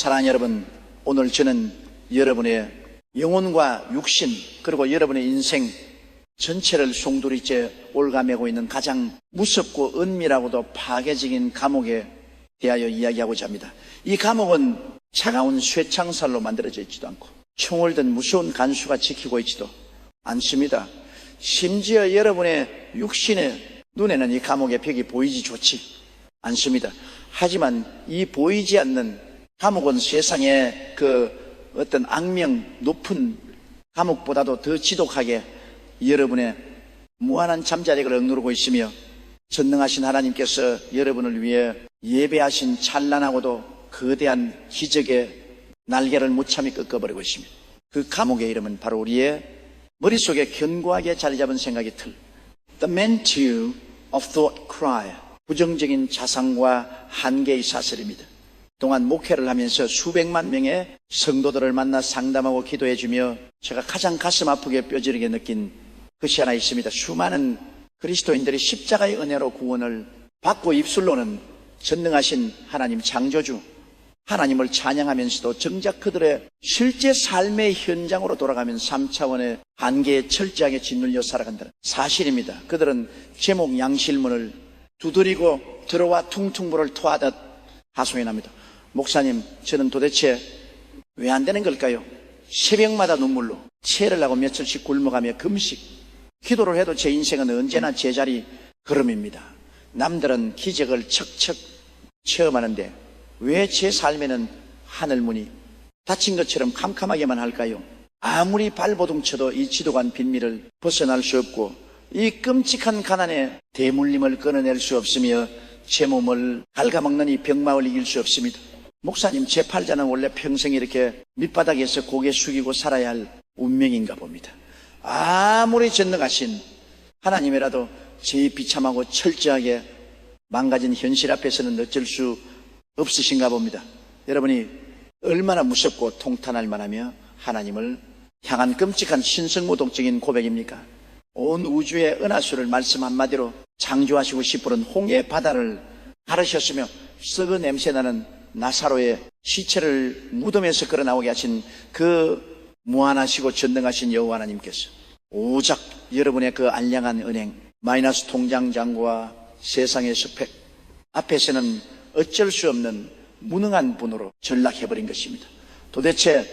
사랑하는 여러분, 오늘 저는 여러분의 영혼과 육신 그리고 여러분의 인생 전체를 송두리째 올가매고 있는 가장 무섭고 은밀하고도 파괴적인 감옥에 대하여 이야기하고자 합니다. 이 감옥은 차가운 쇠창살로 만들어져 있지도 않고 총을 든 무서운 간수가 지키고 있지도 않습니다. 심지어 여러분의 육신의 눈에는 이 감옥의 벽이 보이지 좋지 않습니다. 하지만 이 보이지 않는 감옥은 세상의 그 어떤 악명 높은 감옥보다도 더 지독하게 여러분의 무한한 잠자력을 억누르고 있으며 전능하신 하나님께서 여러분을 위해 예배하신 찬란하고도 거대한 기적의 날개를 무참히 꺾어버리고 있습니다. 그 감옥의 이름은 바로 우리의 머릿속에 견고하게 자리 잡은 생각의 틀, The Mantle of Thought Cry, 부정적인 자상과 한계의 사슬입니다. 그동안 목회를 하면서 수백만 명의 성도들을 만나 상담하고 기도해주며 제가 가장 가슴 아프게 뼈저리게 느낀 것이 하나 있습니다. 수많은 그리스도인들이 십자가의 은혜로 구원을 받고 입술로는 전능하신 하나님 창조주 하나님을 찬양하면서도 정작 그들의 실제 삶의 현장으로 돌아가면 3차원의 한계에 철저하게 짓눌려 살아간다는 사실입니다. 그들은 제목 양실문을 두드리고 들어와 퉁퉁불을 토하듯 하소연 합니다. 목사님, 저는 도대체 왜 안 되는 걸까요? 새벽마다 눈물로 체를 하고 며칠씩 굶어가며 금식 기도를 해도 제 인생은 언제나 제자리 걸음입니다. 남들은 기적을 척척 체험하는데 왜 제 삶에는 하늘문이 닫힌 것처럼 캄캄하게만 할까요? 아무리 발버둥 쳐도 이 지독한 빈미를 벗어날 수 없고 이 끔찍한 가난의 대물림을 끊어낼 수 없으며 제 몸을 갉아먹는 이 병마를 이길 수 없습니다. 목사님, 제 팔자는 원래 평생 이렇게 밑바닥에서 고개 숙이고 살아야 할 운명인가 봅니다. 아무리 전능하신 하나님이라도 제 비참하고 철저하게 망가진 현실 앞에서는 어쩔 수 없으신가 봅니다. 여러분이 얼마나 무섭고 통탄할 만하며 하나님을 향한 끔찍한 신성모독적인 고백입니까? 온 우주의 은하수를 말씀 한마디로 창조하시고 싶으는 홍해 바다를 가르셨으며 썩은 냄새나는 나사로의 시체를 무덤에서 걸어나오게 하신 그 무한하시고 전능하신 여호와 하나님께서 오작 여러분의 그 알량한 은행 마이너스 통장 잔고와 세상의 스펙 앞에서는 어쩔 수 없는 무능한 분으로 전락해버린 것입니다. 도대체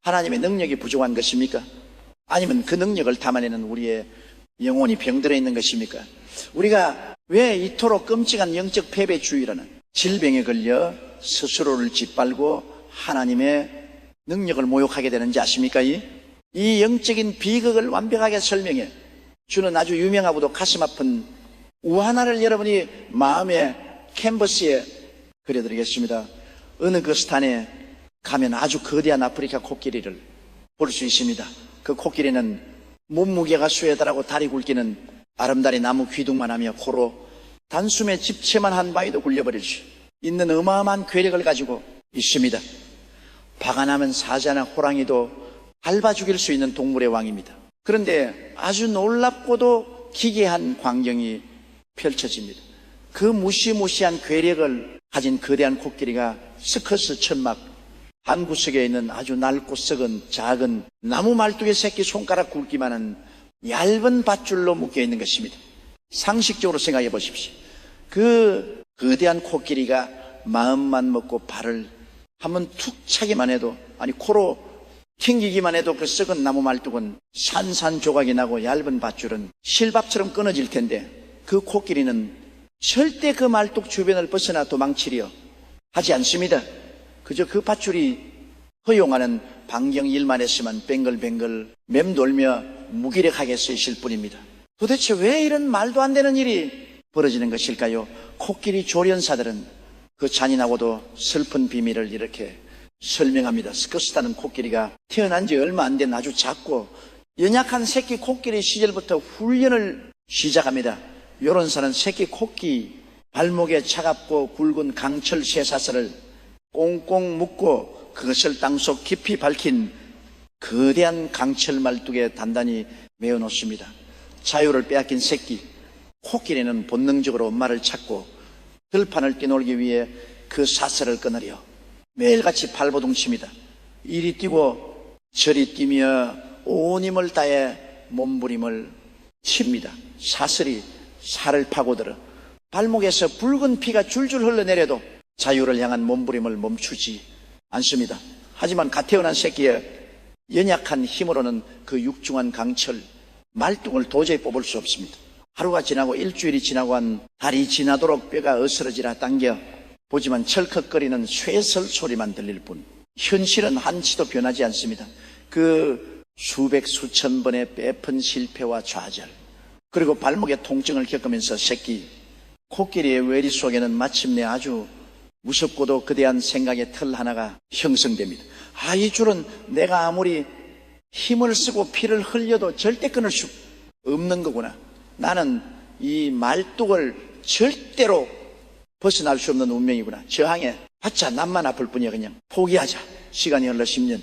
하나님의 능력이 부족한 것입니까? 아니면 그 능력을 담아내는 우리의 영혼이 병들어 있는 것입니까? 우리가 왜 이토록 끔찍한 영적 패배주의라는 질병에 걸려 스스로를 짓밟고 하나님의 능력을 모욕하게 되는지 아십니까? 이 영적인 비극을 완벽하게 설명해 주는 아주 유명하고도 가슴 아픈 우하나를 여러분이 마음의 캔버스에 그려드리겠습니다. 어느 그 스탄에 가면 아주 거대한 아프리카 코끼리를 볼 수 있습니다. 그 코끼리는 몸무게가 수에 달하고 다리 굵기는 아름다리 나무 귀둥만 하며 코로 단숨에 집채만 한 바위도 굴려버릴 수 있는 어마어마한 괴력을 가지고 있습니다. 화가 나면 사자나 호랑이도 밟아 죽일 수 있는 동물의 왕입니다. 그런데 아주 놀랍고도 기괴한 광경이 펼쳐집니다. 그 무시무시한 괴력을 가진 거대한 코끼리가 스커스 천막 한 구석에 있는 아주 낡고 썩은 작은 나무 말뚝의 새끼 손가락 굵기만한 얇은 밧줄로 묶여 있는 것입니다. 상식적으로 생각해 보십시오. 그 거대한 코끼리가 마음만 먹고 발을 한번 툭 차기만 해도, 아니 코로 튕기기만 해도 그 썩은 나무 말뚝은 산산조각이 나고 얇은 밧줄은 실밥처럼 끊어질 텐데 그 코끼리는 절대 그 말뚝 주변을 벗어나 도망치려 하지 않습니다. 그저 그 밧줄이 허용하는 반경 1만에서만 뱅글뱅글 맴돌며 무기력하게 서 있을 뿐입니다. 도대체 왜 이런 말도 안 되는 일이 벌어지는 것일까요? 코끼리 조련사들은 그 잔인하고도 슬픈 비밀을 이렇게 설명합니다. 스커스타는 코끼리가 태어난 지 얼마 안 된 아주 작고 연약한 새끼 코끼리 시절부터 훈련을 시작합니다. 요런사는 새끼 코끼 발목에 차갑고 굵은 강철 쇠사슬을 꽁꽁 묶고 그것을 땅속 깊이 밝힌 거대한 강철 말뚝에 단단히 메어 놓습니다. 자유를 빼앗긴 새끼 코끼리는 본능적으로 엄마를 찾고 들판을 뛰놀기 위해 그 사슬을 끊으려 매일같이 발버둥칩니다. 이리 뛰고 저리 뛰며 온 힘을 다해 몸부림을 칩니다. 사슬이 살을 파고들어 발목에서 붉은 피가 줄줄 흘러내려도 자유를 향한 몸부림을 멈추지 않습니다. 하지만 갓 태어난 새끼의 연약한 힘으로는 그 육중한 강철 말뚝을 도저히 뽑을 수 없습니다. 하루가 지나고 일주일이 지나고 한 달이 지나도록 뼈가 으스러지라 당겨 보지만 철컥거리는 쇠설 소리만 들릴 뿐 현실은 한치도 변하지 않습니다. 그 수백 수천 번의 빼픈 실패와 좌절 그리고 발목의 통증을 겪으면서 새끼 코끼리의 외리 속에는 마침내 아주 무섭고도 거대한 생각의 틀 하나가 형성됩니다. 이 줄은 내가 아무리 힘을 쓰고 피를 흘려도 절대 끊을 수 없는 거구나. 나는 이 말뚝을 절대로 벗어날 수 없는 운명이구나. 저항해 봤자 남만 아플 뿐이야. 그냥 포기하자. 시간이 흘러 10년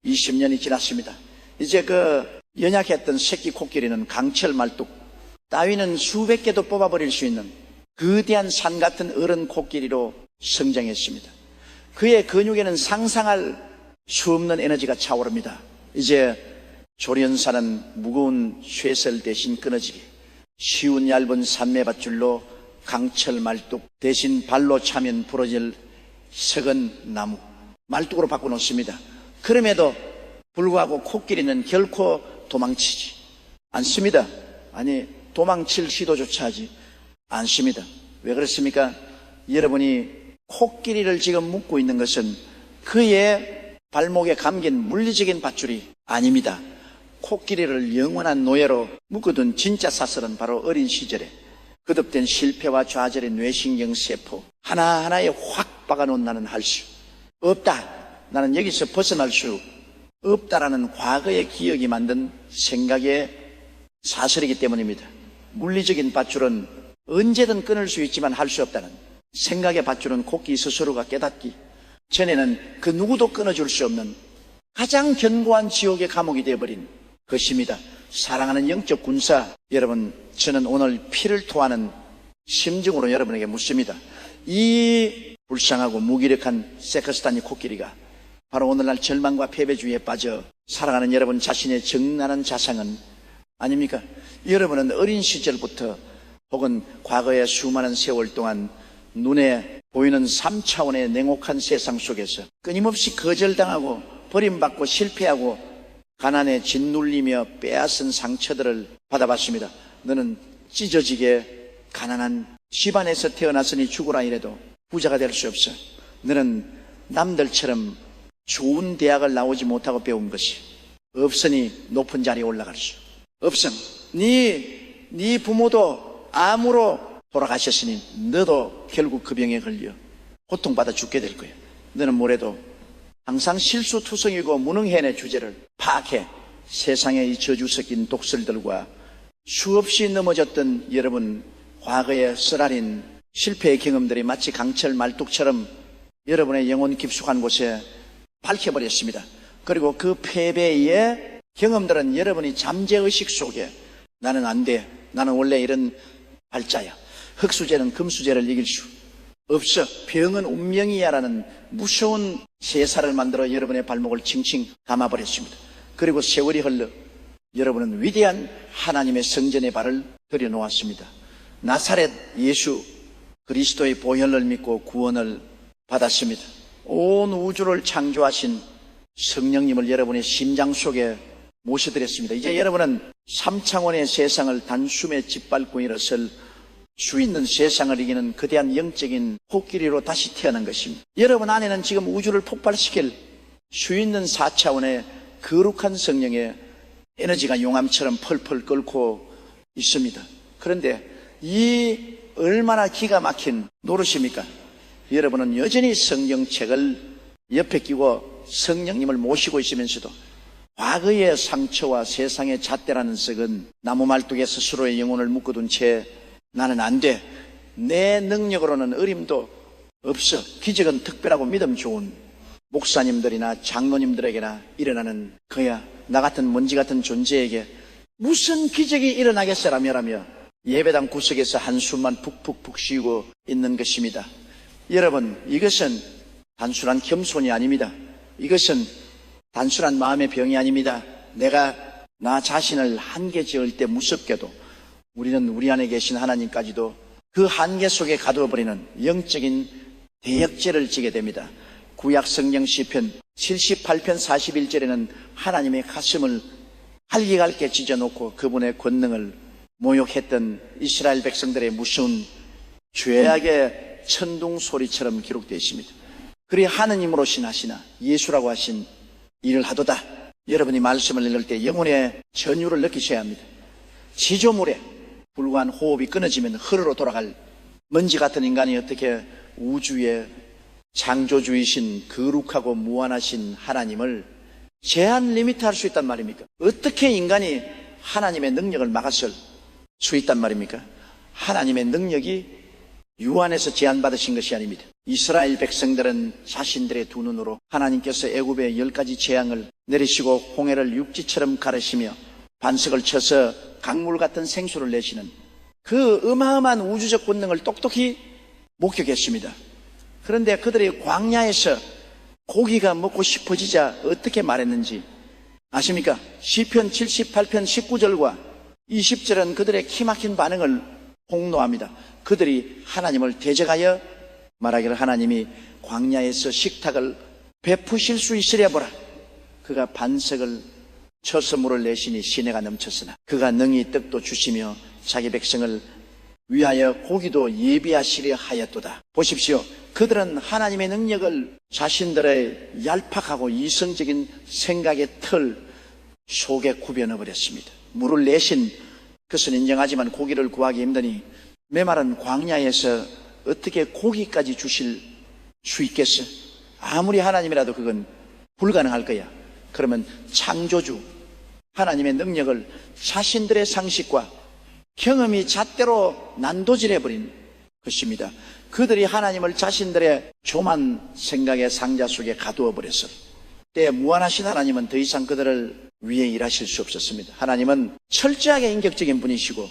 20년이 지났습니다. 이제 그 연약했던 새끼 코끼리는 강철 말뚝 따위는 수백 개도 뽑아버릴 수 있는 거대한 산 같은 어른 코끼리로 성장했습니다. 그의 근육에는 상상할 수 없는 에너지가 차오릅니다. 이제 조련사는 무거운 쇠설 대신 끊어지게 쉬운 얇은 산매밧줄로 강철 말뚝 대신 발로 차면 부러질 석은 나무 말뚝으로 바꿔놓습니다. 그럼에도 불구하고 코끼리는 결코 도망치지 않습니다. 아니 도망칠 시도조차 하지 않습니다. 왜 그렇습니까? 여러분이 코끼리를 지금 묶고 있는 것은 그의 발목에 감긴 물리적인 밧줄이 아닙니다. 코끼리를 영원한 노예로 묶어둔 진짜 사슬은 바로 어린 시절에 거듭된 실패와 좌절의 뇌신경 세포 하나하나에 확 박아놓은 나는 할 수 없다. 나는 여기서 벗어날 수 없다라는 과거의 기억이 만든 생각의 사슬이기 때문입니다. 물리적인 밧줄은 언제든 끊을 수 있지만 할 수 없다는 생각의 밧줄은 코끼리 스스로가 깨닫기 전에는 그 누구도 끊어줄 수 없는 가장 견고한 지옥의 감옥이 되어버린 것입니다. 사랑하는 영적 군사 여러분, 저는 오늘 피를 토하는 심정으로 여러분에게 묻습니다. 이 불쌍하고 무기력한 세커스타니 코끼리가 바로 오늘날 절망과 패배주의에 빠져 살아가는 여러분 자신의 정나는 자상은 아닙니까? 여러분은 어린 시절부터 혹은 과거의 수많은 세월 동안 눈에 보이는 3차원의 냉혹한 세상 속에서 끊임없이 거절당하고 버림받고 실패하고 가난에 짓눌리며 빼앗은 상처들을 받아봤습니다. 너는 찢어지게 가난한 집안에서 태어났으니 죽으라 이래도 부자가 될 수 없어. 너는 남들처럼 좋은 대학을 나오지 못하고 배운 것이 없으니 높은 자리에 올라갈 수 없음. 네 부모도 암으로 돌아가셨으니 너도 결국 그 병에 걸려 고통받아 죽게 될 거야. 너는 뭐래도 항상 실수투성이고 무능해내 주제를 파악해 세상에 이 저주 섞인 독설들과 수없이 넘어졌던 여러분 과거의 쓰라린 실패의 경험들이 마치 강철 말뚝처럼 여러분의 영혼 깊숙한 곳에 밝혀버렸습니다. 그리고 그 패배의 경험들은 여러분이 잠재의식 속에 나는 안 돼. 나는 원래 이런 발자야. 흑수제는 금수제를 이길 수 없어. 병은 운명이야 라는 무서운 세사를 만들어 여러분의 발목을 칭칭 감아버렸습니다. 그리고 세월이 흘러 여러분은 위대한 하나님의 성전의 발을 들여놓았습니다. 나사렛 예수 그리스도의 보혈을 믿고 구원을 받았습니다. 온 우주를 창조하신 성령님을 여러분의 심장 속에 모셔드렸습니다. 이제 여러분은 3차원의 세상을 단숨에 짓밟고 일어설 수 있는 세상을 이기는 거대한 영적인 코끼리로 다시 태어난 것입니다. 여러분 안에는 지금 우주를 폭발시킬 수 있는 4차원의 거룩한 성령의 에너지가 용암처럼 펄펄 끓고 있습니다. 그런데 이 얼마나 기가 막힌 노릇입니까? 여러분은 여전히 성경책을 옆에 끼고 성령님을 모시고 있으면서도 과거의 상처와 세상의 잣대라는 썩은 나무 말뚝에 스스로의 영혼을 묶어둔 채 나는 안 돼. 내 능력으로는 어림도 없어. 기적은 특별하고 믿음 좋은 목사님들이나 장로님들에게나 일어나는 거야. 나 같은 먼지 같은 존재에게 무슨 기적이 일어나겠어라며 예배당 구석에서 한숨만 푹푹푹 쉬고 있는 것입니다. 여러분, 이것은 단순한 겸손이 아닙니다. 이것은 단순한 마음의 병이 아닙니다. 내가 나 자신을 한계 지을 때 무섭게도 우리는 우리 안에 계신 하나님까지도 그 한계 속에 가두어버리는 영적인 대역죄를 지게 됩니다. 구약 성경 시편 78편 41절에는 하나님의 가슴을 할기갈게 찢어놓고 그분의 권능을 모욕했던 이스라엘 백성들의 무서운 죄악의 천둥 소리처럼 기록되어 있습니다. 그리 하느님으로신 하시나 예수라고 하신 일을 하도다. 여러분이 말씀을 읽을 때 영혼의 전율을 느끼셔야 합니다. 지조물에 불과한 호흡이 끊어지면 흙으로 돌아갈 먼지 같은 인간이 어떻게 우주의 창조주이신 거룩하고 무한하신 하나님을 제한 리미트할 수 있단 말입니까? 어떻게 인간이 하나님의 능력을 막았을 수 있단 말입니까? 하나님의 능력이 유한해서 제한받으신 것이 아닙니다. 이스라엘 백성들은 자신들의 두 눈으로 하나님께서 애굽의 10가지 재앙을 내리시고 홍해를 육지처럼 가르시며 반석을 쳐서 강물 같은 생수를 내시는 그 어마어마한 우주적 권능을 똑똑히 목격했습니다. 그런데 그들이 광야에서 고기가 먹고 싶어지자 어떻게 말했는지 아십니까? 시편 78편 19절과 20절은 그들의 기막힌 반응을 폭로합니다. 그들이 하나님을 대적하여 말하기를 하나님이 광야에서 식탁을 베푸실 수 있으랴 보라. 그가 반석을 쳐서 물을 내시니 시내가 넘쳤으나 그가 능히 떡도 주시며 자기 백성을 위하여 고기도 예비하시려 하였도다. 보십시오. 그들은 하나님의 능력을 자신들의 얄팍하고 이성적인 생각의 틀 속에 구겨넣어버렸습니다. 물을 내신 것은 인정하지만 고기를 구하기 힘드니 메마른 광야에서 어떻게 고기까지 주실 수 있겠어? 아무리 하나님이라도 그건 불가능할 거야. 그러면 창조주 하나님의 능력을 자신들의 상식과 경험이 잣대로 난도질해버린 것입니다. 그들이 하나님을 자신들의 조만 생각의 상자 속에 가두어 버렸어요. 때에 무한하신 하나님은 더 이상 그들을 위해 일하실 수 없었습니다. 하나님은 철저하게 인격적인 분이시고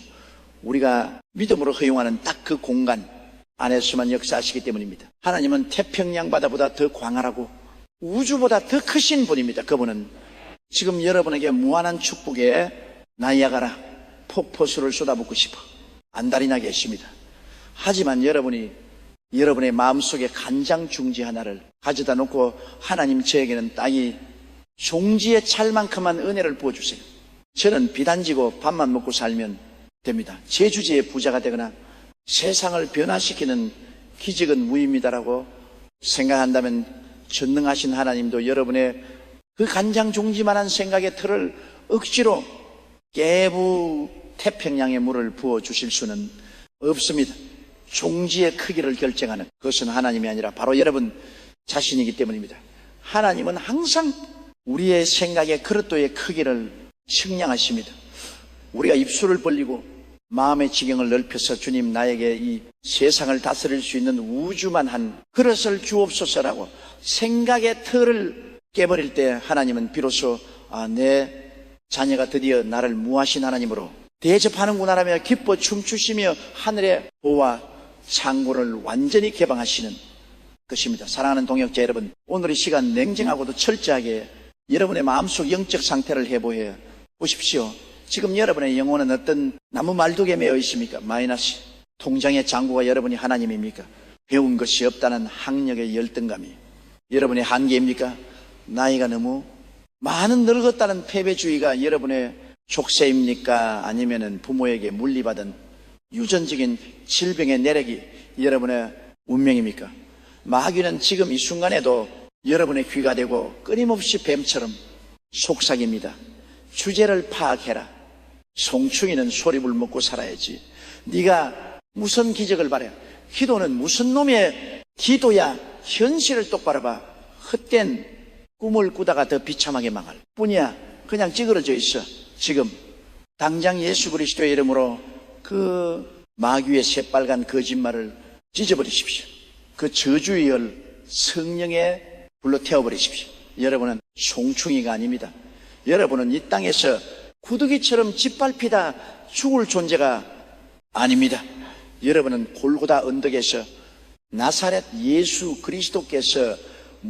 우리가 믿음으로 허용하는 딱 그 공간 안에서만 역사하시기 때문입니다. 하나님은 태평양 바다보다 더 광활하고 우주보다 더 크신 분입니다. 그분은 지금 여러분에게 무한한 축복에 나이아가라 폭포수를 쏟아붓고 싶어 안달이 계십니다. 하지만 여러분이 여러분의 마음속에 간장 중지 하나를 가져다 놓고 하나님 저에게는 땅이 종지에 찰만큼만 은혜를 부어주세요. 저는 비단지고 밥만 먹고 살면 됩니다. 제 주제에 부자가 되거나 세상을 변화시키는 기적은 무의미다라고 생각한다면 전능하신 하나님도 여러분의 그 간장 종지만한 생각의 틀을 억지로 깨부 태평양의 물을 부어주실 수는 없습니다. 종지의 크기를 결정하는 그것은 하나님이 아니라 바로 여러분 자신이기 때문입니다. 하나님은 항상 우리의 생각의 그릇도의 크기를 측량하십니다. 우리가 입술을 벌리고 마음의 지경을 넓혀서 주님 나에게 이 세상을 다스릴 수 있는 우주만한 그릇을 주옵소서라고 생각의 틀을 깨버릴 때 하나님은 비로소 내 자녀가 드디어 나를 무하신 하나님으로 대접하는구나라며 기뻐 춤추시며 하늘의 보와 창고를 완전히 개방하시는 것입니다. 사랑하는 동역자 여러분, 오늘 이 시간 냉정하고도 철저하게 여러분의 마음속 영적 상태를 해보여 보십시오. 지금 여러분의 영혼은 어떤 나무 말뚝에 매어 있습니까? 마이너스. 통장의 잔고가 여러분이 하나님입니까? 배운 것이 없다는 학력의 열등감이 여러분의 한계입니까? 나이가 너무 많은 늙었다는 패배주의가 여러분의 족쇄입니까? 아니면은 부모에게 물리받은 유전적인 질병의 내력이 여러분의 운명입니까? 마귀는 지금 이 순간에도 여러분의 귀가 되고 끊임없이 뱀처럼 속삭입니다. 주제를 파악해라. 송충이는 소리물 먹고 살아야지. 네가 무슨 기적을 바래? 기도는 무슨 놈의 기도야? 현실을 똑바로 봐. 헛된 꿈을 꾸다가 더 비참하게 망할 뿐이야. 그냥 찌그러져 있어. 지금 당장 예수 그리스도의 이름으로 그 마귀의 새빨간 거짓말을 찢어버리십시오. 그 저주의 열 성령의 불로 태워버리십시오. 여러분은 송충이가 아닙니다. 여러분은 이 땅에서 구더기처럼 짓밟히다 죽을 존재가 아닙니다. 여러분은 골고다 언덕에서 나사렛 예수 그리스도께서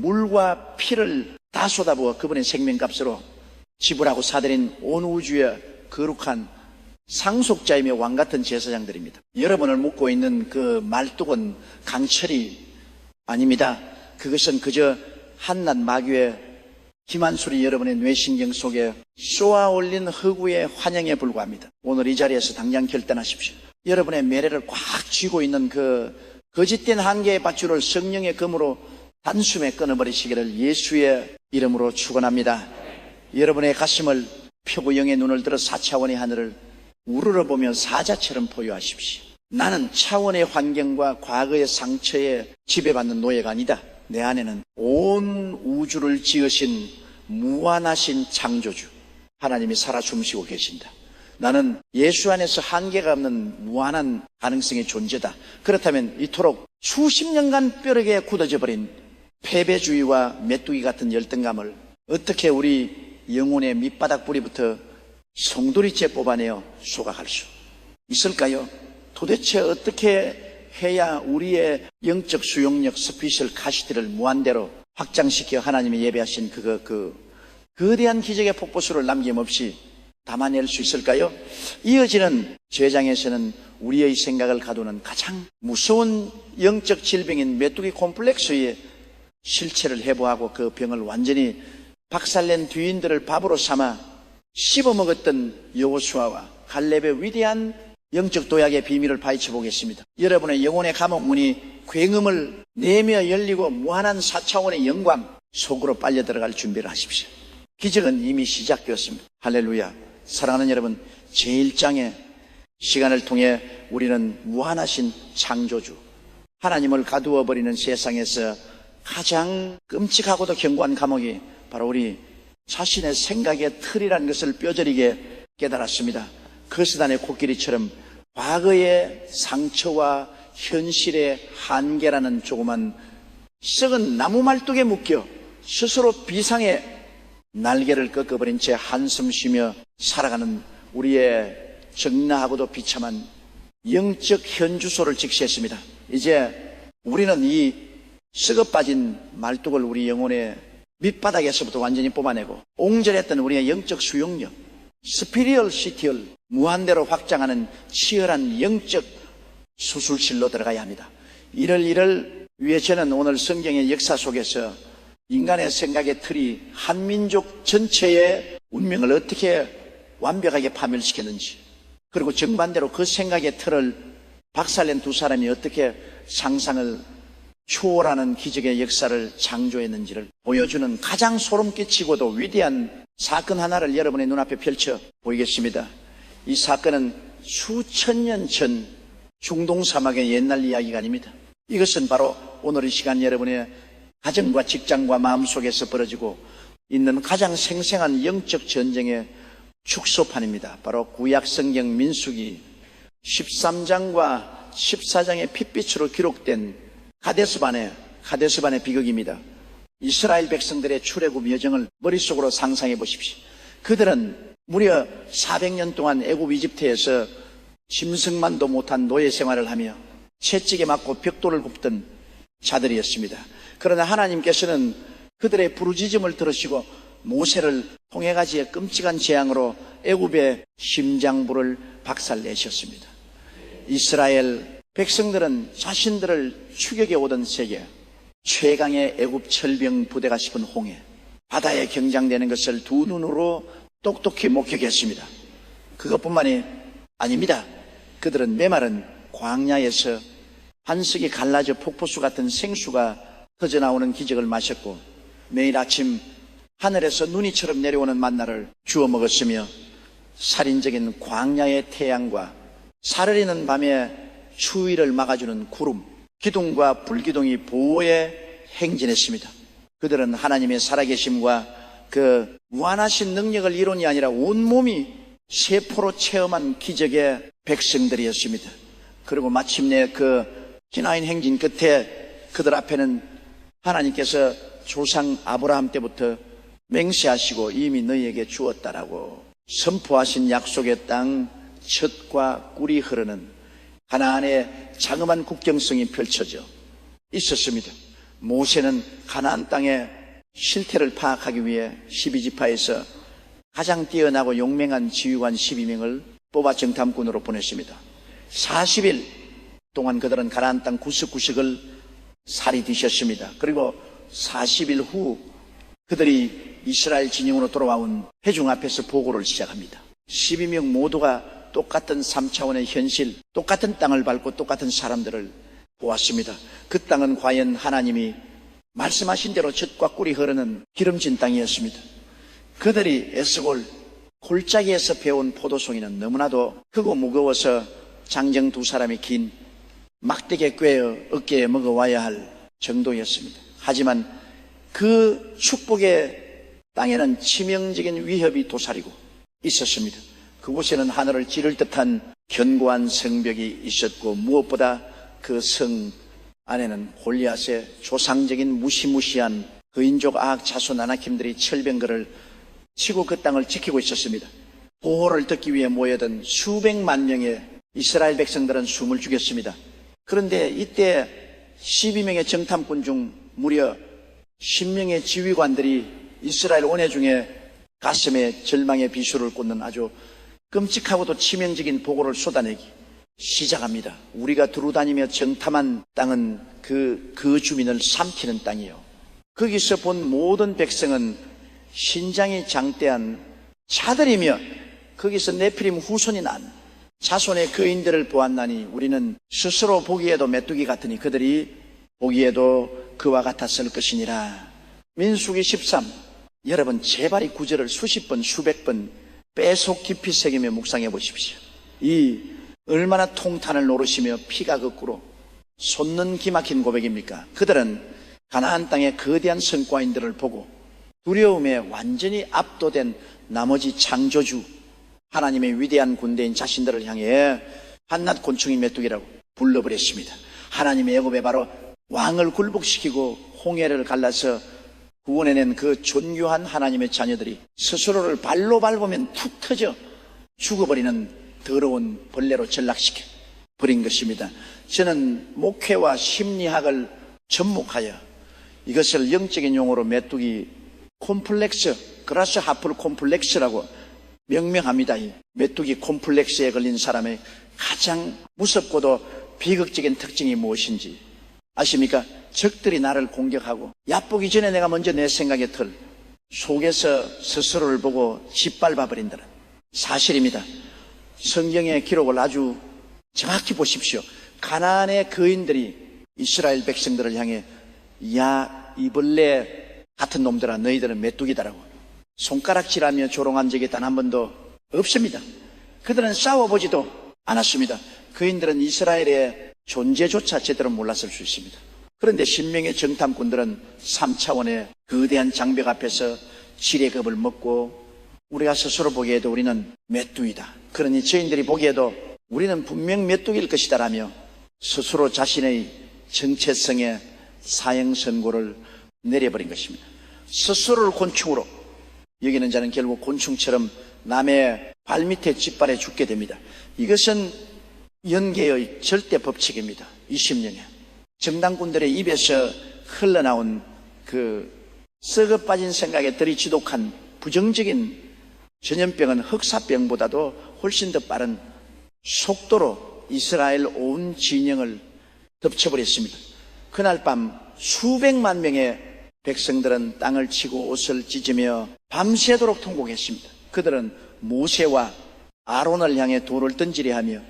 물과 피를 다 쏟아부어 그분의 생명값으로 지불하고 사들인 온 우주의 거룩한 상속자이며 왕같은 제사장들입니다. 여러분을 묶고 있는 그 말뚝은 강철이 아닙니다. 그것은 그저 한낱 마귀의 기만술이 여러분의 뇌신경 속에 쏘아 올린 허구의 환영에 불과합니다. 오늘 이 자리에서 당장 결단하십시오. 여러분의 매래를 꽉 쥐고 있는 그 거짓된 한계의 밧줄을 성령의 검으로 단숨에 끊어버리시기를 예수의 이름으로 축원합니다. 여러분의 가슴을 펴고 영의 눈을 들어 4차원의 하늘을 우러러보며 사자처럼 포효하십시오. 나는 차원의 환경과 과거의 상처에 지배받는 노예가 아니다. 내 안에는 온 우주를 지으신 무한하신 창조주 하나님이 살아 숨쉬고 계신다. 나는 예수 안에서 한계가 없는 무한한 가능성의 존재다. 그렇다면 이토록 수십 년간 뼈르게 굳어져 버린 패배주의와 메뚜기 같은 열등감을 어떻게 우리 영혼의 밑바닥 뿌리부터 송두리째 뽑아내어 소각할 수 있을까요? 도대체 어떻게 해야 우리의 영적 수용력 스피셜 카시티를 무한대로 확장시켜 하나님이 예배하신 그 거대한 기적의 폭포수를 남김없이 담아낼 수 있을까요? 이어지는 제장에서는 우리의 생각을 가두는 가장 무서운 영적 질병인 메뚜기 콤플렉스의 실체를 해부하고 그 병을 완전히 박살낸 뒤인들을 밥으로 삼아 씹어먹었던 여호수아와 갈렙의 위대한 영적 도약의 비밀을 파헤쳐 보겠습니다. 여러분의 영혼의 감옥문이 굉음을 내며 열리고 무한한 4차원의 영광 속으로 빨려 들어갈 준비를 하십시오. 기적은 이미 시작되었습니다. 할렐루야. 사랑하는 여러분, 제1장의 시간을 통해 우리는 무한하신 창조주 하나님을 가두어 버리는 세상에서 가장 끔찍하고도 견고한 감옥이 바로 우리 자신의 생각의 틀이라는 것을 뼈저리게 깨달았습니다. 거스단의 코끼리처럼 과거의 상처와 현실의 한계라는 조그만 썩은 나무 말뚝에 묶여 스스로 비상의 날개를 꺾어버린 채 한숨 쉬며 살아가는 우리의 적나하고도 비참한 영적 현주소를 직시했습니다. 이제 우리는 이 썩어 빠진 말뚝을 우리 영혼의 밑바닥에서부터 완전히 뽑아내고 옹졸했던 우리의 영적 수용력, 스피리얼 시티얼 무한대로 확장하는 치열한 영적 수술실로 들어가야 합니다. 이를 위해 저는 오늘 성경의 역사 속에서 인간의 생각의 틀이 한민족 전체의 운명을 어떻게 완벽하게 파멸시켰는지, 그리고 정반대로 그 생각의 틀을 박살낸 두 사람이 어떻게 상상을 초월하는 기적의 역사를 창조했는지를 보여주는 가장 소름 끼치고도 위대한 사건 하나를 여러분의 눈앞에 펼쳐 보이겠습니다. 이 사건은 수천 년 전 중동 사막의 옛날 이야기가 아닙니다. 이것은 바로 오늘 이 시간 여러분의 가정과 직장과 마음속에서 벌어지고 있는 가장 생생한 영적 전쟁의 축소판입니다. 바로 구약 성경 민수기 13장과 14장의 핏빛으로 기록된 가데스반의 비극입니다. 이스라엘 백성들의 출애굽 여정을 머릿속으로 상상해 보십시오. 그들은 무려 400년 동안 애굽 이집트에서 짐승만도 못한 노예 생활을 하며 채찍에 맞고 벽돌을 굽던 자들이었습니다. 그러나 하나님께서는 그들의 부르짖음을 들으시고 모세를 통해가지의 끔찍한 재앙으로 애굽의 심장부를 박살내셨습니다. 이스라엘 백성들은 자신들을 추격해 오던 세계 최강의 애굽 철병 부대가 씹은 홍해, 바다에 경장되는 것을 두 눈으로 똑똑히 목격했습니다. 그것뿐만이 아닙니다. 그들은 메마른 광야에서 반석이 갈라져 폭포수 같은 생수가 터져나오는 기적을 마셨고, 매일 아침 하늘에서 눈이처럼 내려오는 만나를 주워 먹었으며, 살인적인 광야의 태양과 사르리는 밤에 추위를 막아주는 구름, 기둥과 불기둥이 보호에 행진했습니다. 그들은 하나님의 살아계심과 그 무한하신 능력을 이론이 아니라 온몸이 세포로 체험한 기적의 백성들이었습니다. 그리고 마침내 그 기나인 행진 끝에 그들 앞에는 하나님께서 조상 아브라함 때부터 맹세하시고 이미 너희에게 주었다라고 선포하신 약속의 땅, 젖과 꿀이 흐르는 가나안의 장엄한 국경성이 펼쳐져 있었습니다. 모세는 가나안 땅의 실태를 파악하기 위해 12지파에서 가장 뛰어나고 용맹한 지휘관 12명을 뽑아 정탐꾼으로 보냈습니다. 40일 동안 그들은 가나안 땅 구석구석을 살이 뒤셨습니다. 그리고 40일 후 그들이 이스라엘 진영으로 돌아온 회중 앞에서 보고를 시작합니다. 12명 모두가 똑같은 3차원의 현실, 똑같은 땅을 밟고 똑같은 사람들을 보았습니다. 그 땅은 과연 하나님이 말씀하신 대로 젖과 꿀이 흐르는 기름진 땅이었습니다. 그들이 에스골 골짜기에서 배운 포도송이는 너무나도 크고 무거워서 장정 두 사람이 긴 막대기에 꿰어 어깨에 먹어와야 할 정도였습니다. 하지만 그 축복의 땅에는 치명적인 위협이 도사리고 있었습니다. 그곳에는 하늘을 찌를 듯한 견고한 성벽이 있었고 무엇보다 그 성 안에는 골리앗의 조상적인 무시무시한 그인족 아악 자손 아나킴들이 철병거를 치고 그 땅을 지키고 있었습니다. 보호를 듣기 위해 모여든 수백만 명의 이스라엘 백성들은 숨을 죽였습니다. 그런데 이때 12명의 정탐꾼 중 무려 10명의 지휘관들이 이스라엘 원회 중에 가슴에 절망의 비수를 꽂는 아주 끔찍하고도 치명적인 보고를 쏟아내기 시작합니다. 우리가 두루다니며 정탐한 땅은 그 주민을 삼키는 땅이요. 거기서 본 모든 백성은 신장이 장대한 자들이며 거기서 네피림 후손이 난 자손의 거인들을 보았나니 우리는 스스로 보기에도 메뚜기 같으니 그들이 보기에도 그와 같았을 것이니라. 민수기 13. 여러분 제발 이 구절을 수십 번 수백 번 빼속 깊이 새기며 묵상해 보십시오. 이 얼마나 통탄을 노르시며 피가 거꾸로 솟는 기막힌 고백입니까? 그들은 가나안 땅의 거대한 성과인들을 보고 두려움에 완전히 압도된 나머지 창조주 하나님의 위대한 군대인 자신들을 향해 한낱 곤충이 메뚜기라고 불러버렸습니다. 하나님의 애굽에 바로 왕을 굴복시키고 홍해를 갈라서 구원해낸 그 존귀한 하나님의 자녀들이 스스로를 발로 밟으면 툭 터져 죽어버리는 더러운 벌레로 전락시켜 버린 것입니다. 저는 목회와 심리학을 접목하여 이것을 영적인 용어로 메뚜기 콤플렉스, 그라스 하플 콤플렉스라고 명명합니다. 이 메뚜기 콤플렉스에 걸린 사람의 가장 무섭고도 비극적인 특징이 무엇인지 아십니까? 적들이 나를 공격하고 얕보기 전에 내가 먼저 내 생각의 틀 속에서 스스로를 보고 짓밟아 버린다는 사실입니다. 성경의 기록을 아주 정확히 보십시오. 가나안의 거인들이 이스라엘 백성들을 향해 야 이벌레 같은 놈들아 너희들은 메뚜기다라고 손가락질하며 조롱한 적이 단 한 번도 없습니다. 그들은 싸워보지도 않았습니다. 거인들은 이스라엘의 존재조차 제대로 몰랐을 수 있습니다. 그런데 10명의 정탐꾼들은 3차원의 거대한 장벽 앞에서 지뢰 겁을 먹고 우리가 스스로 보기에도 우리는 메뚜기다. 그러니 저희들이 보기에도 우리는 분명 메뚜기일 것이다 라며 스스로 자신의 정체성의 사형 선고를 내려버린 것입니다. 스스로를 곤충으로 여기는 자는 결국 곤충처럼 남의 발밑에 짓밟아 죽게 됩니다. 이것은 연계의 절대 법칙입니다. 20년에 정당꾼들의 입에서 흘러나온 그 썩어 빠진 생각에 들이지독한 부정적인 전염병은 흑사병보다도 훨씬 더 빠른 속도로 이스라엘 온 진영을 덮쳐버렸습니다. 그날 밤 수백만 명의 백성들은 땅을 치고 옷을 찢으며 밤새도록 통곡했습니다. 그들은 모세와 아론을 향해 돌을 던지려 하며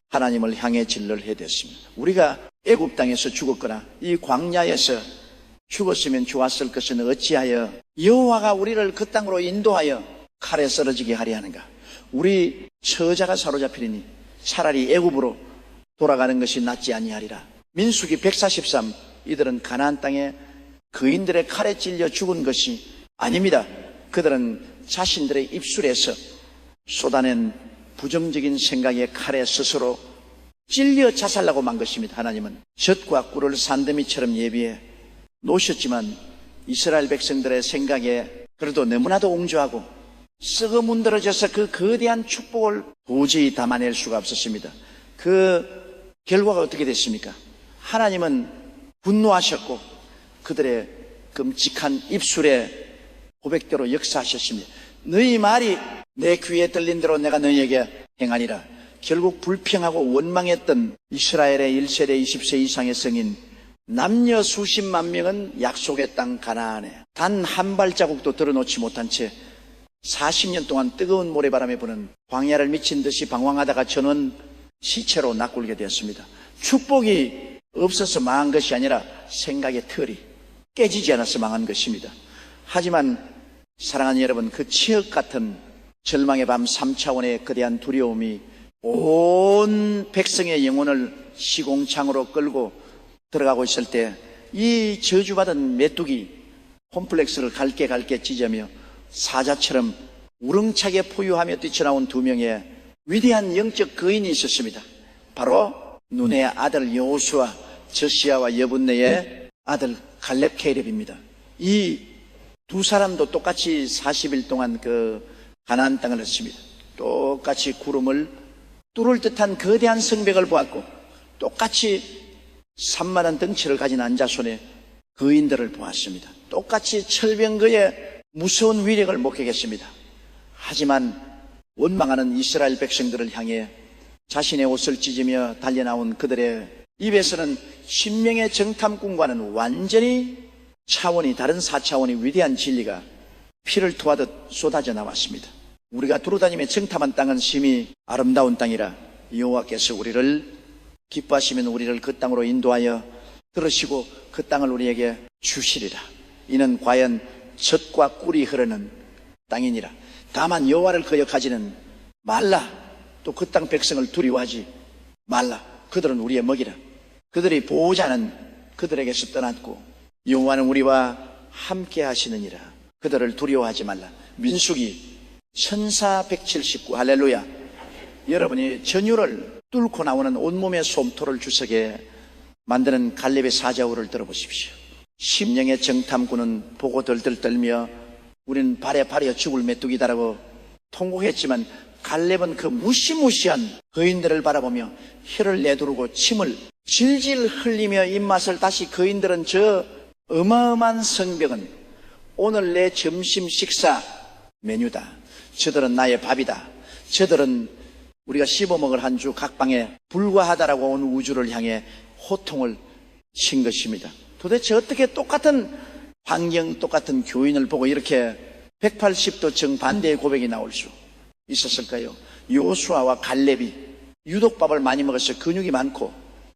하나님을 향해 진를 해댔습니다. 우리가 애굽 땅에서 죽었거나 이 광야에서 죽었으면 좋았을 것은 어찌하여 여호와가 우리를 그 땅으로 인도하여 칼에 쓰러지게 하려 하는가? 우리 처자가 사로잡히리니 차라리 애굽으로 돌아가는 것이 낫지 아니하리라. 민수기 143. 이들은 가나안 땅에 거인들의 칼에 찔려 죽은 것이 아닙니다. 그들은 자신들의 입술에서 쏟아낸 부정적인 생각의 칼에 스스로 찔려 자살하고 만 것입니다. 하나님은 젖과 꿀을 산더미처럼 예비해 놓으셨지만 이스라엘 백성들의 생각에 그래도 너무나도 옹졸하고 썩어 문드러져서 그 거대한 축복을 도저히 담아낼 수가 없었습니다. 그 결과가 어떻게 됐습니까? 하나님은 분노하셨고 그들의 끔찍한 입술의 고백대로 역사하셨습니다. 너희 말이 내 귀에 들린 대로 내가 너희에게 행하리라. 결국 불평하고 원망했던 이스라엘의 1세대 20세 이상의 성인 남녀 수십만 명은 약속의 땅 가나안에 단 한 발자국도 들어놓지 못한 채 40년 동안 뜨거운 모래바람에 부는 광야를 미친 듯이 방황하다가 저는 시체로 낚굴게 되었습니다. 축복이 없어서 망한 것이 아니라 생각의 틀이 깨지지 않아서 망한 것입니다. 하지만 사랑하는 여러분, 그 치역 같은 절망의 밤 3차원의 거대한 두려움이 온 백성의 영혼을 시공창으로 끌고 들어가고 있을 때 이 저주받은 메뚜기 콤플렉스를 갈게 찢으며 사자처럼 우렁차게 포효하며 뛰쳐나온 두 명의 위대한 영적 거인이 있었습니다. 바로 눈의 아들 여호수아, 저시아와 여분네의 아들 갈렙 케렙입니다. 이 두 사람도 똑같이 40일 동안 그 가나안 땅을 했습니다. 똑같이 구름을 뚫을 듯한 거대한 성벽을 보았고 똑같이 산만한 덩치를 가진 안자손의 거인들을 보았습니다. 똑같이 철병거의 무서운 위력을 목격했습니다. 하지만 원망하는 이스라엘 백성들을 향해 자신의 옷을 찢으며 달려나온 그들의 입에서는 신명의 정탐꾼과는 완전히 차원이 다른 4차원의 위대한 진리가 피를 토하듯 쏟아져 나왔습니다. 우리가 두루다니며 정탐한 땅은 심히 아름다운 땅이라 여호와께서 우리를 기뻐하시면 우리를 그 땅으로 인도하여 들으시고 그 땅을 우리에게 주시리라. 이는 과연 젖과 꿀이 흐르는 땅이니라. 다만 여호와를 거역하지는 말라. 또 그 땅 백성을 두려워하지 말라. 그들은 우리의 먹이라. 그들이 보호자는 그들에게서 떠났고 여호와는 우리와 함께 하시느니라. 그들을 두려워하지 말라. 민수기 1479 할렐루야. 여러분이 전율을 뚫고 나오는 온몸의 솜토를 주석에 만드는 갈렙의 사자우를 들어보십시오. 심령의 정탐꾼은 보고 덜덜 떨며 우리는 발에 발이어 죽을 메뚜기다라고 통곡했지만 갈렙은 그 무시무시한 거인들을 바라보며 혀를 내두르고 침을 질질 흘리며 입맛을 다시 거인들은 저 어마어마한 성벽은 오늘 내 점심 식사 메뉴다. 저들은 나의 밥이다. 저들은 우리가 씹어먹을 한 주 각방에 불과하다라고 온 우주를 향해 호통을 친 것입니다. 도대체 어떻게 똑같은 환경, 똑같은 교인을 보고 이렇게 180도 정반대의 고백이 나올 수 있었을까요? 여호수아와 갈렙이 유독 밥을 많이 먹어서 근육이 많고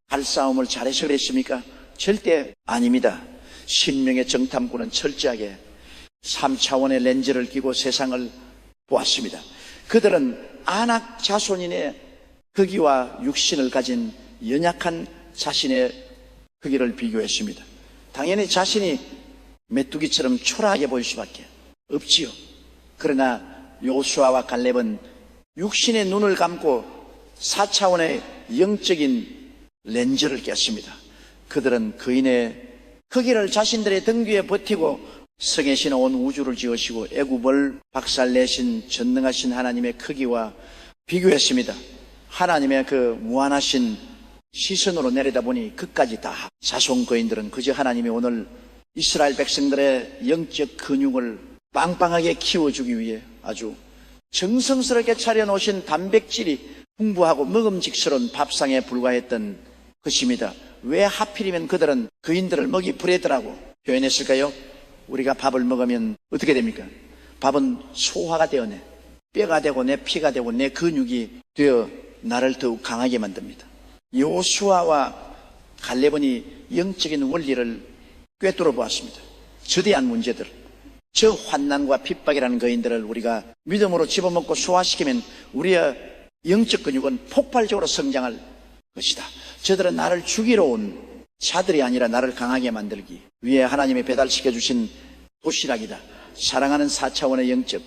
발싸움을 잘해서 그랬습니까? 절대 아닙니다. 신명의 정탐꾼은 철저하게 3차원의 렌즈를 끼고 세상을 보았습니다. 그들은 안악 자손인의 거기와 육신을 가진 연약한 자신의 거기를 비교했습니다. 당연히 자신이 메뚜기처럼 초라하게 보일 수밖에 없지요. 그러나 여호수아와 갈렙은 육신의 눈을 감고 4차원의 영적인 렌즈를 꼈습니다. 그들은 거인의 거기를 자신들의 등 뒤에 버티고 성에신 온 우주를 지으시고 애굽을 박살내신 전능하신 하나님의 크기와 비교했습니다. 하나님의 그 무한하신 시선으로 내려다보니 그까지 다 자손 거인들은 그저 하나님이 오늘 이스라엘 백성들의 영적 근육을 빵빵하게 키워주기 위해 아주 정성스럽게 차려놓으신 단백질이 풍부하고 먹음직스러운 밥상에 불과했던 것입니다. 왜 하필이면 그들은 거인들을 먹이 브레드라고 표현했을까요? 우리가 밥을 먹으면 어떻게 됩니까? 밥은 소화가 되어 내 뼈가 되고 내 피가 되고 내 근육이 되어 나를 더욱 강하게 만듭니다. 여호수아와 갈렙은 영적인 원리를 꿰뚫어 보았습니다. 저대한 문제들, 저 환난과 핍박이라는 거인들을 우리가 믿음으로 집어먹고 소화시키면 우리의 영적 근육은 폭발적으로 성장할 것이다. 저들은 나를 죽이러 온 자들이 아니라 나를 강하게 만들기 위해 하나님이 배달시켜 주신 도시락이다. 사랑하는 4차원의 영적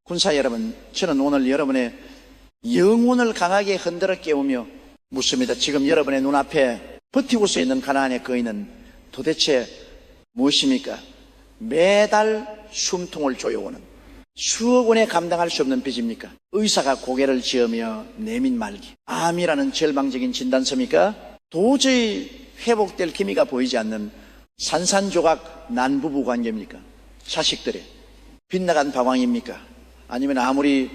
군사 여러분, 저는 오늘 여러분의 영혼을 강하게 흔들어 깨우며 묻습니다. 지금 여러분의 눈앞에 버티고 서 있는 가나안의 거인은 도대체 무엇입니까? 매달 숨통을 조여오는 수억 원에 감당할 수 없는 빚입니까? 의사가 고개를 지으며 내민 말기, 암이라는 절망적인 진단서입니까? 도저히 회복될 기미가 보이지 않는 산산조각 난 부부 관계입니까? 자식들의 빗나간 방황입니까? 아니면 아무리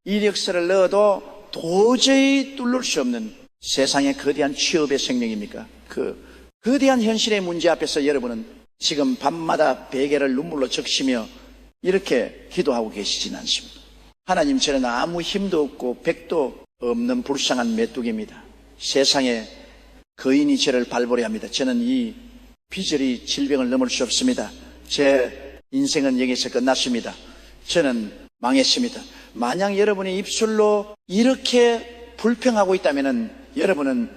이력서를 넣어도 도저히 뚫을 수 없는 세상의 거대한 취업의 생명입니까? 그 거대한 현실의 문제 앞에서 여러분은 지금 밤마다 베개를 눈물로 적시며 이렇게 기도하고 계시진 않습니다. 하나님, 저는 아무 힘도 없고 백도 없는 불쌍한 메뚜기입니다. 세상에 거인이 저를 발버려 합니다. 저는 이 비절이 질병을 넘을 수 없습니다. 제 인생은 여기서 끝났습니다. 저는 망했습니다. 만약 여러분이 입술로 이렇게 불평하고 있다면 여러분은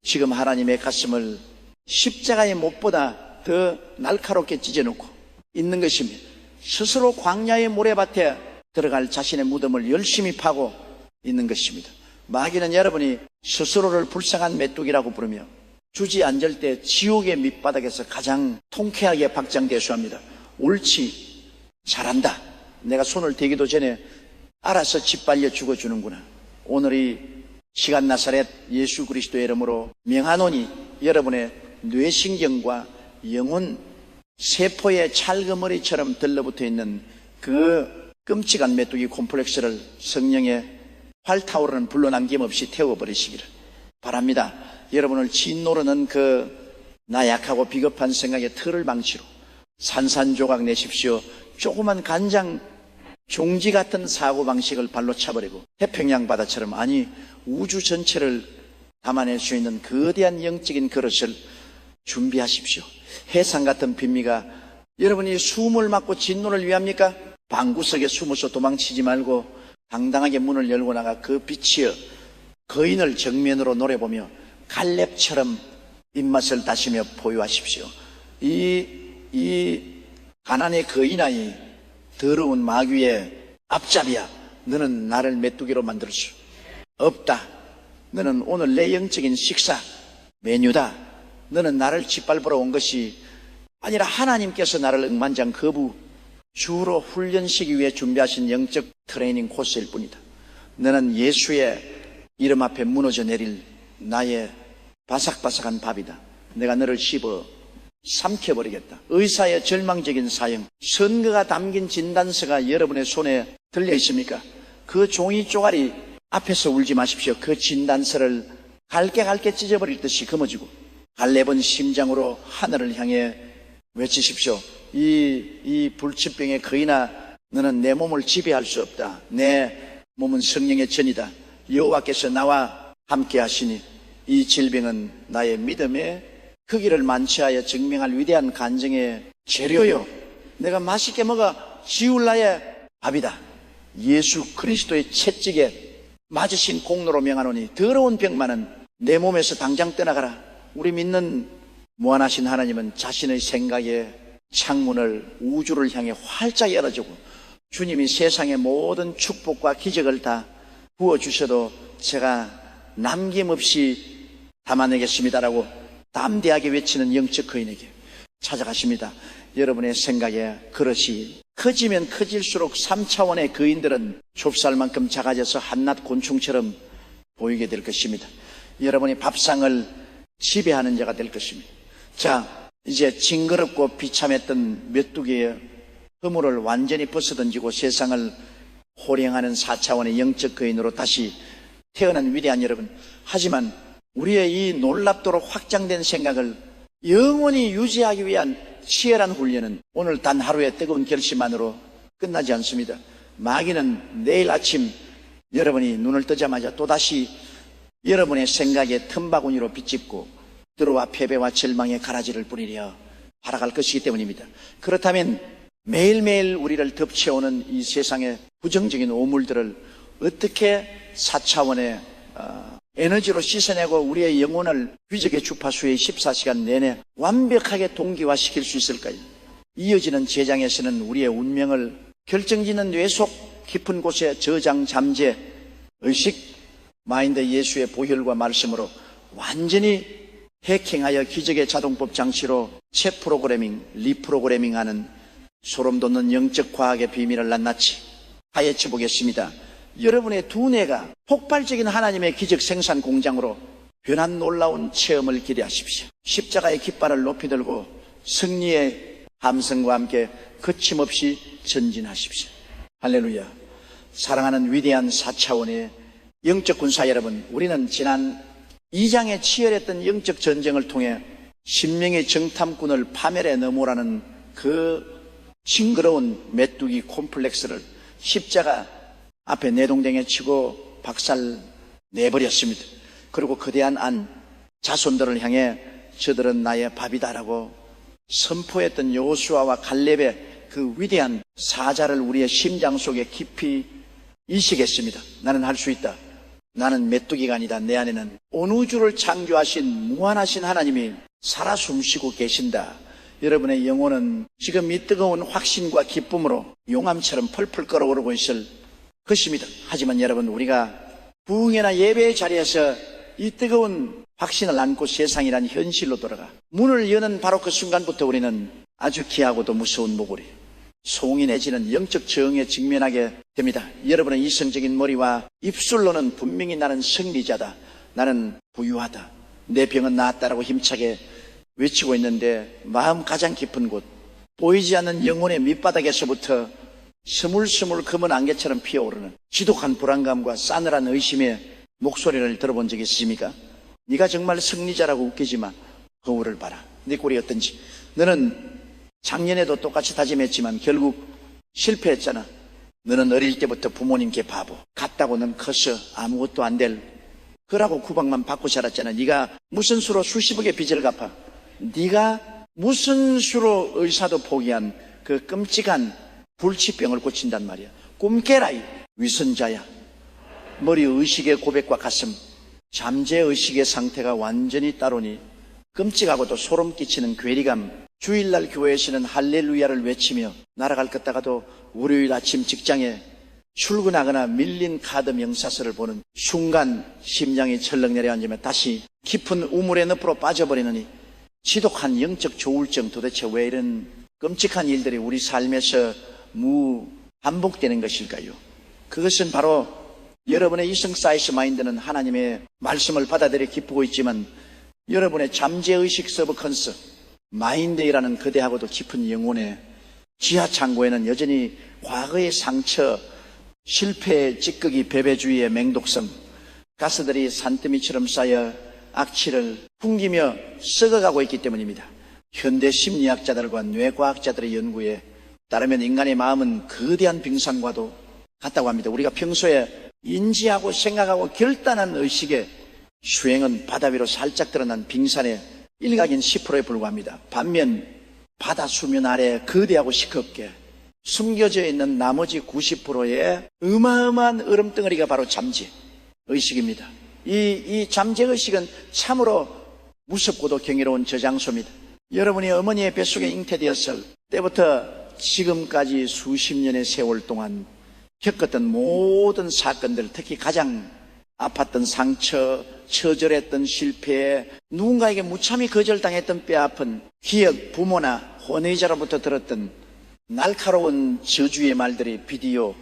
지금 하나님의 가슴을 십자가의 못보다 더 날카롭게 찢어놓고 있는 것입니다. 스스로 광야의 모래밭에 들어갈 자신의 무덤을 열심히 파고 있는 것입니다. 마귀는 여러분이 스스로를 불쌍한 메뚜기라고 부르며 주지앉을 때 지옥의 밑바닥에서 가장 통쾌하게 박장대소합니다. 옳지, 잘한다, 내가 손을 대기도 전에 알아서 짓발려 죽어주는구나. 오늘 이 시간 나사렛 예수 그리스도의 이름으로 명하노니 여러분의 뇌신경과 영혼 세포의 찰그머리처럼 들러붙어 있는 그 끔찍한 메뚜기 콤플렉스를 성령의 활타오르는 불로 남김없이 태워버리시기를 바랍니다. 여러분을 짓노르는 그 나약하고 비겁한 생각의 틀을 망치로 산산조각 내십시오. 조그만 간장 종지 같은 사고방식을 발로 차버리고 태평양 바다처럼, 아니 우주 전체를 담아낼 수 있는 거대한 영적인 그릇을 준비하십시오. 해상 같은 빈미가 여러분이 숨을 막고 진노를 위합니까? 방구석에 숨어서 도망치지 말고 당당하게 문을 열고 나가 그 빛이여 거인을 정면으로 노려보며 갈렙처럼 입맛을 다시며 보유하십시오. 이 가난의 거인아이, 더러운 마귀의 앞잡이야, 너는 나를 메뚜기로 만들 수 없다. 너는 오늘 내 영적인 식사 메뉴다. 너는 나를 짓밟으러 온 것이 아니라 하나님께서 나를 억만장 거부 주로 훈련시키기 위해 준비하신 영적 트레이닝 코스일 뿐이다. 너는 예수의 이름 앞에 무너져 내릴 나의 바삭바삭한 밥이다. 내가 너를 씹어 삼켜버리겠다. 의사의 절망적인 사형, 선거가 담긴 진단서가 여러분의 손에 들려 있습니까? 그 종이 쪼가리 앞에서 울지 마십시오. 그 진단서를 갈게 찢어버릴 듯이 금어지고 갈렙은 심장으로 하늘을 향해 외치십시오. 이 불치병의 거인아, 너는 내 몸을 지배할 수 없다. 내 몸은 성령의 전이다. 여호와께서 나와 함께 하시니 이 질병은 나의 믿음의 크기를 만취하여 증명할 위대한 간증의 재료요, 내가 맛있게 먹어 지울 나의 밥이다. 예수 그리스도의 채찍에 맞으신 공로로 명하노니 더러운 병만은 내 몸에서 당장 떠나가라. 우리 믿는 무한하신 하나님은 자신의 생각의 창문을 우주를 향해 활짝 열어주고 주님이 세상의 모든 축복과 기적을 다 부어주셔도 제가 남김없이 담아내겠습니다라고 담대하게 외치는 영적 거인에게 찾아가십니다. 여러분의 생각의 그릇이 커지면 커질수록 3차원의 거인들은 좁쌀만큼 작아져서 한낱 곤충처럼 보이게 될 것입니다. 여러분이 밥상을 지배하는 자가 될 것입니다. 자, 이제 징그럽고 비참했던 메뚜기의 허물을 완전히 벗어던지고 세상을 호령하는 4차원의 영적 거인으로 다시 태어난 위대한 여러분, 하지만 우리의 이 놀랍도록 확장된 생각을 영원히 유지하기 위한 치열한 훈련은 오늘 단 하루의 뜨거운 결심만으로 끝나지 않습니다. 마귀는 내일 아침 여러분이 눈을 뜨자마자 또다시 여러분의 생각의 틈바구니로 비집고 들어와 패배와 절망의 가라지를 뿌리려 살아갈 것이기 때문입니다. 그렇다면 매일매일 우리를 덮쳐오는 이 세상의 부정적인 오물들을 어떻게 4차원의 에너지로 씻어내고 우리의 영혼을 귀적의 주파수의 14시간 내내 완벽하게 동기화시킬 수 있을까요? 이어지는 제장에서는 우리의 운명을 결정짓는 뇌 속 깊은 곳에 저장, 잠재, 의식, 마인드 예수의 보혈과 말씀으로 완전히 해킹하여 기적의 자동법 장치로 재프로그래밍, 리프로그래밍하는 소름 돋는 영적 과학의 비밀을 낱낱이 파헤쳐 보겠습니다. 여러분의 두뇌가 폭발적인 하나님의 기적 생산 공장으로 변한 놀라운 체험을 기대하십시오. 십자가의 깃발을 높이 들고 승리의 함성과 함께 거침없이 전진하십시오. 할렐루야. 사랑하는 위대한 4차원의 영적 군사 여러분, 우리는 지난 2장에 치열했던 영적 전쟁을 통해 신명의 정탐꾼을 파멸해 넘어라는 그 징그러운 메뚜기 콤플렉스를 십자가 앞에 내동댕에 치고 박살 내버렸습니다. 그리고 거대한 안 자손들을 향해 저들은 나의 밥이다라고 선포했던 여호수아와 갈렙의 그 위대한 사자를 우리의 심장 속에 깊이 인식했습니다. 나는 할 수 있다. 나는 메뚜기가 아니다. 내 안에는 온 우주를 창조하신 무한하신 하나님이 살아 숨쉬고 계신다. 여러분의 영혼은 지금 이 뜨거운 확신과 기쁨으로 용암처럼 펄펄 끓어오르고 있을 것입니다. 하지만 여러분, 우리가 부흥회나 예배의 자리에서 이 뜨거운 확신을 안고 세상이란 현실로 돌아가 문을 여는 바로 그 순간부터 우리는 아주 귀하고도 무서운 모골이 송이 내지는 영적 저항에 직면하게 됩니다. 여러분의 이성적인 머리와 입술로는 분명히 나는 승리자다, 나는 부유하다, 내 병은 나았다라고 힘차게 외치고 있는데 마음 가장 깊은 곳, 보이지 않는 영혼의 밑바닥에서부터 스물스물 검은 안개처럼 피어오르는 지독한 불안감과 싸늘한 의심의 목소리를 들어본 적이 있으십니까? 네가 정말 승리자라고 웃기지만 거울을 봐라. 네 꼴이 어떤지. 너는 작년에도 똑같이 다짐했지만 결국 실패했잖아. 너는 어릴 때부터 부모님께 바보, 갔다고 넌 커서 아무것도 안 될 거라고 구박만 받고 자랐잖아. 네가 무슨 수로 수십억의 빚을 갚아. 네가 무슨 수로 의사도 포기한 그 끔찍한 불치병을 고친단 말이야. 꿈 깨라, 이 위선자야. 머리 의식의 고백과 가슴, 잠재의식의 상태가 완전히 따로니 끔찍하고도 소름 끼치는 괴리감. 주일날 교회에서는 할렐루야를 외치며 날아갈 것 다가도 월요일 아침 직장에 출근하거나 밀린 카드 명사서를 보는 순간 심장이 철렁 내려앉으며 다시 깊은 우물의 늪으로 빠져버리느니 지독한 영적 조울증. 도대체 왜 이런 끔찍한 일들이 우리 삶에서 반복되는 것일까요? 그것은 바로 여러분의 이성 사이즈 마인드는 하나님의 말씀을 받아들여 기쁘고 있지만 여러분의 잠재의식 서브컨스 마인드라는 거대하고도 깊은 영혼의 지하 창고에는 여전히 과거의 상처, 실패의 찌꺼기, 배배주의의 맹독성, 가스들이 산더미처럼 쌓여 악취를 풍기며 썩어가고 있기 때문입니다. 현대 심리학자들과 뇌과학자들의 연구에 따르면 인간의 마음은 거대한 빙산과도 같다고 합니다. 우리가 평소에 인지하고 생각하고 결단한 의식의 수행은 바다 위로 살짝 드러난 빙산의 일각인 10%에 불과합니다. 반면 바다 수면 아래 거대하고 시끄럽게 숨겨져 있는 나머지 90%의 어마어마한 얼음덩어리가 바로 잠재의식입니다. 이 잠재의식은 참으로 무섭고도 경이로운 저장소입니다. 여러분이 어머니의 뱃속에 잉태되었을 때부터 지금까지 수십 년의 세월 동안 겪었던 모든 사건들, 특히 가장 아팠던 상처, 처절했던 실패, 누군가에게 무참히 거절당했던 뼈아픈 기억, 부모나 혼외자로부터 들었던 날카로운 저주의 말들이 비디오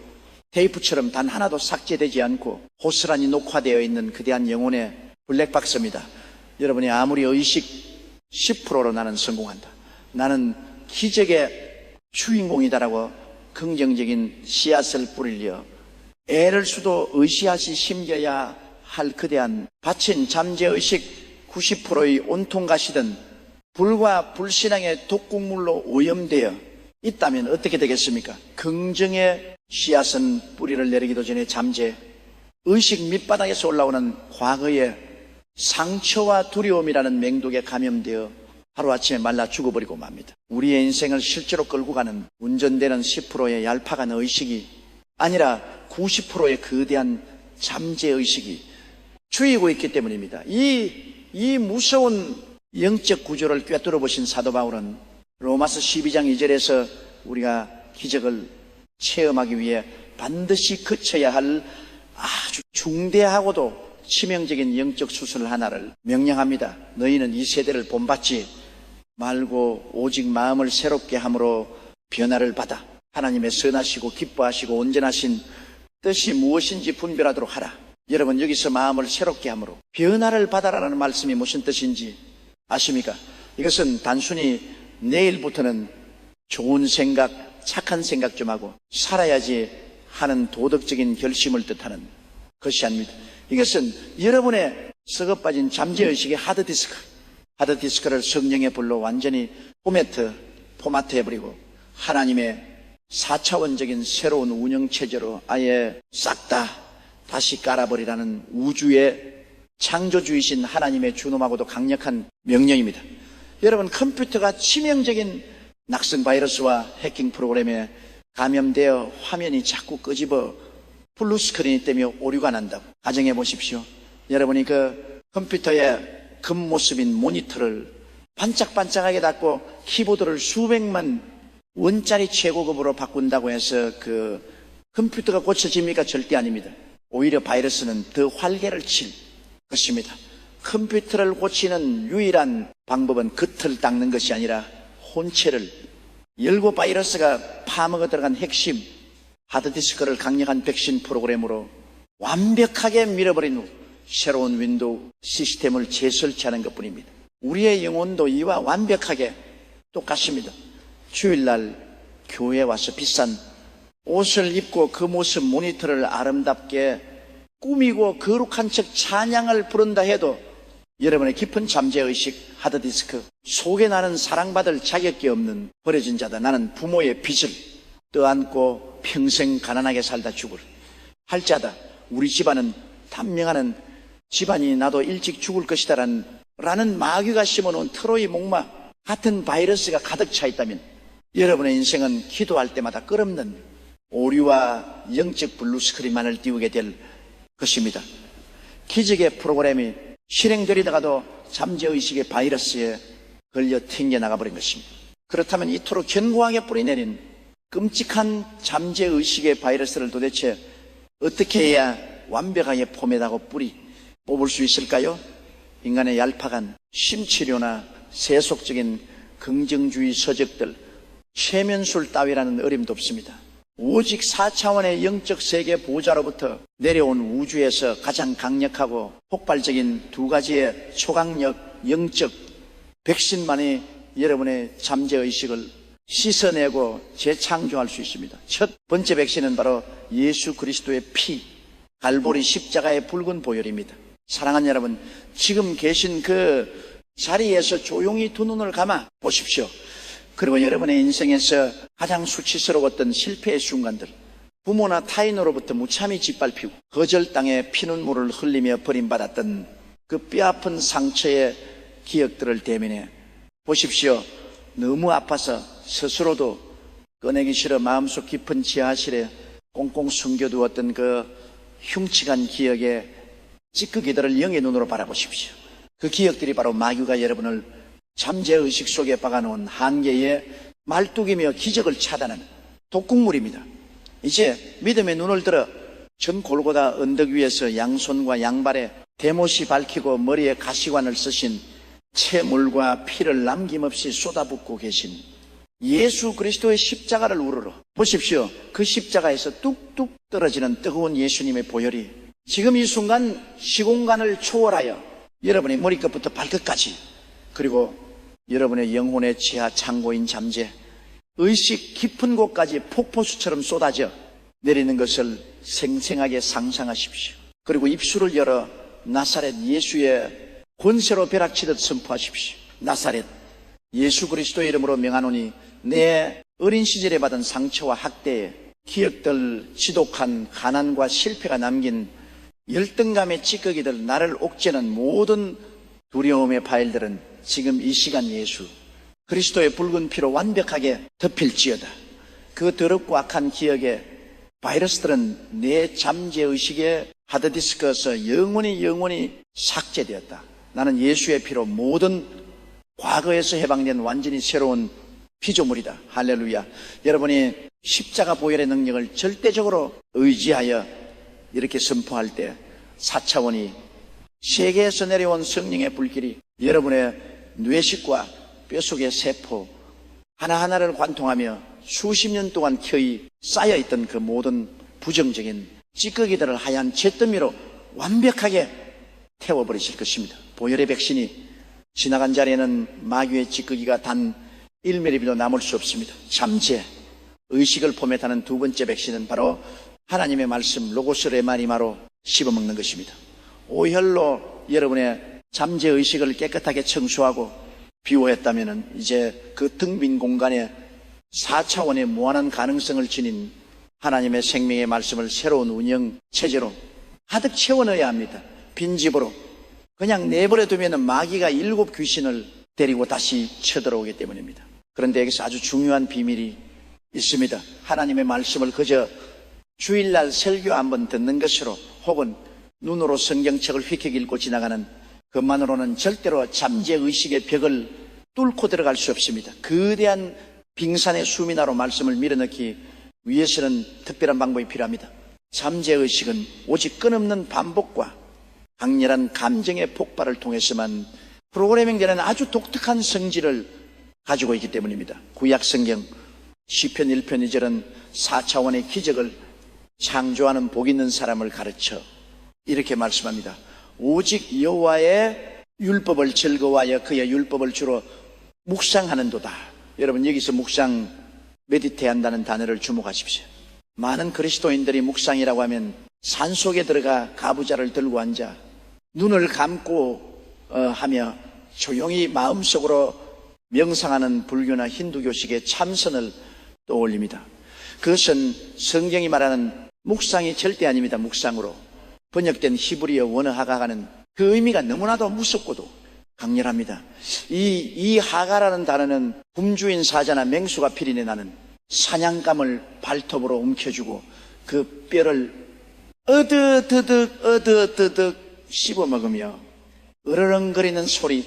테이프처럼 단 하나도 삭제되지 않고 고스란히 녹화되어 있는 거대한 영혼의 블랙박스입니다. 여러분이 아무리 의식 10%로 나는 성공한다, 나는 기적의 주인공이다라고 긍정적인 씨앗을 뿌리려 애를 수도 의시하시 심겨야 할 거대한 바친 잠재의식 90%의 온통 가시던 불과 불신앙의 독극물로 오염되어 있다면 어떻게 되겠습니까? 긍정의 씨앗은 뿌리를 내리기도 전에 잠재의식 밑바닥에서 올라오는 과거의 상처와 두려움이라는 맹독에 감염되어 하루아침에 말라 죽어버리고 맙니다. 우리의 인생을 실제로 끌고 가는 운전되는 10%의 얄팍한 의식이 아니라 90%의 거대한 잠재의식이 주이고 있기 때문입니다. 이 무서운 영적 구조를 꿰뚫어 보신 사도 바울은 로마서 12장 2절에서 우리가 기적을 체험하기 위해 반드시 거쳐야 할 아주 중대하고도 치명적인 영적 수술 하나를 명령합니다. 너희는 이 세대를 본받지 말고 오직 마음을 새롭게 함으로 변화를 받아 하나님의 선하시고 기뻐하시고 온전하신 뜻이 무엇인지 분별하도록 하라. 여러분, 여기서 마음을 새롭게 함으로 변화를 받아라라는 말씀이 무슨 뜻인지 아십니까? 이것은 단순히 내일부터는 좋은 생각, 착한 생각 좀 하고 살아야지 하는 도덕적인 결심을 뜻하는 것이 아닙니다. 이것은 여러분의 썩어 빠진 잠재의식의 하드디스크를 성령의 불로 완전히 포마트해버리고 하나님의 4차원적인 새로운 운영체제로 아예 싹 다 다시 깔아버리라는 우주의 창조주이신 하나님의 준엄하고도 강력한 명령입니다. 여러분, 컴퓨터가 치명적인 낙성 바이러스와 해킹 프로그램에 감염되어 화면이 자꾸 끄집어 블루스크린이 때문에 오류가 난다고 가정해 보십시오. 여러분이 그 컴퓨터의 겉모습인 모니터를 반짝반짝하게 닫고 키보드를 수백만 원짜리 최고급으로 바꾼다고 해서 그 컴퓨터가 고쳐집니까? 절대 아닙니다. 오히려 바이러스는 더 활개를 칠 것입니다. 컴퓨터를 고치는 유일한 방법은 겉을 닦는 것이 아니라 본체를 열고 바이러스가 파먹어 들어간 핵심 하드디스크를 강력한 백신 프로그램으로 완벽하게 밀어버린 후 새로운 윈도우 시스템을 재설치하는 것뿐입니다. 우리의 영혼도 이와 완벽하게 똑같습니다. 주일날 교회에 와서 비싼 옷을 입고 그 모습 모니터를 아름답게 꾸미고 거룩한 척 찬양을 부른다 해도 여러분의 깊은 잠재의식 하드디스크 속에 나는 사랑받을 자격이 없는 버려진 자다. 나는 부모의 빚을 떠안고 평생 가난하게 살다 죽을 할 자다. 우리 집안은 단명하는 집안이 나도 일찍 죽을 것이다 라는 마귀가 심어놓은 트로이 목마 같은 바이러스가 가득 차 있다면 여러분의 인생은 기도할 때마다 끝없는 오류와 영적 블루스크린만을 띄우게 될 것입니다. 기적의 프로그램이 실행되리다가도 잠재의식의 바이러스에 걸려 튕겨나가 버린 것입니다. 그렇다면 이토록 견고하게 뿌리내린 끔찍한 잠재의식의 바이러스를 도대체 어떻게 해야 완벽하게 포맷하고 뿌리 뽑을 수 있을까요? 인간의 얄팍한 심치료나 세속적인 긍정주의 서적들, 최면술 따위라는 어림도 없습니다. 오직 4차원의 영적 세계 보호자로부터 내려온 우주에서 가장 강력하고 폭발적인 두 가지의 초강력 영적 백신만이 여러분의 잠재의식을 씻어내고 재창조할 수 있습니다. 첫 번째 백신은 바로 예수 그리스도의 피, 갈보리 십자가의 붉은 보혈입니다. 사랑하는 여러분, 지금 계신 그 자리에서 조용히 두 눈을 감아 보십시오. 그리고 여러분의 인생에서 가장 수치스러웠던 실패의 순간들, 부모나 타인으로부터 무참히 짓밟히고 거절 땅에 피눈물을 흘리며 버림받았던 그 뼈아픈 상처의 기억들을 대면해 보십시오. 너무 아파서 스스로도 꺼내기 싫어 마음속 깊은 지하실에 꽁꽁 숨겨두었던 그 흉측한 기억의 찌꺼기들을 영의 눈으로 바라보십시오. 그 기억들이 바로 마귀가 여러분을 잠재의식 속에 박아놓은 한계의 말뚝이며 기적을 차단하는 독극물입니다. 이제 믿음의 눈을 들어 전 골고다 언덕 위에서 양손과 양발에 대못이 밝히고 머리에 가시관을 쓰신 채물과 피를 남김없이 쏟아붓고 계신 예수 그리스도의 십자가를 우러러 보십시오. 그 십자가에서 뚝뚝 떨어지는 뜨거운 예수님의 보혈이 지금 이 순간 시공간을 초월하여 여러분의 머리끝부터 발끝까지, 그리고 여러분의 영혼의 지하 창고인 잠재, 의식 깊은 곳까지 폭포수처럼 쏟아져 내리는 것을 생생하게 상상하십시오. 그리고 입술을 열어 나사렛 예수의 권세로 벼락치듯 선포하십시오. 나사렛 예수 그리스도의 이름으로 명하노니 내 어린 시절에 받은 상처와 학대의 기억들, 지독한 가난과 실패가 남긴 열등감의 찌꺼기들, 나를 옥죄는 모든 두려움의 파일들은 지금 이 시간 예수 그리스도의 붉은 피로 완벽하게 덮일지어다. 그 더럽고 악한 기억의 바이러스들은 내 잠재의식의 하드디스크에서 영원히 삭제되었다. 나는 예수의 피로 모든 과거에서 해방된 완전히 새로운 피조물이다. 할렐루야. 여러분이 십자가 보혈의 능력을 절대적으로 의지하여 이렇게 선포할 때 4차원이 세계에서 내려온 성령의 불길이 여러분의 뇌식과 뼈속의 세포 하나하나를 관통하며 수십 년 동안 켜이 쌓여있던 그 모든 부정적인 찌꺼기들을 하얀 잿더미로 완벽하게 태워버리실 것입니다. 보혈의 백신이 지나간 자리에는 마귀의 찌꺼기가 단 1mm도 남을 수 없습니다. 잠재, 의식을 포맷하는 두 번째 백신은 바로 하나님의 말씀 로고스 레마니마로 씹어먹는 것입니다. 오혈로 여러분의 잠재 의식을 깨끗하게 청소하고 비워했다면 이제 그 텅 빈 공간에 4차원의 무한한 가능성을 지닌 하나님의 생명의 말씀을 새로운 운영 체제로 가득 채워 넣어야 합니다. 빈집으로. 그냥 내버려 두면 마귀가 7 귀신을 데리고 다시 쳐들어오기 때문입니다. 그런데 여기서 아주 중요한 비밀이 있습니다. 하나님의 말씀을 그저 주일날 설교 한번 듣는 것으로 혹은 눈으로 성경책을 휙휙 읽고 지나가는 그것만으로는 절대로 잠재의식의 벽을 뚫고 들어갈 수 없습니다. 거대한 빙산의 수미나로 말씀을 밀어넣기 위해서는 특별한 방법이 필요합니다. 잠재의식은 오직 끊임없는 반복과 강렬한 감정의 폭발을 통해서만 프로그래밍 되는 아주 독특한 성질을 가지고 있기 때문입니다. 구약성경 시편 1편 2절은 4차원의 기적을 창조하는 복 있는 사람을 가르쳐 이렇게 말씀합니다. 오직 여호와의 율법을 즐거워하여 그의 율법을 주로 묵상하는도다. 여러분 여기서 묵상, 메디테한다는 단어를 주목하십시오. 많은 그리스도인들이 묵상이라고 하면 산속에 들어가 가부좌를 들고 앉아 눈을 감고 하며 조용히 마음속으로 명상하는 불교나 힌두교식의 참선을 떠올립니다. 그것은 성경이 말하는 묵상이 절대 아닙니다. 묵상으로 번역된 히브리어 원어 하가가는 그 의미가 너무나도 무섭고도 강렬합니다. 이 하가라는 단어는 굶주인 사자나 맹수가 피리내 나는 사냥감을 발톱으로 움켜쥐고 그 뼈를 어드드득 씹어먹으며 으르렁거리는 소리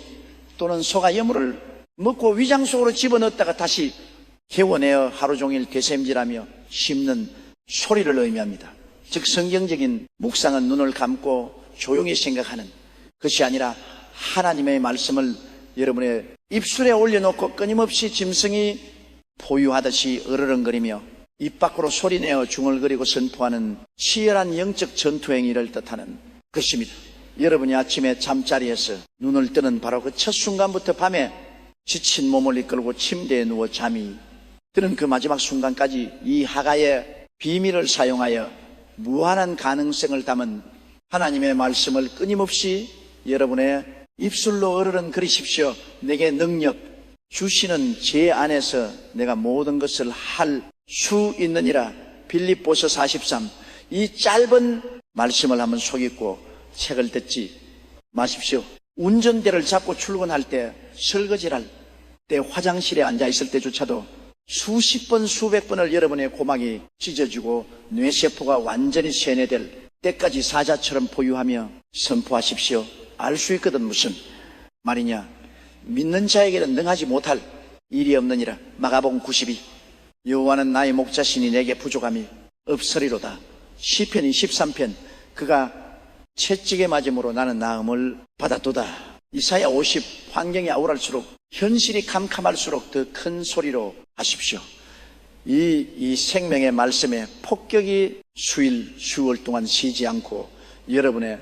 또는 소가 여물을 먹고 위장 속으로 집어넣었다가 다시 개워내어 하루 종일 되새김질하며 씹는 소리를 의미합니다. 즉 성경적인 묵상은 눈을 감고 조용히 생각하는 것이 아니라 하나님의 말씀을 여러분의 입술에 올려놓고 끊임없이 짐승이 포유하듯이 으르렁거리며 입 밖으로 소리내어 중얼거리고 선포하는 치열한 영적 전투행위를 뜻하는 것입니다. 여러분이 아침에 잠자리에서 눈을 뜨는 바로 그 첫 순간부터 밤에 지친 몸을 이끌고 침대에 누워 잠이 드는 그 마지막 순간까지 이 하가의 비밀을 사용하여 무한한 가능성을 담은 하나님의 말씀을 끊임없이 여러분의 입술로 으르렁거리십시오. 내게 능력 주시는 제 안에서 내가 모든 것을 할 수 있느니라. 빌립보서 43. 이 짧은 말씀을 한번 속입고 책을 듣지 마십시오. 운전대를 잡고 출근할 때, 설거지를 할 때, 화장실에 앉아 있을 때조차도 수십 번 수백 번을 여러분의 고막이 찢어지고 뇌세포가 완전히 세뇌될 때까지 사자처럼 포유하며 선포하십시오. 알 수 있거든. 무슨 말이냐. 믿는 자에게는 능하지 못할 일이 없느니라. 마가복음 92. 여호와는 나의 목자시니 내게 부족함이 없으리로다. 시편 23편. 그가 채찍에 맞음으로 나는 나음을 받았도다. 이사야 50. 환경이 아울할수록 현실이 캄캄할수록 더 큰 소리로 하십시오. 이 생명의 말씀에 폭격이 수월 동안 쉬지 않고 여러분의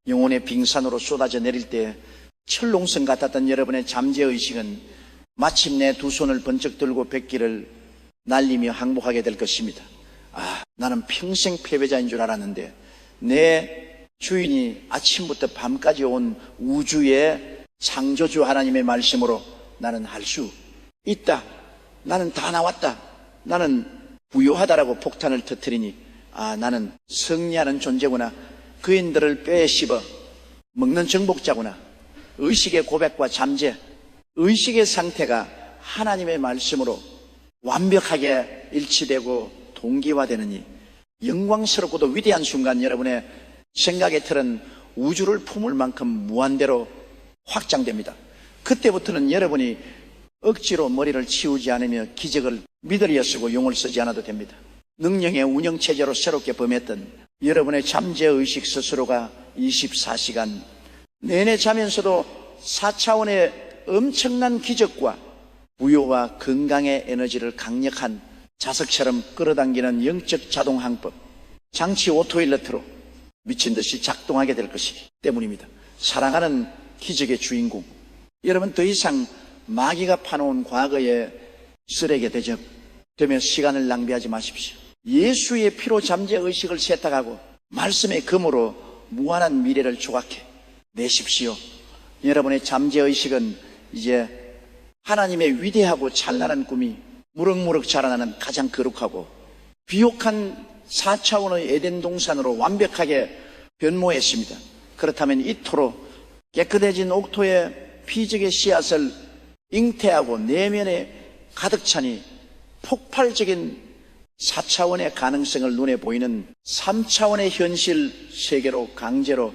영혼의 빙산으로 쏟아져 내릴 때 철롱성 같았던 여러분의 잠재의식은 마침내 두 손을 번쩍 들고 백기를 날리며 항복하게 될 것입니다. 나는 평생 패배자인 줄 알았는데 내 주인이 아침부터 밤까지 온 우주의 창조주 하나님의 말씀으로 나는 할 수 있다. 나는 다 나왔다. 나는 부요하다라고 폭탄을 터뜨리니 나는 승리하는 존재구나. 그인들을 뼈에 씹어 먹는 정복자구나. 의식의 고백과 잠재, 의식의 상태가 하나님의 말씀으로 완벽하게 일치되고 동기화되느니 영광스럽고도 위대한 순간 여러분의 생각의 틀은 우주를 품을 만큼 무한대로 확장됩니다. 그때부터는 여러분이 억지로 머리를 치우지 않으며 기적을 미더리어 쓰고 용을 쓰지 않아도 됩니다. 능력의 운영체제로 새롭게 범했던 여러분의 잠재의식 스스로가 24시간 내내 자면서도 4차원의 엄청난 기적과 부요와 건강의 에너지를 강력한 자석처럼 끌어당기는 영적 자동항법, 장치 오토일러트로 미친 듯이 작동하게 될 것이기 때문입니다. 사랑하는 기적의 주인공, 여러분 더 이상 마귀가 파놓은 과거의 쓰레기 대접 되며 시간을 낭비하지 마십시오. 예수의 피로 잠재의식을 세탁하고 말씀의 금으로 무한한 미래를 조각해 내십시오. 여러분의 잠재의식은 이제 하나님의 위대하고 찬란한 꿈이 무럭무럭 자라나는 가장 거룩하고 비옥한 4차원의 에덴 동산으로 완벽하게 변모했습니다. 그렇다면 이토록 깨끗해진 옥토의 피적의 씨앗을 잉태하고 내면에 가득 차니 폭발적인 4차원의 가능성을 눈에 보이는 3차원의 현실 세계로 강제로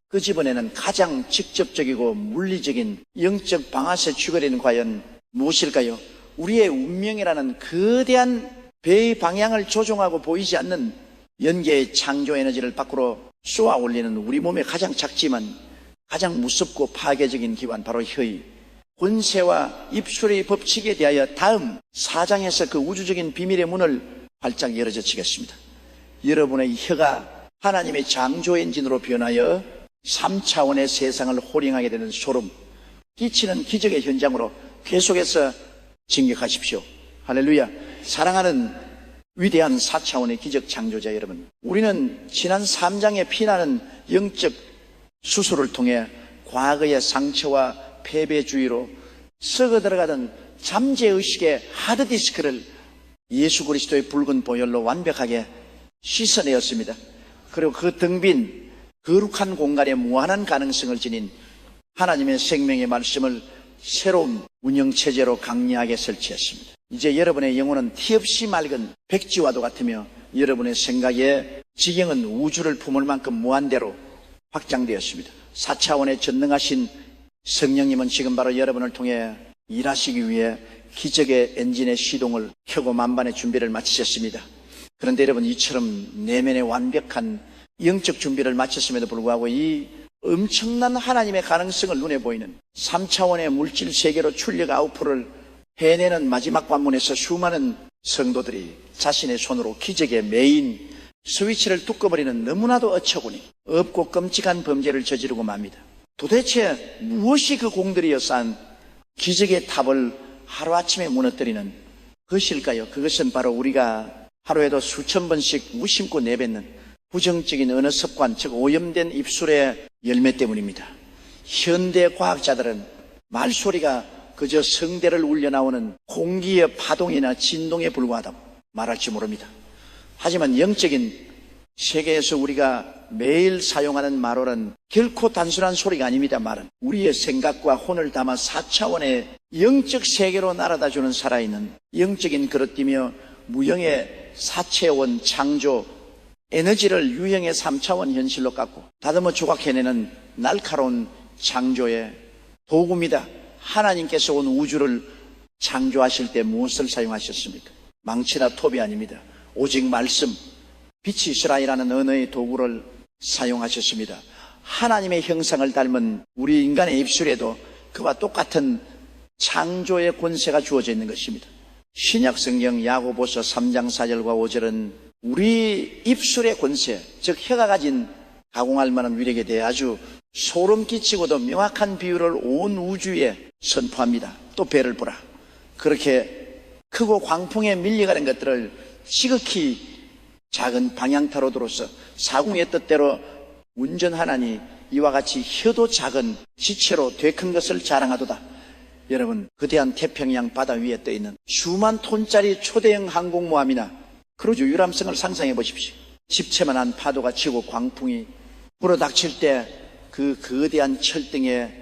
끄집어내는 가장 직접적이고 물리적인 영적 방아쇠 추가리는 과연 무엇일까요? 우리의 운명이라는 거대한 배의 방향을 조종하고 보이지 않는 연계의 창조 에너지를 밖으로 쏘아 올리는 우리 몸의 가장 작지만 가장 무섭고 파괴적인 기관, 바로 혀의 권세와 입술의 법칙에 대하여 다음 4장에서 그 우주적인 비밀의 문을 활짝 열어젖히겠습니다. 여러분의 혀가 하나님의 창조 엔진으로 변하여 3차원의 세상을 호령하게 되는 소름 끼치는 기적의 현장으로 계속해서 진격하십시오. 할렐루야. 사랑하는 위대한 4차원의 기적 창조자 여러분, 우리는 지난 3장에 피나는 영적 수술을 통해 과거의 상처와 패배주의로 썩어 들어가던 잠재의식의 하드디스크를 예수 그리스도의 붉은 보혈로 완벽하게 씻어내었습니다. 그리고 그 텅빈 거룩한 공간에 무한한 가능성을 지닌 하나님의 생명의 말씀을 새로운 운영체제로 강력하게 설치했습니다. 이제 여러분의 영혼은 티없이 맑은 백지와도 같으며 여러분의 생각의 지경은 우주를 품을 만큼 무한대로 확장되었습니다. 4차원의 전능하신 성령님은 지금 바로 여러분을 통해 일하시기 위해 기적의 엔진의 시동을 켜고 만반의 준비를 마치셨습니다. 그런데 여러분, 이처럼 내면의 완벽한 영적 준비를 마쳤음에도 불구하고 이 엄청난 하나님의 가능성을 눈에 보이는 3차원의 물질 세계로 출력 아웃풀을 해내는 마지막 관문에서 수많은 성도들이 자신의 손으로 기적의 메인 스위치를 뚜꺼버리는 너무나도 어처구니 없고 끔찍한 범죄를 저지르고 맙니다. 도대체 무엇이 그 공들이여 쌓은 기적의 탑을 하루아침에 무너뜨리는 것일까요? 그것은 바로 우리가 하루에도 수천 번씩 무심코 내뱉는 부정적인 언어 습관, 즉 오염된 입술의 열매 때문입니다. 현대 과학자들은 말소리가 그저 성대를 울려 나오는 공기의 파동이나 진동에 불과하다고 말할지 모릅니다. 하지만 영적인 세계에서 우리가 매일 사용하는 말은 결코 단순한 소리가 아닙니다. 말은 우리의 생각과 혼을 담아 4차원의 영적 세계로 날아다주는 살아있는 영적인 그릇이며 무형의 사체원 창조 에너지를 유형의 3차원 현실로 깎고 다듬어 조각해내는 날카로운 창조의 도구입니다. 하나님께서 온 우주를 창조하실 때 무엇을 사용하셨습니까? 망치나 톱이 아닙니다. 오직 말씀, 빛이 있으라이라는 언어의 도구를 사용하셨습니다. 하나님의 형상을 닮은 우리 인간의 입술에도 그와 똑같은 창조의 권세가 주어져 있는 것입니다. 신약 성경 야고보서 3장 4절과 5절은 우리 입술의 권세, 즉 혀가 가진 가공할 만한 위력에 대해 아주 소름 끼치고도 명확한 비유를 온 우주에 선포합니다. 또 배를 보라. 그렇게 크고 광풍에 밀려가는 것들을 지극히 작은 방향타로드로서 사궁의 뜻대로 운전하나니 이와 같이 혀도 작은 지체로 되큰 것을 자랑하도다. 여러분, 거대한 태평양 바다 위에 떠있는 수만 톤짜리 초대형 항공모함이나 크루즈 유람선을 상상해 보십시오. 집채만한 파도가 치고 광풍이 불어닥칠 때 그 거대한 철등의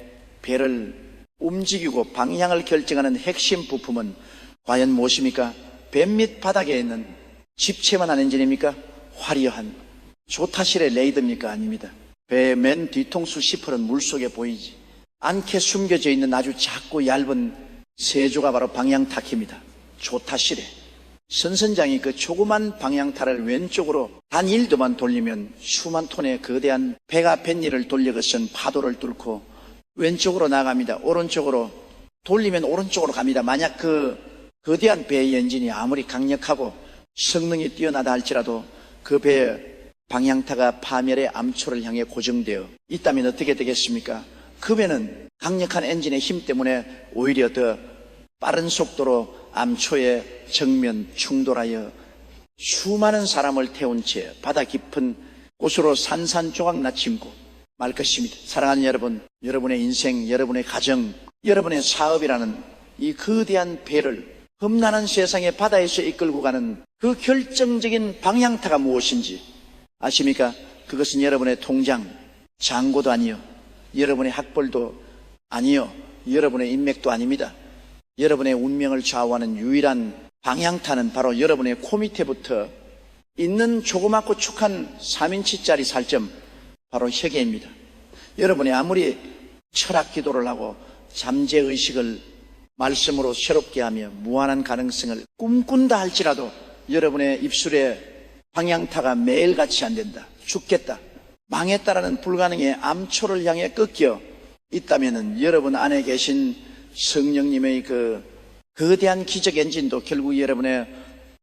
배를 움직이고 방향을 결정하는 핵심 부품은 과연 무엇입니까? 배 밑 바닥에 있는 집채만한 엔진입니까? 화려한 조타실의 레이더입니까? 아닙니다. 배의 맨 뒤통수 시퍼는 물속에 보이지 않게 숨겨져 있는 아주 작고 얇은 세조가 바로 방향타키입니다. 조타실에 선선장이 그 조그만 방향타를 왼쪽으로 단 1도만 돌리면 수만 톤의 거대한 배가 뱃일을 돌려거선 파도를 뚫고 왼쪽으로 나갑니다. 오른쪽으로 돌리면 오른쪽으로 갑니다. 만약 그 거대한 배의 엔진이 아무리 강력하고 성능이 뛰어나다 할지라도 그 배의 방향타가 파멸의 암초를 향해 고정되어 있다면 어떻게 되겠습니까? 그 배는 강력한 엔진의 힘 때문에 오히려 더 빠른 속도로 암초에 정면 충돌하여 수많은 사람을 태운 채 바다 깊은 곳으로 산산조각 나침고 말 것입니다. 사랑하는 여러분, 여러분의 인생, 여러분의 가정, 여러분의 사업이라는 이 거대한 배를 험난한 세상의 바다에서 이끌고 가는 그 결정적인 방향타가 무엇인지 아십니까? 그것은 여러분의 통장, 잔고도 아니요, 여러분의 학벌도 아니요, 여러분의 인맥도 아닙니다. 여러분의 운명을 좌우하는 유일한 방향타는 바로 여러분의 코 밑에부터 있는 조그맣고 축한 3인치짜리 살점, 바로 혁의입니다. 여러분이 아무리 철학 기도를 하고 잠재의식을 말씀으로 새롭게 하며 무한한 가능성을 꿈꾼다 할지라도 여러분의 입술에 방향타가 매일같이 안 된다, 죽겠다, 망했다라는 불가능의 암초를 향해 꺾여 있다면 여러분 안에 계신 성령님의 그 거대한 기적 엔진도 결국 여러분의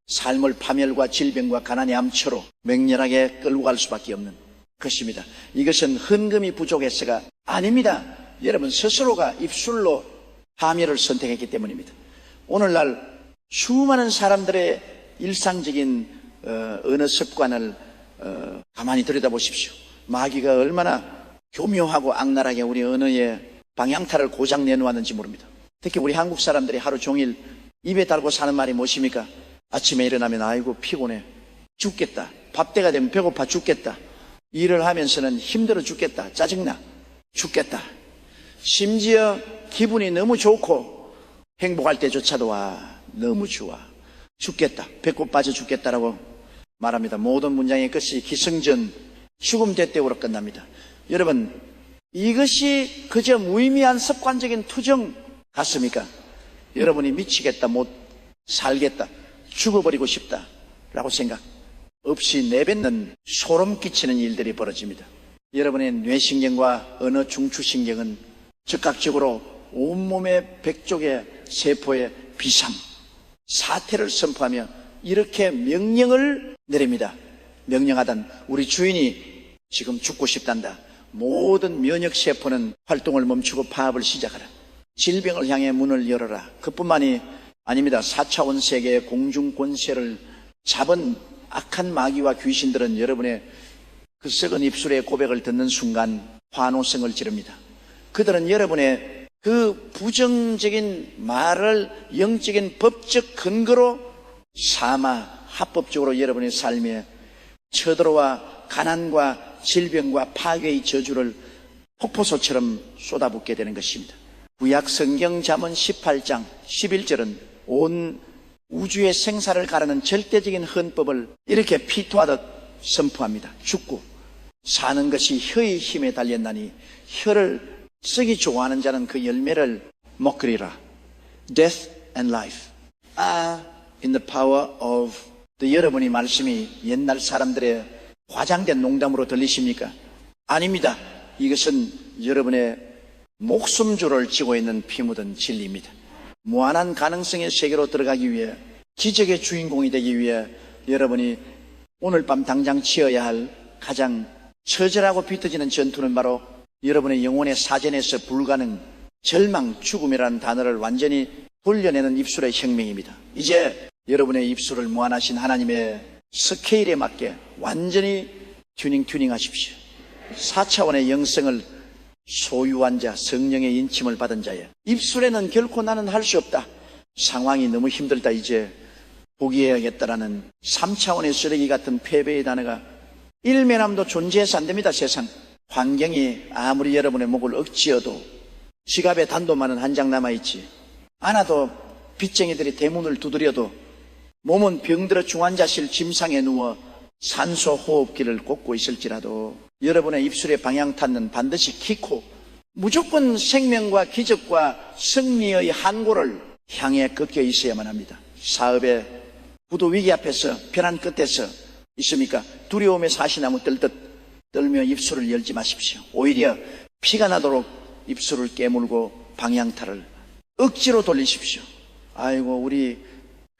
삶을 파멸과 질병과 가난의 암초로 맹렬하게 끌고 갈 수밖에 없는 것입니다. 이것은 헌금이 부족해서가 아닙니다. 여러분 스스로가 입술로 파멸을 선택했기 때문입니다. 오늘날 수많은 사람들의 일상적인 언어 습관을 가만히 들여다보십시오. 마귀가 얼마나 교묘하고 악랄하게 우리 언어의 방향타를 고장 내놓았는지 모릅니다. 특히 우리 한국 사람들이 하루 종일 입에 달고 사는 말이 무엇입니까? 아침에 일어나면 아이고 피곤해 죽겠다, 밥때가 되면 배고파 죽겠다, 일을 하면서는 힘들어 죽겠다, 짜증나 죽겠다, 심지어 기분이 너무 좋고 행복할 때조차도 와 너무 좋아 죽겠다, 배꼽 빠져 죽겠다라고 말합니다. 모든 문장의 끝이 기승전 죽음 대때우로 끝납니다. 여러분 이것이 그저 무의미한 습관적인 투정 같습니까? 여러분이 미치겠다, 못 살겠다, 죽어버리고 싶다 라고 생각 없이 내뱉는 소름 끼치는 일들이 벌어집니다. 여러분의 뇌신경과 언어 중추신경은 즉각적으로 온몸의 백족의 세포의 비상 사태를 선포하며 이렇게 명령을 내립니다. 명령하단 우리 주인이 지금 죽고 싶단다. 모든 면역세포는 활동을 멈추고 파업을 시작하라. 질병을 향해 문을 열어라. 그뿐만이 아닙니다. 4차원 세계의 공중권세를 잡은 악한 마귀와 귀신들은 여러분의 그 썩은 입술의 고백을 듣는 순간 환호성을 지릅니다. 그들은 여러분의 그 부정적인 말을 영적인 법적 근거로 삼아 합법적으로 여러분의 삶에 쳐들어와 가난과 질병과 파괴의 저주를 폭포수처럼 쏟아붓게 되는 것입니다. 구약 성경 잠언 18장 11절은 온 우주의 생사를 가르는 절대적인 헌법을 이렇게 피토하듯 선포합니다. 죽고 사는 것이 혀의 힘에 달렸나니 혀를 쓰기 좋아하는 자는 그 열매를 먹으리라. Death and life are in the power of 여러분이 말씀이 옛날 사람들의 과장된 농담으로 들리십니까? 아닙니다. 이것은 여러분의 목숨줄을 쥐고 있는 피 묻은 진리입니다. 무한한 가능성의 세계로 들어가기 위해 기적의 주인공이 되기 위해 여러분이 오늘 밤 당장 치어야 할 가장 처절하고 비틀어지는 전투는 바로 여러분의 영혼의 사전에서 불가능, 절망, 죽음이라는 단어를 완전히 돌려내는 입술의 혁명입니다. 이제 여러분의 입술을 무한하신 하나님의 스케일에 맞게 완전히 튜닝 하십시오. 4차원의 영성을 소유한 자, 성령의 인침을 받은 자예요. 입술에는 결코 나는 할 수 없다, 상황이 너무 힘들다, 이제 포기해야겠다라는 3차원의 쓰레기 같은 패배의 단어가 일면함도 존재해서 안 됩니다. 세상 환경이 아무리 여러분의 목을 억지어도 지갑에 단도만은 한 장 남아있지 않아도 빚쟁이들이 대문을 두드려도 몸은 병들어 중환자실 침상에 누워 산소 호흡기를 꽂고 있을지라도 여러분의 입술의 방향타는 반드시 기코 무조건 생명과 기적과 승리의 한고를 향해 꺾여 있어야만 합니다. 사업의 부도 위기 앞에서 벼랑 끝에서 있습니까? 두려움의 사시나무 떨듯 떨며 입술을 열지 마십시오. 오히려 피가 나도록 입술을 깨물고 방향타를 억지로 돌리십시오. 아이고 우리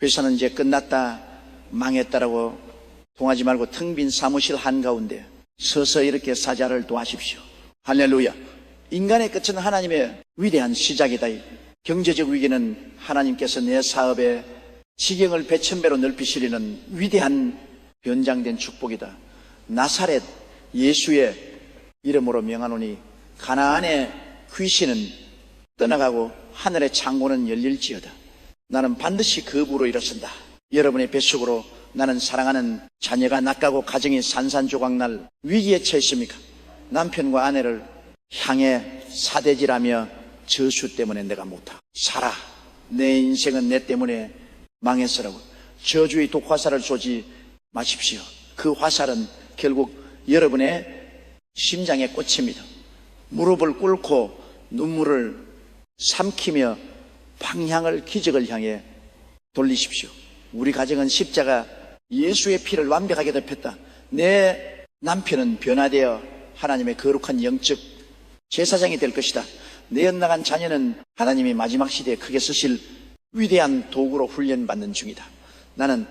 회사는 이제 끝났다, 망했다라고 통하지 말고 텅 빈 사무실 한가운데 서서 이렇게 사자를 도하십시오. 할렐루야. 인간의 끝은 하나님의 위대한 시작이다. 경제적 위기는 하나님께서 내 사업에 지경을 배천배로 넓히시려는 위대한 변장된 축복이다. 나사렛 예수의 이름으로 명하노니 가나안의 귀신은 떠나가고 하늘의 창고는 열릴지어다. 나는 반드시 그 부로 일어선다. 여러분의 뱃속으로 나는 사랑하는 자녀가 낚아고 가정이 산산조각날 위기에 처했습니까? 남편과 아내를 향해 사대질하며 저수 때문에 내가 못하. 살아. 내 인생은 내 때문에 망했으라고. 저주의 독화살을 쏘지 마십시오. 그 화살은 결국 여러분의 심장에 꽂힙니다. 무릎을 꿇고 눈물을 삼키며 방향을 기적을 향해 돌리십시오. 우리 가정은 십자가 예수의 피를 완벽하게 덮였다. 내 남편은 변화되어 하나님의 거룩한 영적 제사장이 될 것이다. 내 엇나간 자녀는 하나님이 마지막 시대에 크게 쓰실 위대한 도구로 훈련받는 중이다. 나는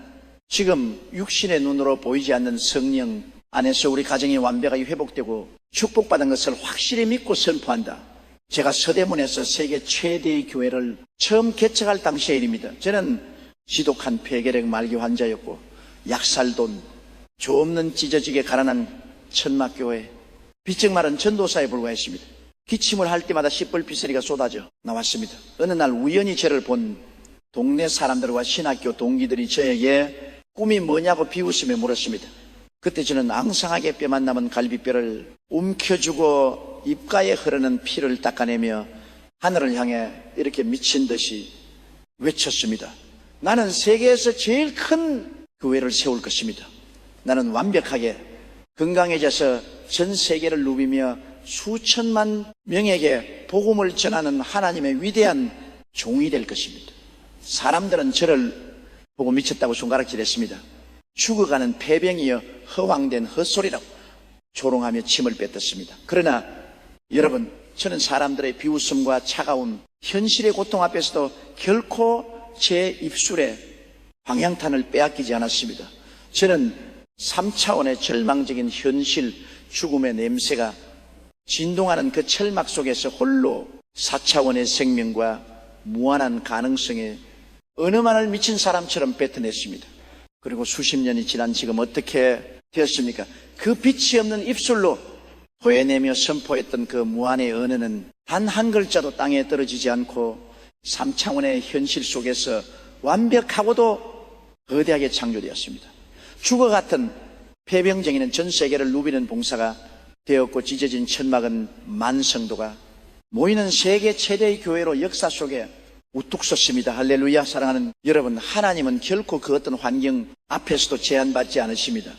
지금 육신의 눈으로 보이지 않는 성령 안에서 우리 가정이 완벽하게 회복되고 축복받은 것을 확실히 믿고 선포한다. 제가 서대문에서 세계 최대의 교회를 처음 개척할 당시의 일입니다. 저는 지독한 폐결핵 말기 환자였고 약살돈, 조 없는 찢어지게 가난한 천막교회, 비쩍 마른 전도사에 불과했습니다. 기침을 할 때마다 씨뿔피서리가 쏟아져 나왔습니다. 어느 날 우연히 저를 본 동네 사람들과 신학교 동기들이 저에게 꿈이 뭐냐고 비웃으며 물었습니다. 그때 저는 앙상하게 뼈만 남은 갈비뼈를 움켜쥐고 입가에 흐르는 피를 닦아내며 하늘을 향해 이렇게 미친 듯이 외쳤습니다. 나는 세계에서 제일 큰 교회를 세울 것입니다. 나는 완벽하게 건강해져서 전 세계를 누비며 수천만 명에게 복음을 전하는 하나님의 위대한 종이 될 것입니다. 사람들은 저를 보고 미쳤다고 손가락질했습니다. 죽어가는 폐병이여 허황된 헛소리라고 조롱하며 침을 뱉었습니다. 그러나 여러분, 저는 사람들의 비웃음과 차가운 현실의 고통 앞에서도 결코 제 입술에 방향탄을 빼앗기지 않았습니다. 저는 3차원의 절망적인 현실, 죽음의 냄새가 진동하는 그 철막 속에서 홀로 4차원의 생명과 무한한 가능성에 은음한을 미친 사람처럼 뱉어냈습니다. 그리고 수십 년이 지난 지금 어떻게 되었습니까? 그 빛이 없는 입술로 토해내며 선포했던 그 무한의 언어는 단 한 글자도 땅에 떨어지지 않고 3차원의 현실 속에서 완벽하고도 거대하게 창조되었습니다. 죽어 같은 폐병쟁이는 전 세계를 누비는 봉사가 되었고 찢어진 천막은 만성도가 모이는 세계 최대의 교회로 역사 속에 우뚝 섰습니다. 할렐루야. 사랑하는 여러분, 하나님은 결코 그 어떤 환경 앞에서도 제한받지 않으십니다.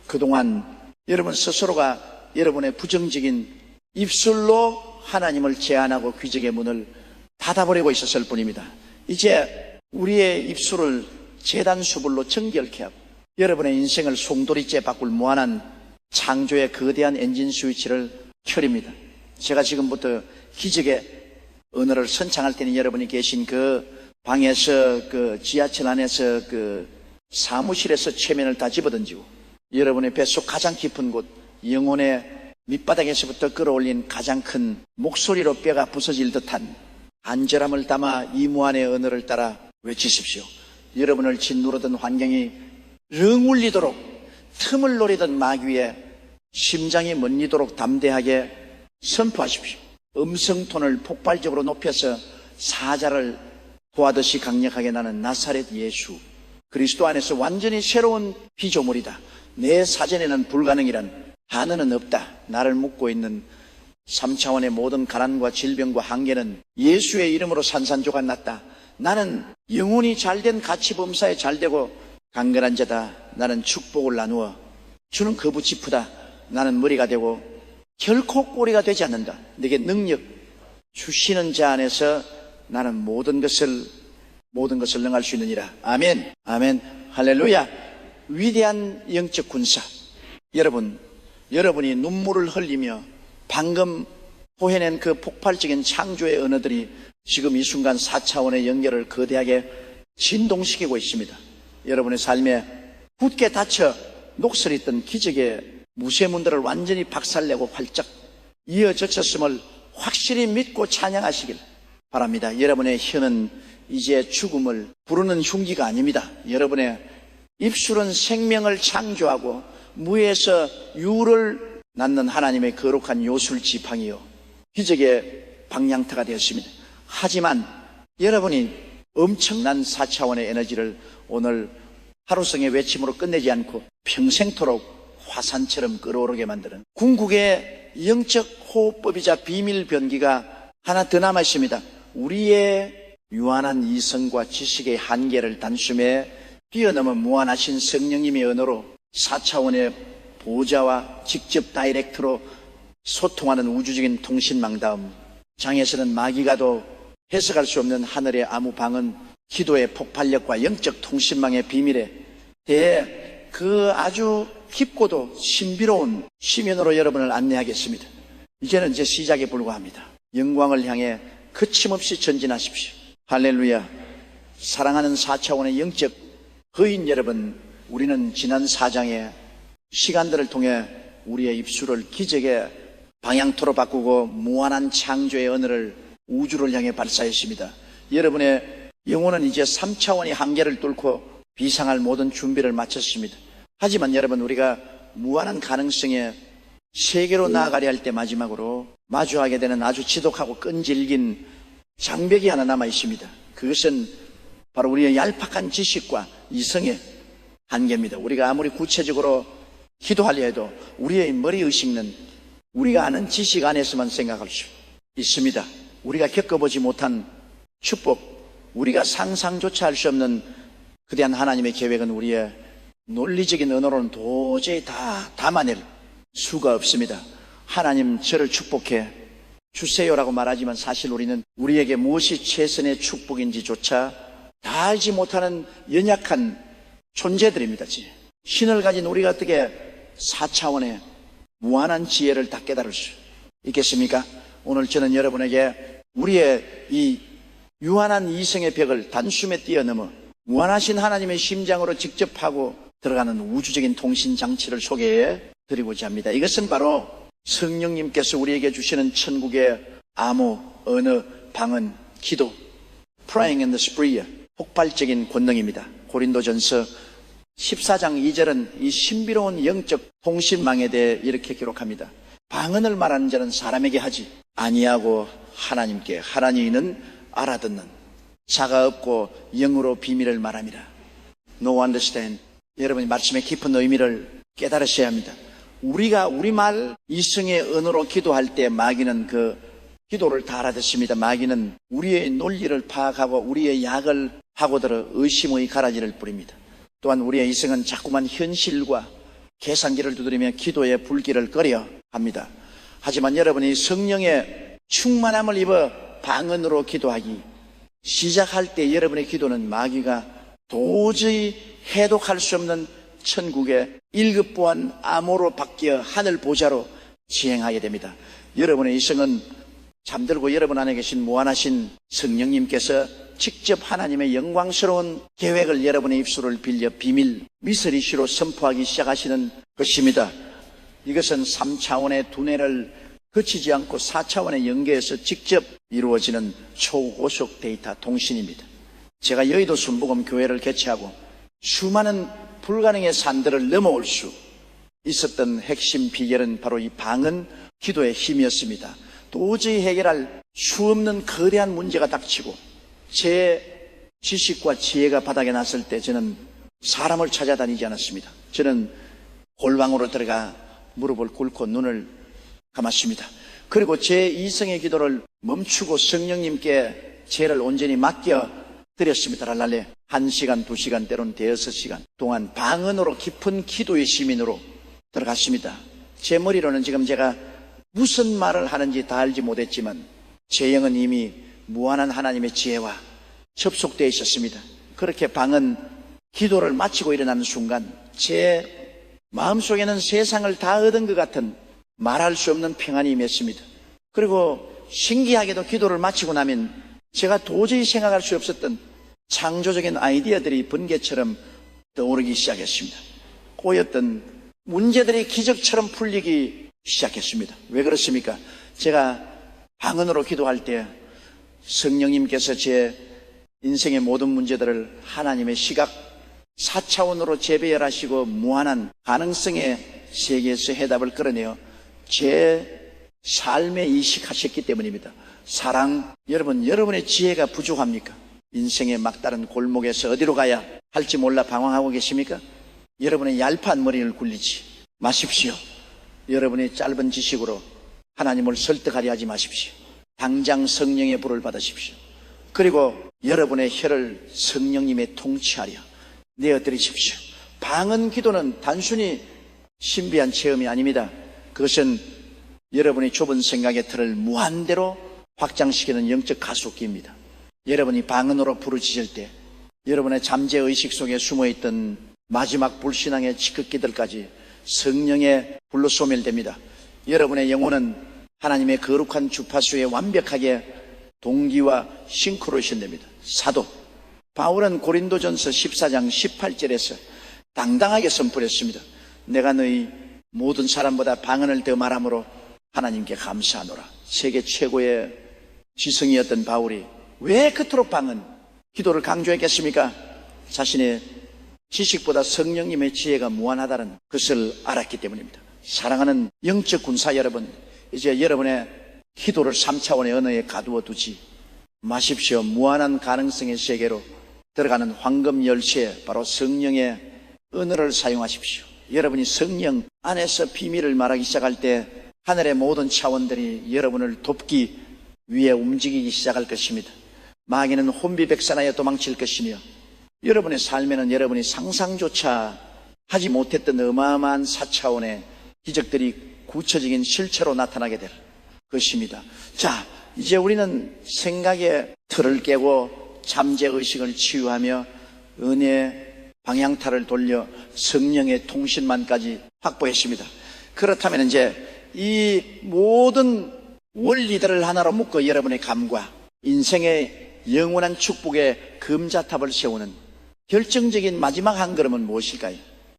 그동안 여러분 스스로가 여러분의 부정적인 입술로 하나님을 제한하고 기적의 문을 닫아버리고 있었을 뿐입니다. 이제 우리의 입술을 제단수불로 정결케 하고 여러분의 인생을 송두리째 바꿀 무한한 창조의 거대한 엔진 스위치를 켜립니다. 제가 지금부터 기적의 언어를 선창할 때는 여러분이 계신 그 방에서 그 지하철 안에서 그 사무실에서 최면을 다 집어던지고 여러분의 뱃속 가장 깊은 곳 영혼의 밑바닥에서부터 끌어올린 가장 큰 목소리로 뼈가 부서질 듯한 간절함을 담아 이 무한의 언어를 따라 외치십시오. 여러분을 짓누르던 환경이 릉 울리도록 틈을 노리던 마귀의 심장이 멀리도록 담대하게 선포하십시오. 음성톤을 폭발적으로 높여서 사자를 보하듯이 강력하게 나는 나사렛 예수 그리스도 안에서 완전히 새로운 피조물이다. 내 사전에는 불가능이란 단어는 없다. 나를 묶고 있는 3차원의 모든 가난과 질병과 한계는 예수의 이름으로 산산조각 났다. 나는 영혼이 잘된 가치범사에 잘되고 강건한 자다. 나는 축복을 나누어 주는 거부 지푸다. 나는 머리가 되고 결코 꼬리가 되지 않는다. 내게 능력 주시는 자 안에서 나는 모든 것을 능할 수 있느니라. 아멘. 아멘. 할렐루야. 위대한 영적 군사. 여러분이 눈물을 흘리며 방금 보여낸 그 폭발적인 창조의 언어들이 지금 이 순간 4차원의 연결을 거대하게 진동시키고 있습니다. 여러분의 삶에 굳게 닫혀 녹슬었던 기적의 무쇠문들을 완전히 박살내고 활짝 이어졌었음을 확실히 믿고 찬양하시길 바랍니다. 여러분의 혀는 이제 죽음을 부르는 흉기가 아닙니다. 여러분의 입술은 생명을 창조하고 무에서 유를 낳는 하나님의 거룩한 요술 지팡이요 기적의 방향타가 되었습니다. 하지만 여러분이 엄청난 4차원의 에너지를 오늘 하루성의 외침으로 끝내지 않고 평생토록 화산처럼 끓어오르게 만드는 궁극의 영적 호흡법이자 비밀 변기가 하나 더 남아 있습니다. 우리의 유한한 이성과 지식의 한계를 단숨에 뛰어넘은 무한하신 성령님의 언어로 4차원의 보좌와 직접 다이렉트로 소통하는 우주적인 통신망 다음 장에서는 마귀가도 해석할 수 없는 하늘의 암호방은 기도의 폭발력과 영적 통신망의 비밀에 대해 그 아주 깊고도 신비로운 시면으로 여러분을 안내하겠습니다. 이제는 이제 시작에 불과합니다. 영광을 향해 거침없이 전진하십시오. 할렐루야. 사랑하는 4차원의 영적 거인 여러분, 우리는 지난 4장의 시간들을 통해 우리의 입술을 기적의 방향토로 바꾸고 무한한 창조의 언어를 우주를 향해 발사했습니다. 여러분의 영혼은 이제 3차원의 한계를 뚫고 비상할 모든 준비를 마쳤습니다. 하지만 여러분, 우리가 무한한 가능성의 세계로 나아가려 할 때 마지막으로 마주하게 되는 아주 지독하고 끈질긴 장벽이 하나 남아 있습니다. 그것은 바로 우리의 얄팍한 지식과 이성의 한계입니다. 우리가 아무리 구체적으로 기도하려 해도 우리의 머리의식은 우리가 아는 지식 안에서만 생각할 수 있습니다. 우리가 겪어보지 못한 축복, 우리가 상상조차 할 수 없는 그대한 하나님의 계획은 우리의 논리적인 언어로는 도저히 다 담아낼 수가 없습니다. 하나님 저를 축복해 주세요라고 말하지만 사실 우리는 우리에게 무엇이 최선의 축복인지조차 다 알지 못하는 연약한 존재들입니다. 신을 가진 우리가 어떻게 4차원의 무한한 지혜를 다 깨달을 수 있겠습니까? 오늘 저는 여러분에게 우리의 이 유한한 이성의 벽을 단숨에 뛰어넘어 무한하신 하나님의 심장으로 직접 하고 들어가는 우주적인 통신 장치를 소개해 드리고자 합니다. 이것은 바로 성령님께서 우리에게 주시는 천국의 암호, 언어, 방언, 기도, praying in the spirit, 폭발적인 권능입니다. 고린도전서 14장 2절은 이 신비로운 영적 통신망에 대해 이렇게 기록합니다. 방언을 말하는 자는 사람에게 하지 아니하고 하나님께, 하나님은 알아듣는 자가 없고 영으로 비밀을 말함이라. No understand. 여러분이 말씀의 깊은 의미를 깨달으셔야 합니다. 우리가 우리말 이성의 언어로 기도할 때 마귀는 그 기도를 다 알아듣습니다. 마귀는 우리의 논리를 파악하고 우리의 약을 파고들어 의심의 가라지를 뿌립니다. 또한 우리의 이성은 자꾸만 현실과 계산기를 두드리며 기도의 불길을 꺼려 합니다. 하지만 여러분이 성령의 충만함을 입어 방언으로 기도하기 시작할 때 여러분의 기도는 마귀가 도저히 해독할 수 없는 천국의 1급 보안 암호로 바뀌어 하늘 보좌로 지행하게 됩니다. 여러분의 이성은 잠들고 여러분 안에 계신 무한하신 성령님께서 직접 하나님의 영광스러운 계획을 여러분의 입술을 빌려 비밀 미스리시로 선포하기 시작하시는 것입니다. 이것은 3차원의 두뇌를 거치지 않고 4차원의 연계에서 직접 이루어지는 초고속 데이터 통신입니다. 제가 여의도 순복음 교회를 개최하고 수많은 불가능의 산들을 넘어올 수 있었던 핵심 비결은 바로 이 방언 기도의 힘이었습니다. 도저히 해결할 수 없는 거대한 문제가 닥치고 제 지식과 지혜가 바닥에 났을 때 저는 사람을 찾아다니지 않았습니다. 저는 골방으로 들어가 무릎을 꿇고 눈을 감았습니다. 그리고 제 이성의 기도를 멈추고 성령님께 죄를 온전히 맡겨 드렸습니다. 랄랄레 1시간, 2시간, 때로는 6시간 동안 방언으로 깊은 기도의 시민으로 들어갔습니다. 제 머리로는 지금 제가 무슨 말을 하는지 다 알지 못했지만 제 영은 이미 무한한 하나님의 지혜와 접속되어 있었습니다. 그렇게 방언 기도를 마치고 일어나는 순간 제 마음속에는 세상을 다 얻은 것 같은 말할 수 없는 평안이 임했습니다. 그리고 신기하게도 기도를 마치고 나면 제가 도저히 생각할 수 없었던 창조적인 아이디어들이 번개처럼 떠오르기 시작했습니다. 꼬였던 문제들이 기적처럼 풀리기 시작했습니다. 왜 그렇습니까? 제가 방언으로 기도할 때 성령님께서 제 인생의 모든 문제들을 하나님의 시각 4차원으로 재배열하시고 무한한 가능성의 세계에서 해답을 끌어내어 제 삶에 이식하셨기 때문입니다. 사랑, 여러분, 여러분의 지혜가 부족합니까? 인생의 막다른 골목에서 어디로 가야 할지 몰라 방황하고 계십니까? 여러분의 얄팍한 머리를 굴리지 마십시오. 여러분의 짧은 지식으로 하나님을 설득하려 하지 마십시오. 당장 성령의 불을 받으십시오. 그리고 여러분의 혀를 성령님의 통치하려 내어드리십시오. 방언 기도는 단순히 신비한 체험이 아닙니다. 그것은 여러분의 좁은 생각의 틀을 무한대로 확장시키는 영적 가속기입니다. 여러분이 방언으로 부르짖을 때 여러분의 잠재의식 속에 숨어있던 마지막 불신앙의 지극기들까지 성령의 불로 소멸됩니다. 여러분의 영혼은 하나님의 거룩한 주파수에 완벽하게 동기와 싱크로이션 됩니다. 사도 바울은 고린도전서 14장 18절에서 당당하게 선포했습니다. 내가 너희 모든 사람보다 방언을 더 말함으로 하나님께 감사하노라. 세계 최고의 지성이었던 바울이 왜 그토록 방언 기도를 강조했겠습니까? 자신의 지식보다 성령님의 지혜가 무한하다는 것을 알았기 때문입니다. 사랑하는 영적 군사 여러분, 이제 여러분의 기도를 3차원의 언어에 가두어 두지 마십시오. 무한한 가능성의 세계로 들어가는 황금 열쇠, 바로 성령의 언어를 사용하십시오. 여러분이 성령 안에서 비밀을 말하기 시작할 때 하늘의 모든 차원들이 여러분을 돕기 위해 움직이기 시작할 것입니다. 마귀는 혼비백산하여 도망칠 것이며 여러분의 삶에는 여러분이 상상조차 하지 못했던 어마어마한 4차원의 기적들이 구체적인 실체로 나타나게 될 것입니다. 자, 이제 우리는 생각의 틀을 깨고 잠재의식을 치유하며 은혜의 방향타를 돌려 성령의 통신만까지 확보했습니다. 그렇다면 이제 이 모든 원리들을 하나로 묶어 여러분의 감과 인생의 영원한 축복의 금자탑을 세우는 결정적인 마지막 한 걸음은 무엇일까요?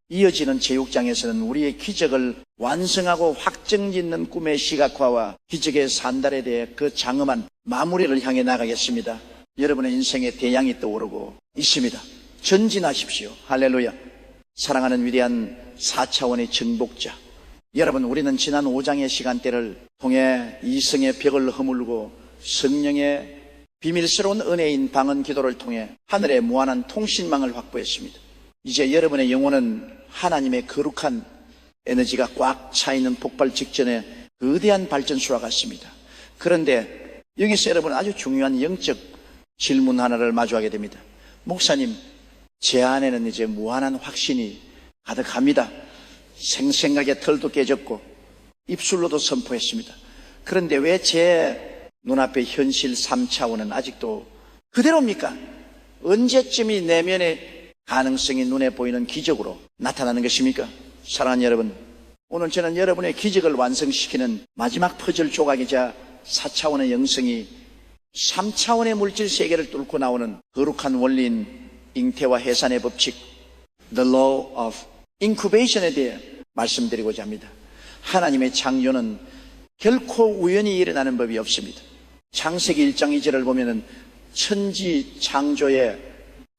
이어지는 제육장에서는 우리의 기적을 완성하고 확정짓는 꿈의 시각화와 기적의 산달에 대해 그 장엄한 마무리를 향해 나가겠습니다. 여러분의 인생의 대양이 떠오르고 있습니다. 전진하십시오. 할렐루야. 사랑하는 위대한 4차원의 정복자 여러분, 우리는 지난 5장의 시간대를 통해 이성의 벽을 허물고 성령의 비밀스러운 은혜인 방언 기도를 통해 하늘의 무한한 통신망을 확보했습니다. 이제 여러분의 영혼은 하나님의 거룩한 에너지가 꽉 차 있는 폭발 직전에 거대한 발전소와 같습니다. 그런데 여기서 여러분 아주 중요한 영적 질문 하나를 마주하게 됩니다. 목사님, 제 안에는 이제 무한한 확신이 가득합니다. 생생하게 털도 깨졌고 입술로도 선포했습니다. 그런데 왜 제 눈앞의 현실 3차원은 아직도 그대로입니까? 언제쯤이 내면의 가능성이 눈에 보이는 기적으로 나타나는 것입니까? 사랑하는 여러분, 오늘 저는 여러분의 기적을 완성시키는 마지막 퍼즐 조각이자 4차원의 영성이 3차원의 물질 세계를 뚫고 나오는 거룩한 원리인 잉태와 해산의 법칙, The Law of Incubation에 대해 말씀드리고자 합니다. 하나님의 창조는 결코 우연히 일어나는 법이 없습니다. 창세기 1장 2절을 보면은 천지 창조의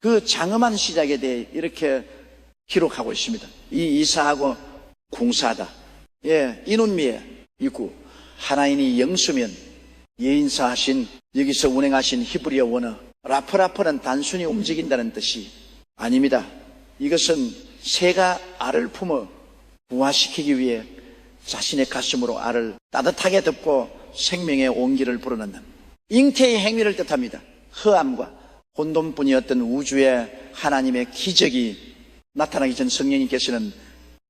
그 장엄한 시작에 대해 이렇게 기록하고 있습니다. 이 이사하고 궁사하다. 예, 이눈미에 있고 하나인이 영수면 예인사하신 여기서 운행하신 히브리어 원어 라프라프는 단순히 움직인다는 뜻이 아닙니다. 이것은 새가 알을 품어 부화시키기 위해 자신의 가슴으로 알을 따뜻하게 덮고 생명의 온기를 불어넣는 잉태의 행위를 뜻합니다. 허암과 혼돈뿐이었던 우주의 하나님의 기적이 나타나기 전 성령님께서는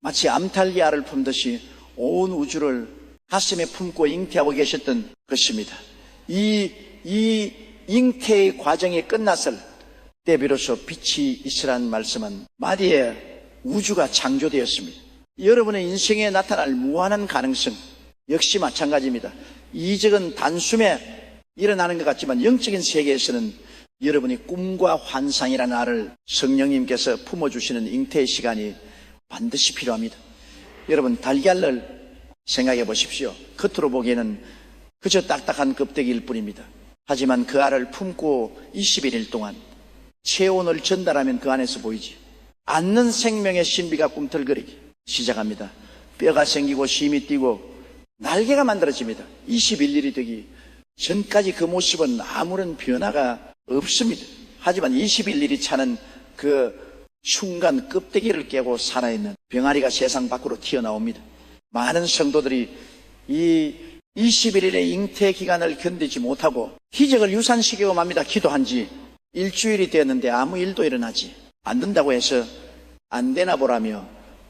마치 암탉이 알을 품듯이 온 우주를 가슴에 품고 잉태하고 계셨던 것입니다. 이 잉태의 과정이 끝났을 때 비로소 빛이 있으라는 말씀은 마디에 우주가 창조되었습니다. 여러분의 인생에 나타날 무한한 가능성 역시 마찬가지입니다. 이적은 단숨에 일어나는 것 같지만 영적인 세계에서는 여러분이 꿈과 환상이라는 알을 성령님께서 품어주시는 잉태의 시간이 반드시 필요합니다. 여러분, 달걀을 생각해 보십시오. 겉으로 보기에는 그저 딱딱한 껍데기일 뿐입니다. 하지만 그 알을 품고 21일 동안 체온을 전달하면 그 안에서 보이지 않는 생명의 신비가 꿈틀거리기 시작합니다. 뼈가 생기고 심이 뛰고 날개가 만들어집니다. 21일이 되기 전까지 그 모습은 아무런 변화가 없습니다. 하지만 21일이 차는 그 순간 껍데기를 깨고 살아있는 병아리가 세상 밖으로 튀어나옵니다. 많은 성도들이 이 21일의 잉태 기간을 견디지 못하고 기적을 유산시키고 맙니다. 기도한 지 일주일이 되었는데 아무 일도 일어나지 않는다고 해서 안 되나 보라며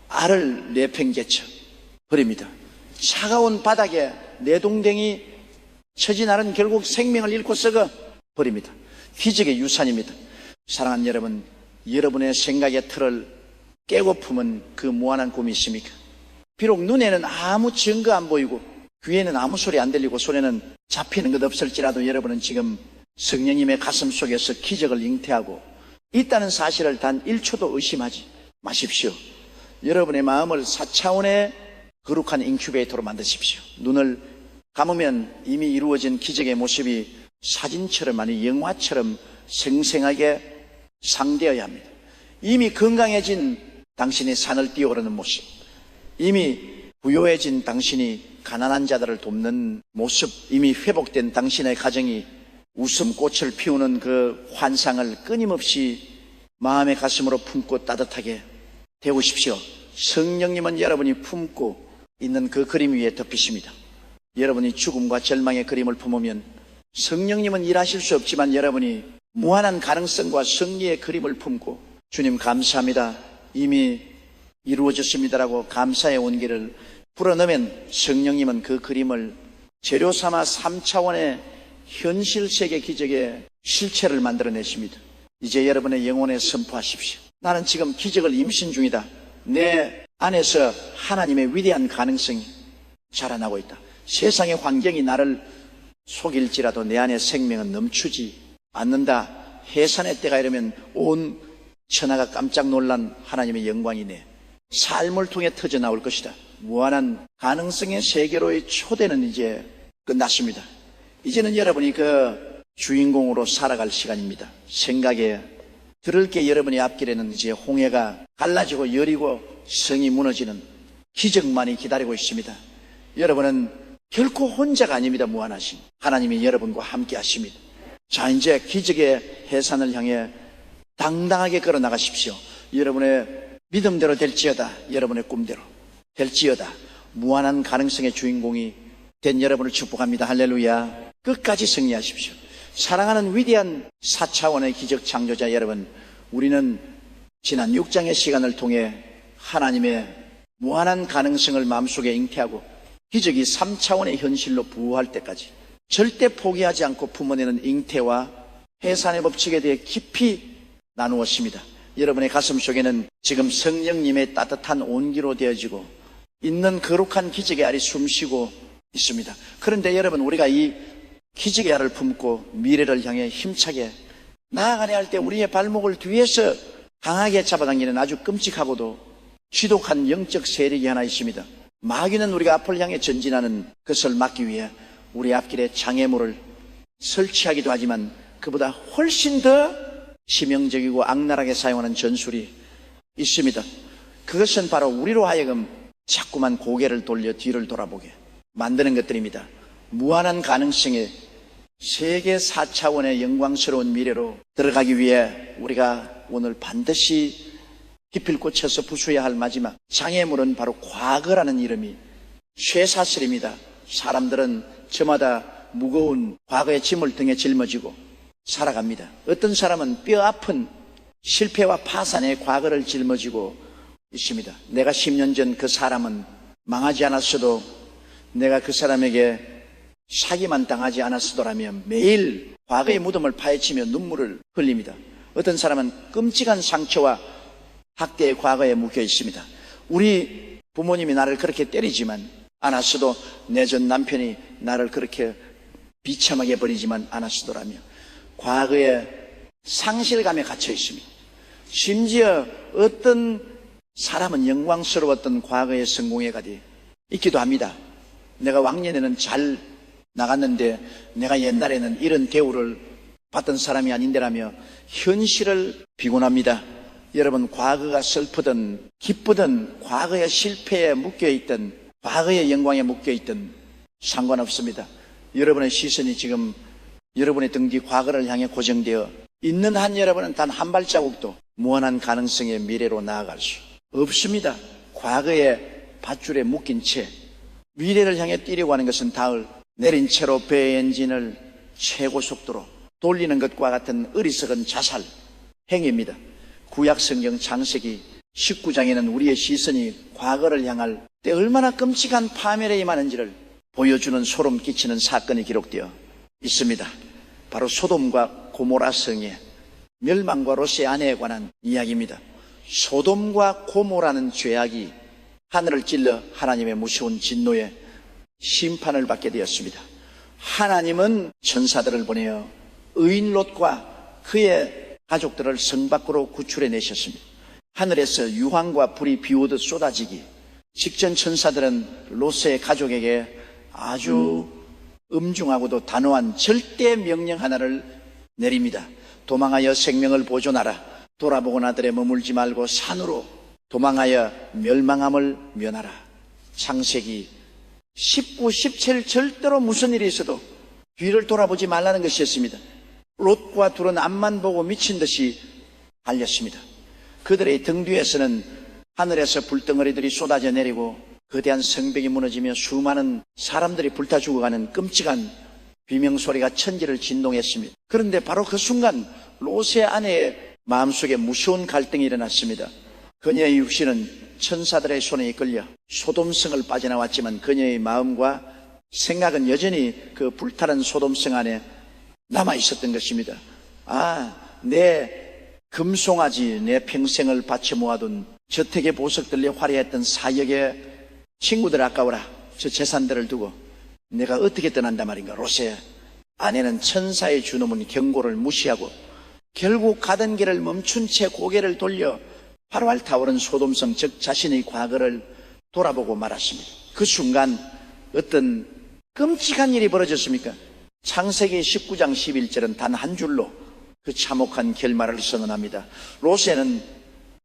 알을 내팽개쳐 버립니다. 차가운 바닥에 내동댕이 처진 알은 결국 생명을 잃고 썩어 버립니다. 기적의 유산입니다. 사랑하는 여러분, 여러분의 생각의 틀을 깨고 품은 그 무한한 꿈이 있습니까? 비록 눈에는 아무 증거 안 보이고 귀에는 아무 소리 안 들리고 손에는 잡히는 것 없을지라도 여러분은 지금 성령님의 가슴 속에서 기적을 잉태하고 있다는 사실을 단 1초도 의심하지 마십시오. 여러분의 마음을 4차원의 거룩한 인큐베이터로 만드십시오. 눈을 감으면 이미 이루어진 기적의 모습이 사진처럼 아니 영화처럼 생생하게 상되어야 합니다. 이미 건강해진 당신이 산을 뛰어오르는 모습, 이미 부요해진 당신이 가난한 자들을 돕는 모습, 이미 회복된 당신의 가정이 웃음꽃을 피우는 그 환상을 끊임없이 마음의 가슴으로 품고 따뜻하게 데우십시오. 성령님은 여러분이 품고 있는 그 그림 위에 덮이십니다. 여러분이 죽음과 절망의 그림을 품으면 성령님은 일하실 수 없지만 여러분이 무한한 가능성과 승리의 그림을 품고 주님 감사합니다, 이미 이루어졌습니다라고 감사의 온기를 불어넣으면 성령님은 그 그림을 재료 삼아 3차원의 현실 세계 기적의 실체를 만들어내십니다. 이제 여러분의 영혼에 선포하십시오. 나는 지금 기적을 임신 중이다. 내 안에서 하나님의 위대한 가능성이 자라나고 있다. 세상의 환경이 나를 속일지라도 내 안에 생명은 멈추지 않는다. 해산의 때가 이르면 온 천하가 깜짝 놀란 하나님의 영광이 내 삶을 통해 터져 나올 것이다. 무한한 가능성의 세계로의 초대는 이제 끝났습니다. 이제는 여러분이 그 주인공으로 살아갈 시간입니다. 생각에 들을 게 여러분의 앞길에는 이제 홍해가 갈라지고 여리고 성이 무너지는 기적만이 기다리고 있습니다. 여러분은 결코 혼자가 아닙니다. 무한하신 하나님이 여러분과 함께 하십니다. 자, 이제 기적의 해산을 향해 당당하게 걸어 나가십시오. 여러분의 믿음대로 될지어다. 여러분의 꿈대로 될지어다. 무한한 가능성의 주인공이 된 여러분을 축복합니다. 할렐루야. 끝까지 승리하십시오. 사랑하는 위대한 4차원의 기적 창조자 여러분, 우리는 지난 6장의 시간을 통해 하나님의 무한한 가능성을 마음속에 잉태하고 기적이 3차원의 현실로 부호할 때까지 절대 포기하지 않고 품어내는 잉태와 해산의 법칙에 대해 깊이 나누었습니다. 여러분의 가슴 속에는 지금 성령님의 따뜻한 온기로 되어지고 있는 거룩한 기적의 알이 숨쉬고 있습니다. 그런데 여러분, 우리가 이 기적의 알을 품고 미래를 향해 힘차게 나아가려 할 때 우리의 발목을 뒤에서 강하게 잡아당기는 아주 끔찍하고도 지독한 영적 세력이 하나 있습니다. 마귀는 우리가 앞을 향해 전진하는 것을 막기 위해 우리 앞길에 장애물을 설치하기도 하지만 그보다 훨씬 더 치명적이고 악랄하게 사용하는 전술이 있습니다. 그것은 바로 우리로 하여금 자꾸만 고개를 돌려 뒤를 돌아보게 만드는 것들입니다. 무한한 가능성의 세계 4차원의 영광스러운 미래로 들어가기 위해 우리가 오늘 반드시 기필코 쳐서 부수어야 할 마지막 장애물은 바로 과거라는 이름이 쇠사슬입니다. 사람들은 저마다 무거운 과거의 짐을 등에 짊어지고 살아갑니다. 어떤 사람은 뼈 아픈 실패와 파산의 과거를 짊어지고 있습니다. 내가 10년 전 그 사람은 망하지 않았어도, 내가 그 사람에게 사기만 당하지 않았으더라면 매일 과거의 무덤을 파헤치며 눈물을 흘립니다. 어떤 사람은 끔찍한 상처와 학대의 과거에 묶여 있습니다. 우리 부모님이 나를 그렇게 때리지만 않았어도 내 전 남편이 나를 그렇게 비참하게 버리지만 않았으더라며 과거의 상실감에 갇혀 있습니다. 심지어 어떤 사람은 영광스러웠던 과거의 성공에 가디 있기도 합니다. 내가 왕년에는 잘 나갔는데 내가 옛날에는 이런 대우를 받던 사람이 아닌데라며 현실을 비곤합니다. 여러분, 과거가 슬프든 기쁘든 과거의 실패에 묶여있든 과거의 영광에 묶여있든 상관없습니다. 여러분의 시선이 지금 여러분의 등 뒤 과거를 향해 고정되어 있는 한 여러분은 단 한 발자국도 무한한 가능성의 미래로 나아갈 수 없습니다. 과거의 밧줄에 묶인 채 미래를 향해 뛰려고 하는 것은 닿을 내린 채로 배 엔진을 최고 속도로 돌리는 것과 같은 어리석은 자살 행위입니다. 구약 성경 창세기 19장에는 우리의 시선이 과거를 향할 때 얼마나 끔찍한 파멸에 임하는지를 보여주는 소름 끼치는 사건이 기록되어 있습니다. 바로 소돔과 고모라 성의 멸망과 롯의 아내에 관한 이야기입니다. 소돔과 고모라는 죄악이 하늘을 찔러 하나님의 무서운 진노에 심판을 받게 되었습니다. 하나님은 천사들을 보내어 의인 롯과 그의 가족들을 성 밖으로 구출해 내셨습니다. 하늘에서 유황과 불이 비오듯 쏟아지기 직전 천사들은 롯의 가족에게 아주 엄중하고도 단호한 절대 명령 하나를 내립니다. 도망하여 생명을 보존하라. 돌아보고 나들에 머물지 말고 산으로 도망하여 멸망함을 면하라. 창세기 19, 17 절대로 무슨 일이 있어도 뒤를 돌아보지 말라는 것이었습니다. 롯과 둘은 앞만 보고 미친 듯이 달렸습니다. 그들의 등 뒤에서는 하늘에서 불덩어리들이 쏟아져 내리고 거대한 성벽이 무너지며 수많은 사람들이 불타 죽어가는 끔찍한 비명소리가 천지를 진동했습니다. 그런데 바로 그 순간 롯의 아내의 마음속에 무서운 갈등이 일어났습니다. 그녀의 육신은 천사들의 손에 이끌려 소돔성을 빠져나왔지만 그녀의 마음과 생각은 여전히 그 불타는 소돔성 안에 남아있었던 것입니다. 내 금송아지, 내 평생을 바쳐 모아둔 저택의 보석들에 화려했던 사역의 친구들 아까워라. 저 재산들을 두고 내가 어떻게 떠난단 말인가. 롯의 아내는 천사의 주노문 경고를 무시하고 결국 가던 길을 멈춘 채 고개를 돌려 활활 타오른 소돔성, 즉 자신의 과거를 돌아보고 말았습니다. 그 순간 어떤 끔찍한 일이 벌어졌습니까? 창세기 19장 11절은 단 한 줄로 그 참혹한 결말을 선언합니다. 롯에는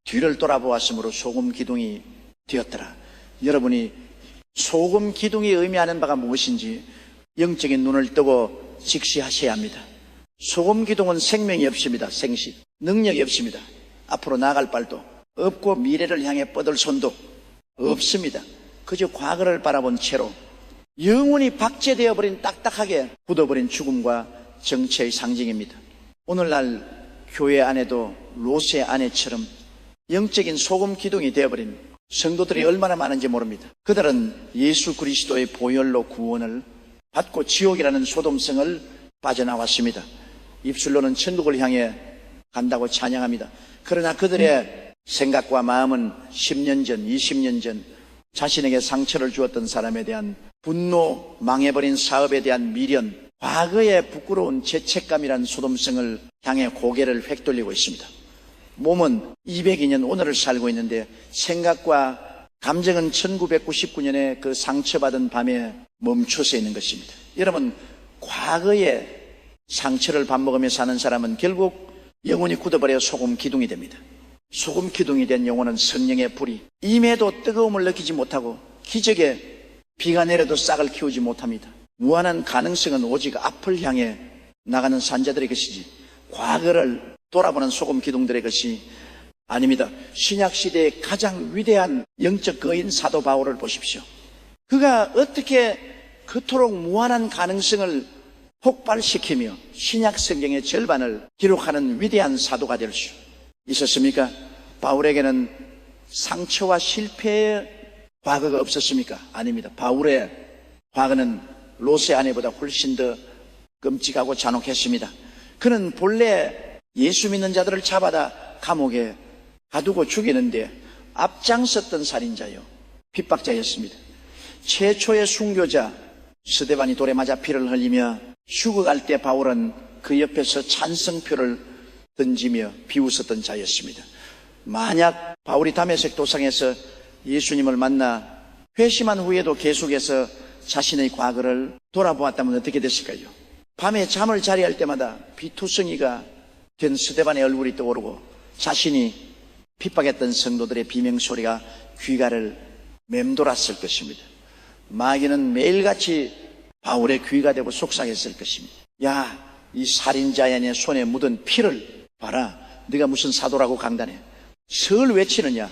뒤를 돌아보았으므로 소금 기둥이 되었더라. 여러분이 소금 기둥이 의미하는 바가 무엇인지 영적인 눈을 뜨고 직시하셔야 합니다. 소금 기둥은 생명이 없습니다. 생시 능력이 없습니다. 앞으로 나아갈 발도 없고 미래를 향해 뻗을 손도 없습니다. 그저 과거를 바라본 채로 영원히 박제되어 버린, 딱딱하게 굳어버린 죽음과 정체의 상징입니다. 오늘날 교회 안에도 롯의 아내처럼 영적인 소금 기둥이 되어버린 성도들이 얼마나 많은지 모릅니다. 그들은 예수 그리스도의 보혈로 구원을 받고 지옥이라는 소돔성을 빠져나왔습니다. 입술로는 천국을 향해 간다고 찬양합니다. 그러나 그들의 생각과 마음은 10년 전, 20년 전 자신에게 상처를 주었던 사람에 대한 분노, 망해버린 사업에 대한 미련, 과거의 부끄러운 죄책감이란 소돔성을 향해 고개를 획돌리고 있습니다. 몸은 202년 오늘을 살고 있는데 생각과 감정은 1999년에 그 상처받은 밤에 멈춰서 있는 것입니다. 여러분, 과거의 상처를 밥 먹으며 사는 사람은 결국 영혼이 굳어버려 소금 기둥이 됩니다. 소금 기둥이 된 영혼은 성령의 불이 임해도 뜨거움을 느끼지 못하고 기적에 비가 내려도 싹을 키우지 못합니다. 무한한 가능성은 오직 앞을 향해 나가는 산자들의 것이지 과거를 돌아보는 소금 기둥들의 것이 아닙니다. 신약시대의 가장 위대한 영적 거인 사도 바울을 보십시오. 그가 어떻게 그토록 무한한 가능성을 폭발시키며 신약 성경의 절반을 기록하는 위대한 사도가 될 수 있었습니까? 바울에게는 상처와 실패의 과거가 없었습니까? 아닙니다. 바울의 과거는 롯의 아내보다 훨씬 더 끔찍하고 잔혹했습니다. 그는 본래 예수 믿는 자들을 잡아다 감옥에 가두고 죽이는데 앞장섰던 살인자요, 핍박자였습니다. 최초의 순교자 스데반이 돌에 맞아 피를 흘리며 죽어갈 때 바울은 그 옆에서 찬성표를 던지며 비웃었던 자였습니다. 만약 바울이 다메섹 도상에서 예수님을 만나 회심한 후에도 계속해서 자신의 과거를 돌아보았다면 어떻게 됐을까요? 밤에 잠을 자리할 때마다 비투성이가 된 스데반의 얼굴이 떠오르고 자신이 핍박했던 성도들의 비명소리가 귀가를 맴돌았을 것입니다. 마귀는 매일같이 바울의 귀가 되고 속삭였을 것입니다. 야, 이 살인자의 손에 묻은 피를 봐라. 네가 무슨 사도라고 강단해. 설 외치느냐.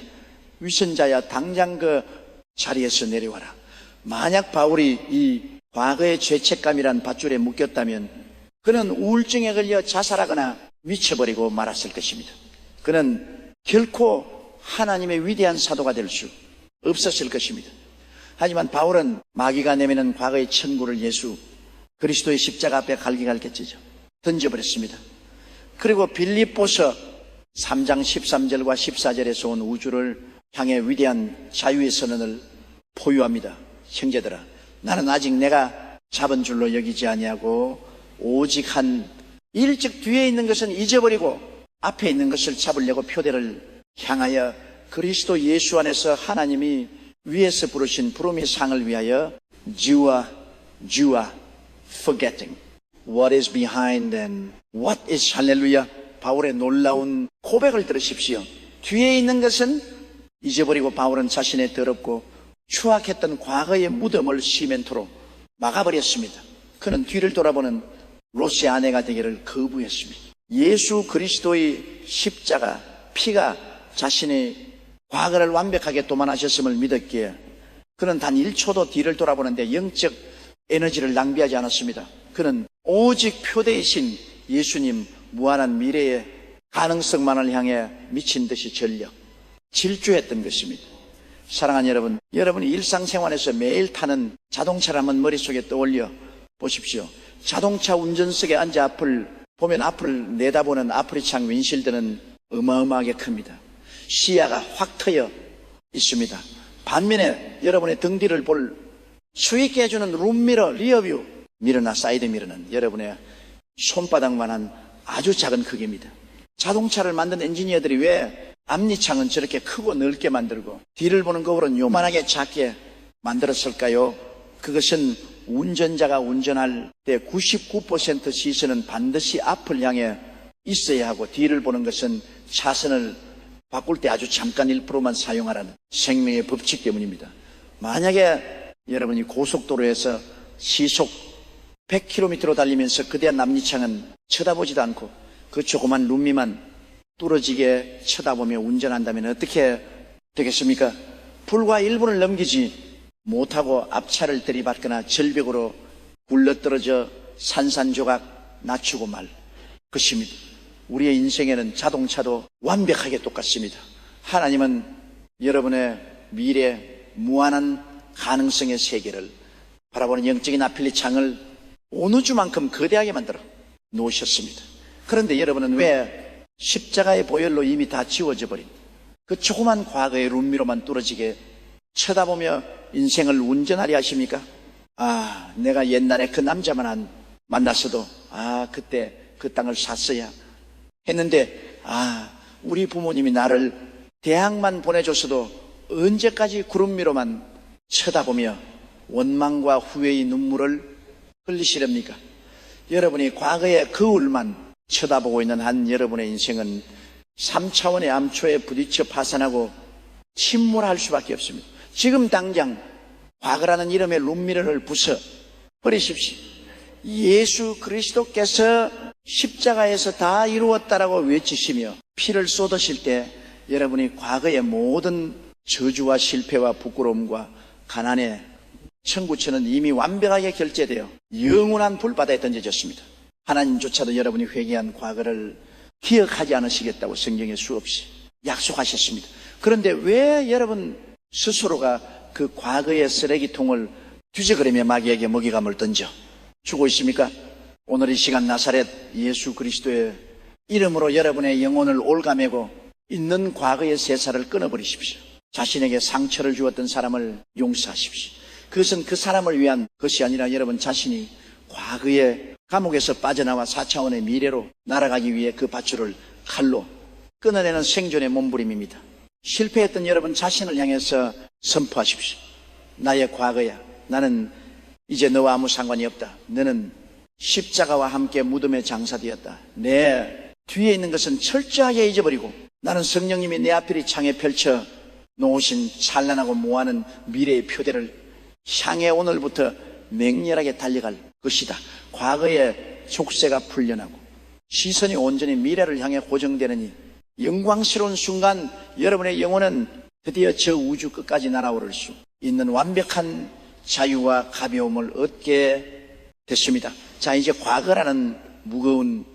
위선자야, 당장 그 자리에서 내려와라. 만약 바울이 이 과거의 죄책감이란 밧줄에 묶였다면 그는 우울증에 걸려 자살하거나 미쳐버리고 말았을 것입니다. 그는 결코 하나님의 위대한 사도가 될 수 없었을 것입니다. 하지만 바울은 마귀가 내미는 과거의 천구를 예수 그리스도의 십자가 앞에 갈기갈겼지죠. 던져버렸습니다. 그리고 빌립보서 3장 13절과 14절에서 온 우주를 향해 위대한 자유의 선언을 포유합니다. 형제들아, 나는 아직 내가 잡은 줄로 여기지 아니하고 오직 한 일찍 뒤에 있는 것은 잊어버리고 앞에 있는 것을 잡으려고 표대를 향하여 그리스도 예수 안에서 하나님이 위에서 부르신 부름의 상을 위하여 주와 forgetting what is behind and what is 할렐루야. 바울의 놀라운 고백을 들으십시오. 뒤에 있는 것은 잊어버리고 바울은 자신의 더럽고 추악했던 과거의 무덤을 시멘토로 막아버렸습니다. 그는 뒤를 돌아보는 롯의 아내가 되기를 거부했습니다. 예수 그리스도의 십자가 피가 자신의 과거를 완벽하게 도만하셨음을 믿었기에 그는 단 1초도 뒤를 돌아보는데 영적 에너지를 낭비하지 않았습니다. 그는 오직 표대이신 예수님 무한한 미래의 가능성만을 향해 미친 듯이 질주했던 것입니다. 사랑하는 여러분, 여러분이 일상생활에서 매일 타는 자동차를 한번 머릿속에 떠올려 보십시오. 자동차 운전석에 앉아 앞을 보면 앞을 내다보는 아프리창 윈실드는 어마어마하게 큽니다. 시야가 확 트여 있습니다. 반면에 여러분의 등 뒤를 볼 수 있게 해주는 룸미러, 리어뷰 미러나 사이드 미러는 여러분의 손바닥만한 아주 작은 크기입니다. 자동차를 만든 엔지니어들이 왜 앞니창은 저렇게 크고 넓게 만들고 뒤를 보는 거울은 요만하게 작게 만들었을까요? 그것은 운전자가 운전할 때 99% 시선은 반드시 앞을 향해 있어야 하고 뒤를 보는 것은 차선을 바꿀 때 아주 잠깐 1%만 사용하라는 생명의 법칙 때문입니다. 만약에 여러분이 고속도로에서 시속 100km로 달리면서 그대한 앞니창은 쳐다보지도 않고 그 조그만 룸미만 뚫어지게 쳐다보며 운전한다면 어떻게 되겠습니까? 불과 1분을 넘기지 못하고 앞차를 들이받거나 절벽으로 굴러떨어져 산산조각 낮추고 말 것입니다. 우리의 인생에는 자동차도 완벽하게 똑같습니다. 하나님은 여러분의 미래 무한한 가능성의 세계를 바라보는 영적인 아필리 창을 온 우주만큼 거대하게 만들어 놓으셨습니다. 그런데 여러분은 왜 십자가의 보혈로 이미 다 지워져 버린 그 조그만 과거의 룸미로만 뚫어지게 쳐다보며 인생을 운전하려 하십니까? 아, 내가 옛날에 그 남자만 만났어도 그때 그 땅을 샀어야 했는데 우리 부모님이 나를 대학만 보내줬어도 언제까지 구름 위로만 쳐다보며 원망과 후회의 눈물을 흘리시렵니까? 여러분이 과거의 거울만 쳐다보고 있는 한 여러분의 인생은 3차원의 암초에 부딪혀 파산하고 침몰할 수밖에 없습니다. 지금 당장 과거라는 이름의 룸미러를 부숴 버리십시오. 예수 그리스도께서 십자가에서 다 이루었다라고 외치시며 피를 쏟으실 때 여러분이 과거의 모든 저주와 실패와 부끄러움과 가난의 청구처는 이미 완벽하게 결제되어 영원한 불바다에 던져졌습니다. 하나님조차도 여러분이 회개한 과거를 기억하지 않으시겠다고 성경에 수없이 약속하셨습니다. 그런데 왜 여러분 스스로가 그 과거의 쓰레기통을 뒤적거리며 마귀에게 먹이감을 던져 주고 있습니까? 오늘 이 시간 나사렛 예수 그리스도의 이름으로 여러분의 영혼을 올가매고 있는 과거의 세사를 끊어버리십시오. 자신에게 상처를 주었던 사람을 용서하십시오. 그것은 그 사람을 위한 것이 아니라 여러분 자신이 과거의 감옥에서 빠져나와 4차원의 미래로 날아가기 위해 그 밧줄을 칼로 끊어내는 생존의 몸부림입니다. 실패했던 여러분 자신을 향해서 선포하십시오. 나의 과거야. 나는 이제 너와 아무 상관이 없다. 너는 십자가와 함께 무덤에 장사되었다. 내 뒤에 있는 것은 철저하게 잊어버리고 나는 성령님이 내 앞에 창에 펼쳐 놓으신 찬란하고 무한한 미래의 표대를 향해 오늘부터 맹렬하게 달려갈 것이다. 과거의 족쇄가 풀려나고 시선이 온전히 미래를 향해 고정되느니 영광스러운 순간 여러분의 영혼은 드디어 저 우주 끝까지 날아오를 수 있는 완벽한 자유와 가벼움을 얻게 됐습니다. 자, 이제 과거라는 무거운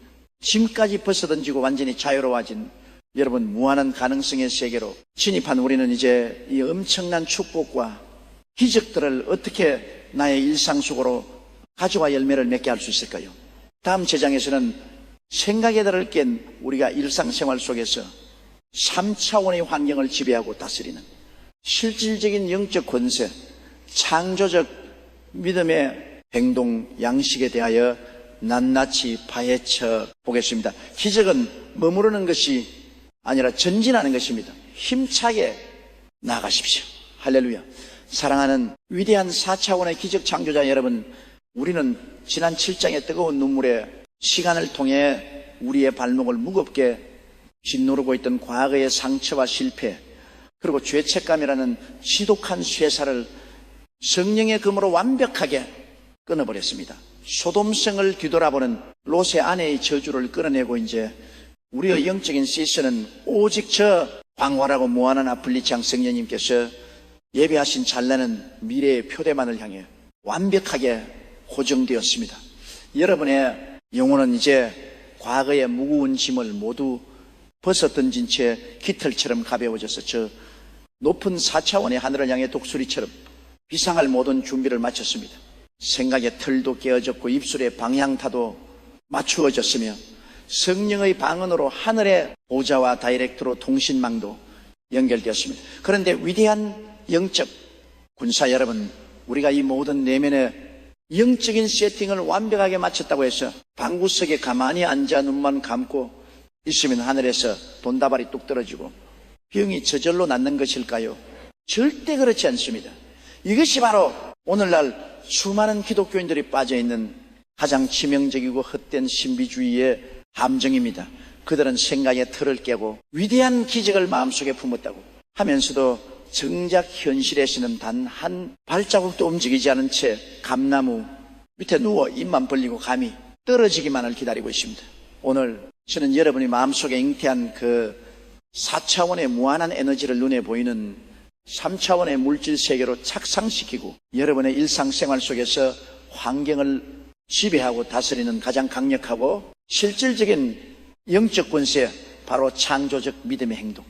짐까지 벗어던지고 완전히 자유로워진 여러분 무한한 가능성의 세계로 진입한 우리는 이제 이 엄청난 축복과 기적들을 어떻게 나의 일상 속으로 가져와 열매를 맺게 할 수 있을까요? 다음 제장에서는 생각에 다를 깬 우리가 일상생활 속에서 3차원의 환경을 지배하고 다스리는 실질적인 영적 권세, 창조적 믿음의 행동 양식에 대하여 낱낱이 파헤쳐 보겠습니다. 기적은 머무르는 것이 아니라 전진하는 것입니다. 힘차게 나아가십시오. 할렐루야. 사랑하는 위대한 4차원의 기적 창조자 여러분, 우리는 지난 7장의 뜨거운 눈물에 시간을 통해 우리의 발목을 무겁게 짓누르고 있던 과거의 상처와 실패, 그리고 죄책감이라는 지독한 쇠사를 성령의 검으로 완벽하게 끊어버렸습니다. 소돔성을 뒤돌아보는 롯의 아내의 저주를 끌어내고 이제 우리의 영적인 시선은 오직 저 광활하고 무한한 아플리창 성령님께서 예배하신 찬란한 미래의 표대만을 향해 완벽하게 고정되었습니다. 여러분의 영혼은 이제 과거의 무거운 짐을 모두 벗어던진 채 깃털처럼 가벼워져서 저 높은 4차원의 하늘을 향해 독수리처럼 비상할 모든 준비를 마쳤습니다. 생각의 틀도 깨어졌고 입술의 방향타도 맞추어졌으며 성령의 방언으로 하늘의 보좌와 다이렉트로 통신망도 연결되었습니다. 그런데 위대한 영적 군사 여러분, 우리가 이 모든 내면의 영적인 세팅을 완벽하게 마쳤다고 해서 방구석에 가만히 앉아 눈만 감고 있으면 하늘에서 돈다발이 뚝 떨어지고 병이 저절로 낫는 것일까요? 절대 그렇지 않습니다. 이것이 바로 오늘날 수많은 기독교인들이 빠져있는 가장 치명적이고 헛된 신비주의의 함정입니다. 그들은 생각의 틀을 깨고 위대한 기적을 마음속에 품었다고 하면서도 정작 현실에서는 단 한 발자국도 움직이지 않은 채 감나무 밑에 누워 입만 벌리고 감히 떨어지기만을 기다리고 있습니다. 오늘 저는 여러분이 마음속에 잉태한 그 4차원의 무한한 에너지를 눈에 보이는 3차원의 물질 세계로 착상시키고 여러분의 일상생활 속에서 환경을 지배하고 다스리는 가장 강력하고 실질적인 영적 권세, 바로 창조적 믿음의 행동,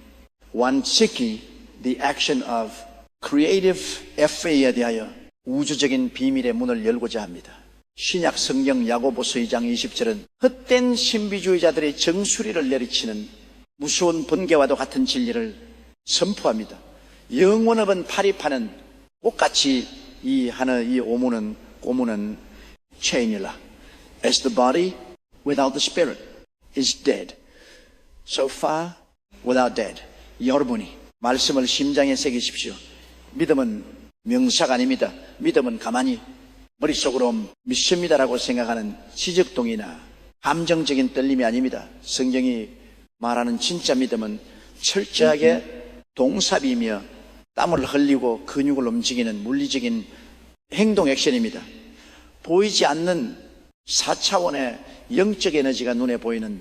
완치키 the action of creative FA에 대하여 우주적인 비밀의 문을 열고자 합니다. 신약 성경 야고보서 2장 20절은 헛된 신비주의자들의 정수리를 내리치는 무서운 번개와도 같은 진리를 선포합니다. 영원업은 파리파는 똑같이 이 고문은 체인이라. As the body without the spirit is dead, so far without dead. 여러분이 말씀을 심장에 새기십시오. 믿음은 명사가 아닙니다. 믿음은 가만히 머릿속으로 믿습니다라고 생각하는 지적동이나 감정적인 떨림이 아닙니다. 성경이 말하는 진짜 믿음은 철저하게 동삽이며 땀을 흘리고 근육을 움직이는 물리적인 행동 액션입니다. 보이지 않는 4차원의 영적 에너지가 눈에 보이는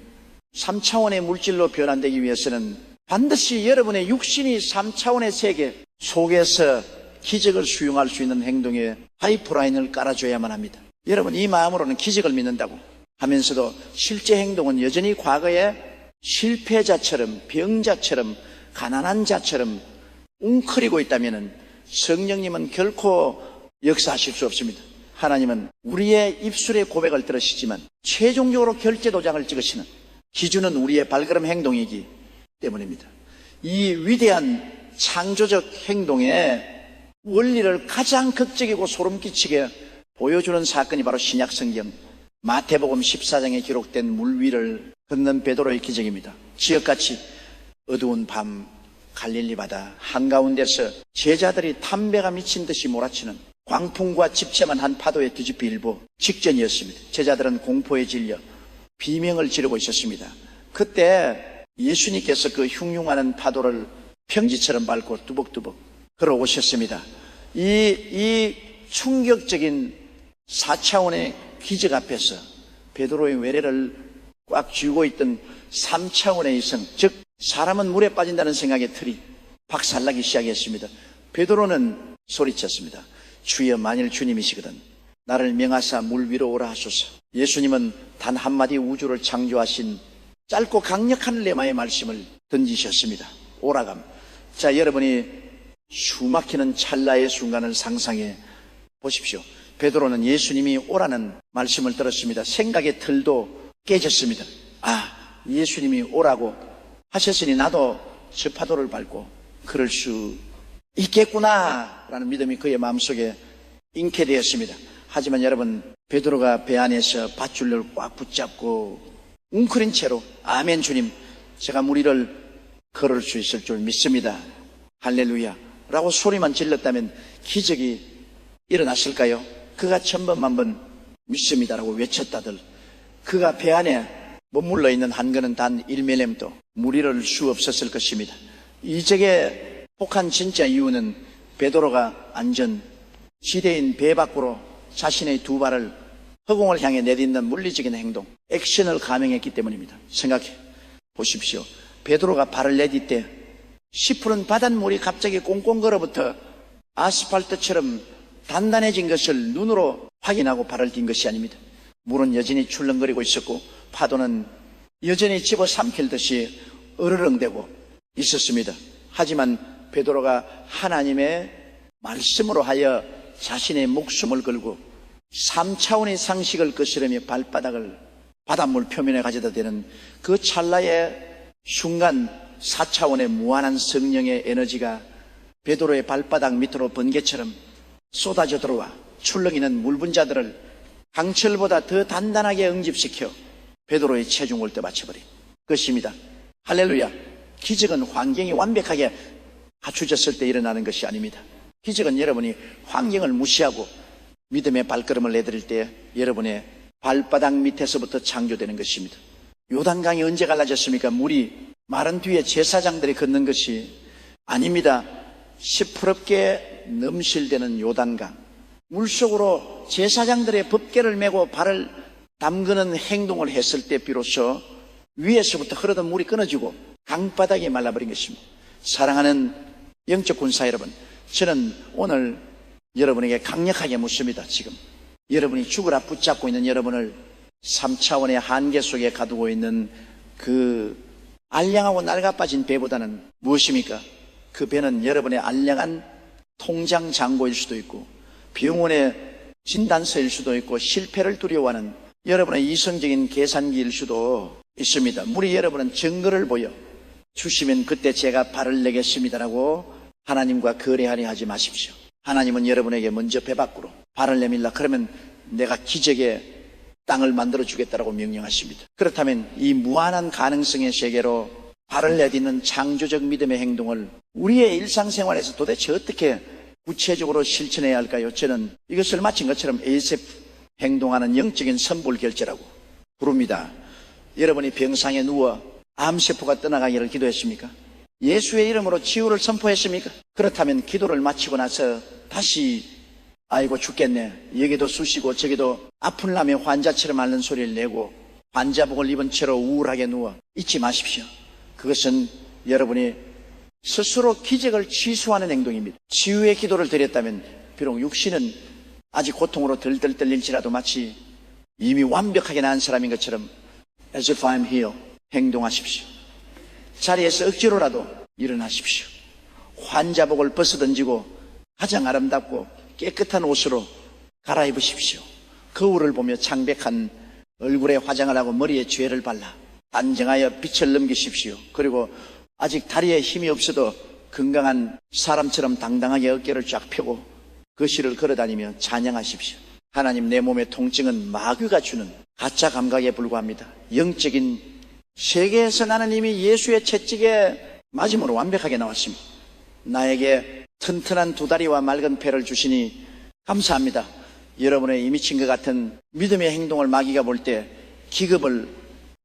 3차원의 물질로 변환되기 위해서는 반드시 여러분의 육신이 3차원의 세계 속에서 기적을 수용할 수 있는 행동에 파이프라인을 깔아줘야만 합니다. 여러분, 이 마음으로는 기적을 믿는다고 하면서도 실제 행동은 여전히 과거의 실패자처럼, 병자처럼, 가난한 자처럼 웅크리고 있다면 성령님은 결코 역사하실 수 없습니다. 하나님은 우리의 입술의 고백을 들으시지만 최종적으로 결제 도장을 찍으시는 기준은 우리의 발걸음 행동이기 때문입니다. 이 위대한 창조적 행동의 원리를 가장 극적이고 소름끼치게 보여주는 사건이 바로 신약 성경 마태복음 14장에 기록된 물 위를 걷는 베드로의 기적입니다. 지역같이 어두운 밤 갈릴리 바다 한가운데서 제자들이 담배가 미친 듯이 몰아치는 광풍과 집채만 한 파도에 뒤집히 일보 직전이었습니다. 제자들은 공포에 질려 비명을 지르고 있었습니다. 그때 예수님께서 그 흉흉하는 파도를 평지처럼 밟고 뚜벅뚜벅 걸어오셨습니다. 이 충격적인 4차원의 기적 앞에서 베드로의 외래를 꽉 쥐고 있던 3차원의 이성, 즉 사람은 물에 빠진다는 생각의 틀이 박살나기 시작했습니다. 베드로는 소리쳤습니다. 주여, 만일 주님이시거든 나를 명하사 물 위로 오라 하소서. 예수님은 단 한마디 우주를 창조하신 짧고 강력한 레마의 말씀을 던지셨습니다. 오라감. 자, 여러분이 숨막히는 찰나의 순간을 상상해 보십시오. 베드로는 예수님이 오라는 말씀을 들었습니다. 생각의 틀도 깨졌습니다. 아, 예수님이 오라고 하셨으니 나도 저 파도를 밟고 그럴 수 있겠구나 라는 믿음이 그의 마음속에 잉태되었습니다. 하지만 여러분, 베드로가 배 안에서 밧줄을 꽉 붙잡고 웅크린 채로 아멘 주님, 제가 물 위를 걸을 수 있을 줄 믿습니다. 할렐루야 라고 소리만 질렀다면 기적이 일어났을까요? 그가 천번만번 믿습니다라고 외쳤다들 그가 배 안에 머물러 있는 한 그는 단 1밀렘도 물 위를 수 없었을 것입니다. 이적에 혹한 진짜 이유는 베드로가 안전 지대인 배 밖으로 자신의 두 발을 허공을 향해 내딛는 물리적인 행동, 액션을 감행했기 때문입니다. 생각해 보십시오. 베드로가 발을 내딛 때 시푸른 바닷물이 갑자기 꽁꽁 걸어붙어 아스팔트처럼 단단해진 것을 눈으로 확인하고 발을 띈 것이 아닙니다. 물은 여전히 출렁거리고 있었고 파도는 여전히 집어삼킬듯이 으르렁대고 있었습니다. 하지만 베드로가 하나님의 말씀으로 하여 자신의 목숨을 걸고 3차원의 상식을 거스르며 발바닥을 바닷물 표면에 가져다 대는 그 찰나의 순간 4차원의 무한한 성령의 에너지가 베드로의 발바닥 밑으로 번개처럼 쏟아져 들어와 출렁이는 물분자들을 강철보다 더 단단하게 응집시켜 베드로의 체중을 떠받쳐버린 것입니다. 할렐루야. 기적은 환경이 완벽하게 갖추어졌을 때 일어나는 것이 아닙니다. 기적은 여러분이 환경을 무시하고 믿음의 발걸음을 내드릴 때 여러분의 발바닥 밑에서부터 창조되는 것입니다. 요단강이 언제 갈라졌습니까? 물이 마른 뒤에 제사장들이 걷는 것이 아닙니다. 시퍼럽게 넘실대는 요단강, 물속으로 제사장들의 법궤를 메고 발을 담그는 행동을 했을 때 비로소 위에서부터 흐르던 물이 끊어지고 강바닥이 말라버린 것입니다. 사랑하는 영적 군사 여러분, 저는 오늘 여러분에게 강력하게 묻습니다. 지금 여러분이 죽으라 붙잡고 있는 여러분을 3차원의 한계 속에 가두고 있는 그 알량하고 낡아빠진 배보다는 무엇입니까? 그 배는 여러분의 알량한 통장 잔고일 수도 있고 병원의 진단서일 수도 있고 실패를 두려워하는 여러분의 이성적인 계산기일 수도 있습니다. 물이 여러분은 증거를 보여 주시면 그때 제가 발을 내겠습니다라고 하나님과 거래하려 하지 마십시오. 하나님은 여러분에게 먼저 배 밖으로 발을 내밀라 그러면 내가 기적의 땅을 만들어 주겠다라고 명령하십니다. 그렇다면 이 무한한 가능성의 세계로 발을 내딛는 창조적 믿음의 행동을 우리의 일상생활에서 도대체 어떻게 구체적으로 실천해야 할까요? 저는 이것을 마친 것처럼 에이셉 행동하는 영적인 선불 결제라고 부릅니다. 여러분이 병상에 누워 암세포가 떠나가기를 기도했습니까? 예수의 이름으로 치유를 선포했습니까? 그렇다면 기도를 마치고 나서 다시 아이고 죽겠네, 여기도 쑤시고 저기도 아픈 남의 환자처럼 앓는 소리를 내고 환자복을 입은 채로 우울하게 누워 잊지 마십시오. 그것은 여러분이 스스로 기적을 취소하는 행동입니다. 치유의 기도를 드렸다면 비록 육신은 아직 고통으로 덜덜 떨릴지라도 마치 이미 완벽하게 나은 사람인 것처럼 as if I'm healed 행동하십시오. 자리에서 억지로라도 일어나십시오. 환자복을 벗어던지고 가장 아름답고 깨끗한 옷으로 갈아입으십시오. 거울을 보며 창백한 얼굴에 화장을 하고 머리에 죗를 발라 단정하여 빛을 넘기십시오. 그리고 아직 다리에 힘이 없어도 건강한 사람처럼 당당하게 어깨를 쫙 펴고 거실을 걸어다니며 찬양하십시오. 하나님, 내 몸의 통증은 마귀가 주는 가짜 감각에 불과합니다. 영적인 세계에서 나는 이미 예수의 채찍에 맞음으로 완벽하게 나왔습니다. 나에게 튼튼한 두 다리와 맑은 폐를 주시니 감사합니다. 여러분의 이 미친 것 같은 믿음의 행동을 마귀가 볼 때 기겁을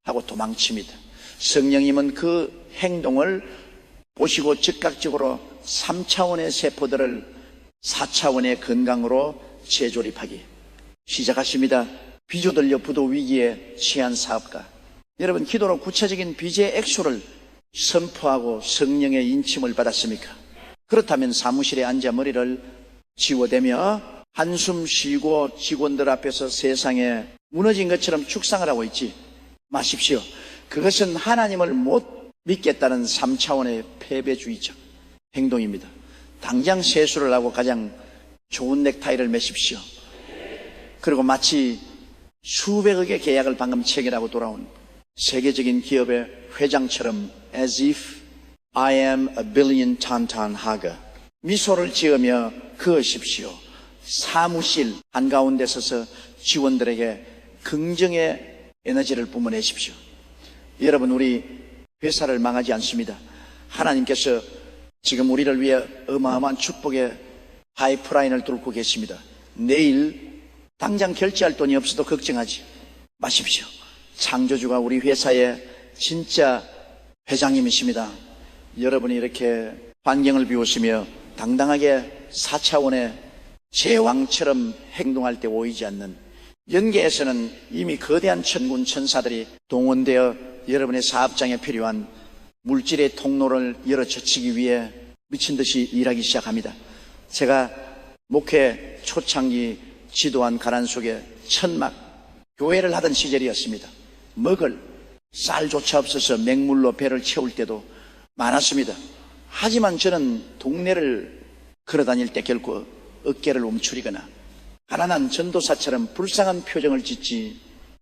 하고 도망칩니다. 성령님은 그 행동을 보시고 즉각적으로 3차원의 세포들을 4차원의 건강으로 재조립하기 시작하십니다. 비조 들려 부도 위기에 처한 사업가, 여러분 기도로 구체적인 빚의 액수를 선포하고 성령의 인침을 받았습니까? 그렇다면 사무실에 앉아 머리를 지워대며 한숨 쉬고 직원들 앞에서 세상에 무너진 것처럼 축상을 하고 있지 마십시오. 그것은 하나님을 못 믿겠다는 3차원의 패배주의적 행동입니다. 당장 세수를 하고 가장 좋은 넥타이를 매십시오. 그리고 마치 수백억의 계약을 방금 체결하고 돌아온 세계적인 기업의 회장처럼 as if I am a billion tantan haga 미소를 지으며 그으십시오. 사무실 한가운데 서서 직원들에게 긍정의 에너지를 뿜어내십시오. 여러분, 우리 회사를 망하지 않습니다. 하나님께서 지금 우리를 위해 어마어마한 축복의 파이프라인을 뚫고 계십니다. 내일 당장 결제할 돈이 없어도 걱정하지 마십시오. 창조주가 우리 회사의 진짜 회장님이십니다. 여러분이 이렇게 환경을 비우시며 당당하게 4차원의 제왕처럼 행동할 때 오이지 않는, 연계에서는 이미 거대한 천군 천사들이 동원되어 여러분의 사업장에 필요한 물질의 통로를 열어젖히기 위해 미친 듯이 일하기 시작합니다. 제가 목회 초창기 지도한 가난 속에 천막 교회를 하던 시절이었습니다. 먹을 쌀조차 없어서 맹물로 배를 채울 때도 많았습니다. 하지만 저는 동네를 걸어다닐 때 결코 어깨를 움츠리거나 가난한 전도사처럼 불쌍한 표정을 짓지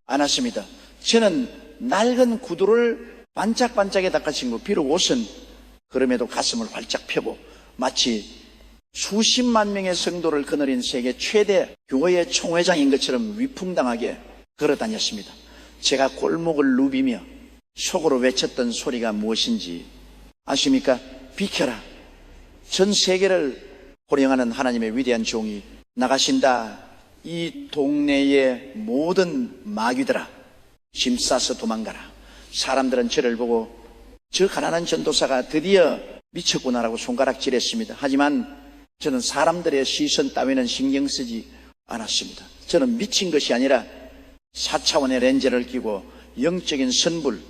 않았습니다. 저는 낡은 구두를 반짝반짝에 닦아친구, 비록 옷은 그럼에도 가슴을 활짝 펴고 마치 수십만 명의 성도를 거느린 세계 최대 교회 총회장인 것처럼 위풍당하게 걸어다녔습니다. 제가 골목을 누비며 속으로 외쳤던 소리가 무엇인지 아십니까? 비켜라. 전 세계를 호령하는 하나님의 위대한 종이 나가신다. 이 동네의 모든 마귀들아, 짐 싸서 도망가라. 사람들은 저를 보고 저 가난한 전도사가 드디어 미쳤구나라고 손가락질했습니다. 하지만 저는 사람들의 시선 따위는 신경 쓰지 않았습니다. 저는 미친 것이 아니라 4차원의 렌즈를 끼고 영적인 선불,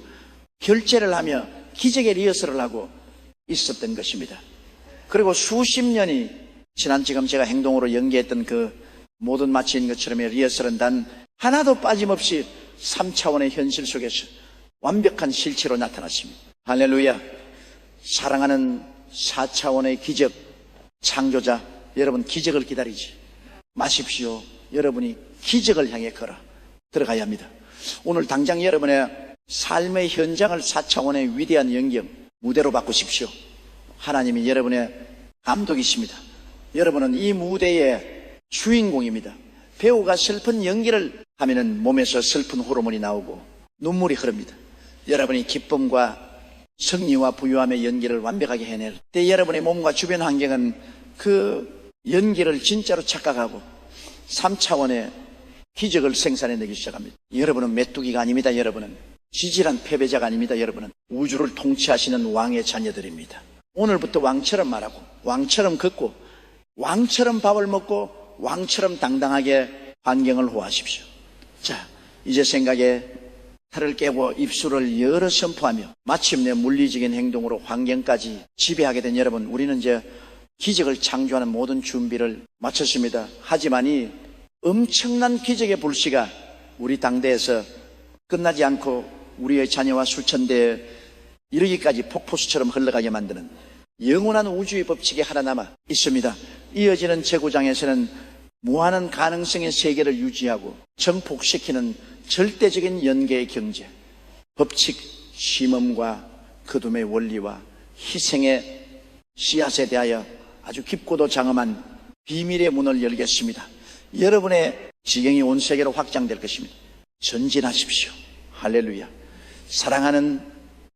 결제를 하며 기적의 리허설을 하고 있었던 것입니다. 그리고 수십 년이 지난 지금 제가 행동으로 연계했던 그 모든 마치인 것처럼의 리허설은 단 하나도 빠짐없이 3차원의 현실 속에서 완벽한 실체로 나타났습니다. 할렐루야. 사랑하는 4차원의 기적 창조자, 여러분 기적을 기다리지 마십시오. 여러분이 기적을 향해 걸어 들어가야 합니다. 오늘 당장 여러분의 삶의 현장을 4차원의 위대한 영경 무대로 바꾸십시오. 하나님이 여러분의 감독이십니다. 여러분은 이 무대의 주인공입니다. 배우가 슬픈 연기를 하면은 몸에서 슬픈 호르몬이 나오고 눈물이 흐릅니다. 여러분이 기쁨과 승리와 부유함의 연기를 완벽하게 해낼 때 여러분의 몸과 주변 환경은 그 연기를 진짜로 착각하고 3차원의 기적을 생산해내기 시작합니다. 여러분은 메뚜기가 아닙니다. 여러분은 지질한 패배자가 아닙니다. 여러분은 우주를 통치하시는 왕의 자녀들입니다. 오늘부터 왕처럼 말하고 왕처럼 걷고 왕처럼 밥을 먹고 왕처럼 당당하게 환경을 호하십시오. 자, 이제 생각에 탈을 깨고 입술을 열어 선포하며 마침내 물리적인 행동으로 환경까지 지배하게 된 여러분, 우리는 이제 기적을 창조하는 모든 준비를 마쳤습니다. 하지만 이 엄청난 기적의 불씨가 우리 당대에서 끝나지 않고 우리의 자녀와 수천대에 이르기까지 폭포수처럼 흘러가게 만드는 영원한 우주의 법칙이 하나 남아 있습니다. 이어지는 제구장에서는 무한한 가능성의 세계를 유지하고 정폭시키는 절대적인 연계의 경제, 법칙, 심음과 거둠의 원리와 희생의 씨앗에 대하여 아주 깊고도 장엄한 비밀의 문을 열겠습니다. 여러분의 지경이 온 세계로 확장될 것입니다. 전진하십시오. 할렐루야. 사랑하는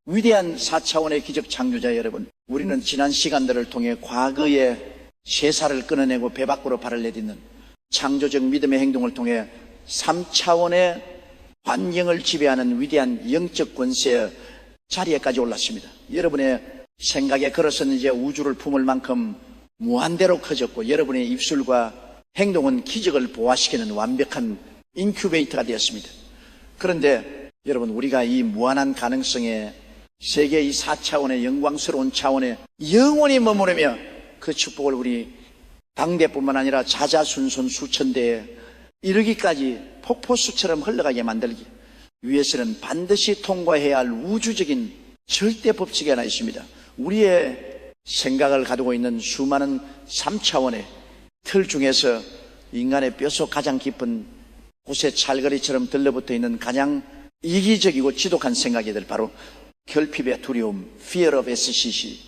위대한 4차원의 기적 창조자 여러분, 우리는 지난 시간들을 통해 과거의 세사를 끊어내고 배 밖으로 발을 내딛는 창조적 믿음의 행동을 통해 3차원의 환경을 지배하는 위대한 영적 권세의 자리에까지 올랐습니다. 여러분의 생각에 걸어서는 이제 우주를 품을 만큼 무한대로 커졌고, 여러분의 입술과 행동은 기적을 보완시키는 완벽한 인큐베이터가 되었습니다. 그런데 여러분, 우리가 이 무한한 가능성에 세계 이 4차원의 영광스러운 차원에 영원히 머무르며 그 축복을 우리 당대뿐만 아니라 자자순손 수천대에 이르기까지 폭포수처럼 흘러가게 만들기 위해서는 반드시 통과해야 할 우주적인 절대 법칙이 하나 있습니다. 우리의 생각을 가지고 있는 수많은 3차원의 틀 중에서 인간의 뼛속 가장 깊은 곳에 찰거리처럼 들러붙어 있는 가장 이기적이고 지독한 생각이들, 바로 결핍의 두려움, fear of SCC,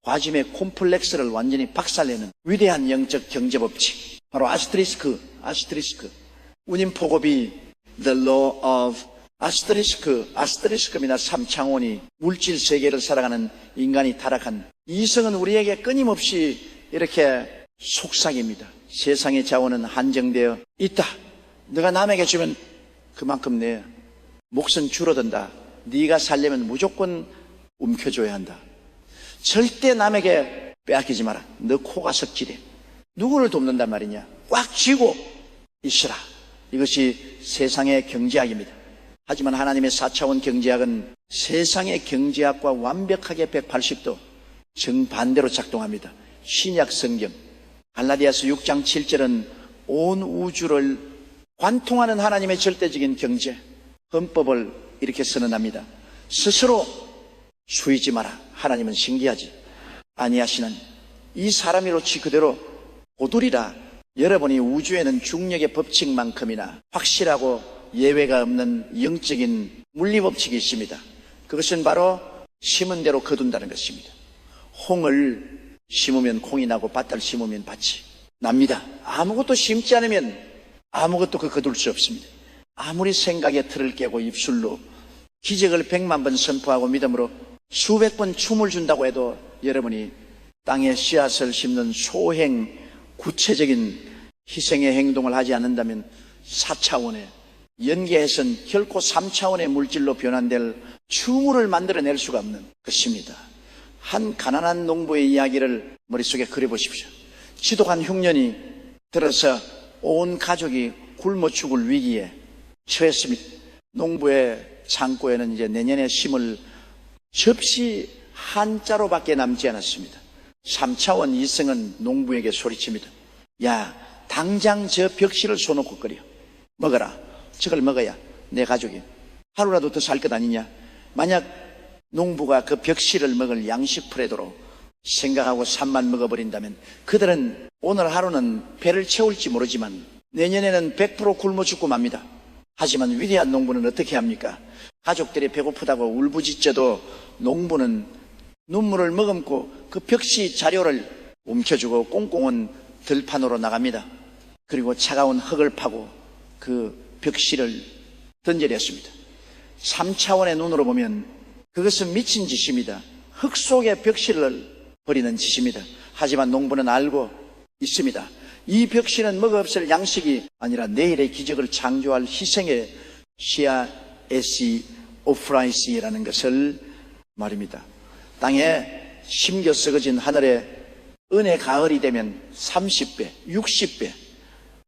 과짐의 콤플렉스를 완전히 박살내는 위대한 영적 경제법칙, 바로 아스트리스크, 운임포고비, the law of 아스트리스크입니다. 3차원이 물질 세계를 살아가는 인간이 타락한 이성은 우리에게 끊임없이 이렇게 속삭입니다. 세상의 자원은 한정되어 있다. 네가 남에게 주면 그만큼 내 몫은 줄어든다. 네가 살려면 무조건 움켜줘야 한다. 절대 남에게 빼앗기지 마라. 너 코가 석질해. 누구를 돕는단 말이냐? 꽉 쥐고 있으라. 이것이 세상의 경제학입니다. 하지만 하나님의 4차원 경제학은 세상의 경제학과 완벽하게 180도 정반대로 작동합니다. 신약 성경 갈라디아서 6장 7절은 온 우주를 관통하는 하나님의 절대적인 경제, 헌법을 이렇게 선언합니다. 스스로 수이지 마라. 하나님은 신기하지 아니하시는 이 사람이로치 그대로 고두리라. 여러분이 우주에는 중력의 법칙만큼이나 확실하고 예외가 없는 영적인 물리법칙이 있습니다. 그것은 바로 심은 대로 거둔다는 것입니다. 홍을 심으면 콩이 나고 밭을 심으면 밭이 납니다. 아무것도 심지 않으면 아무것도 거둘 수 없습니다. 아무리 생각의 틀을 깨고 입술로 기적을 100만 번 선포하고 믿음으로 수백 번 춤을 준다고 해도 여러분이 땅에 씨앗을 심는 소행, 구체적인 희생의 행동을 하지 않는다면 4차원의 연계해서는 결코 3차원의 물질로 변환될 추물을 만들어낼 수가 없는 것입니다. 한 가난한 농부의 이야기를 머릿속에 그려보십시오. 지독한 흉년이 들어서 온 가족이 굶어 죽을 위기에 처했습니다. 농부의 창고에는 이제 내년에 심을 접시 한자로밖에 남지 않았습니다. 3차원 이성은 농부에게 소리칩니다. 야, 당장 저 벽실을 쏘놓고 끓여 먹어라. 저걸 먹어야 내 가족이 하루라도 더 살 것 아니냐. 만약 농부가 그 벽실을 먹을 양식 프레도로 생각하고 산만 먹어버린다면 그들은 오늘 하루는 배를 채울지 모르지만 내년에는 100% 굶어 죽고 맙니다. 하지만 위대한 농부는 어떻게 합니까? 가족들이 배고프다고 울부짖어도 농부는 눈물을 머금고 그 벽시 자료를 움켜주고 꽁꽁은 들판으로 나갑니다. 그리고 차가운 흙을 파고 그 벽시를 던져냈습니다. 3차원의 눈으로 보면 그것은 미친 짓입니다. 흙 속에 벽시를 버리는 짓입니다. 하지만 농부는 알고 있습니다. 이 벽시는 먹어없을 양식이 아니라 내일의 기적을 창조할 희생의 시아에시 오프라이시라는 것을 말입니다. 땅에 심겨 썩어진 하늘에 은혜 가을이 되면 30배, 60배,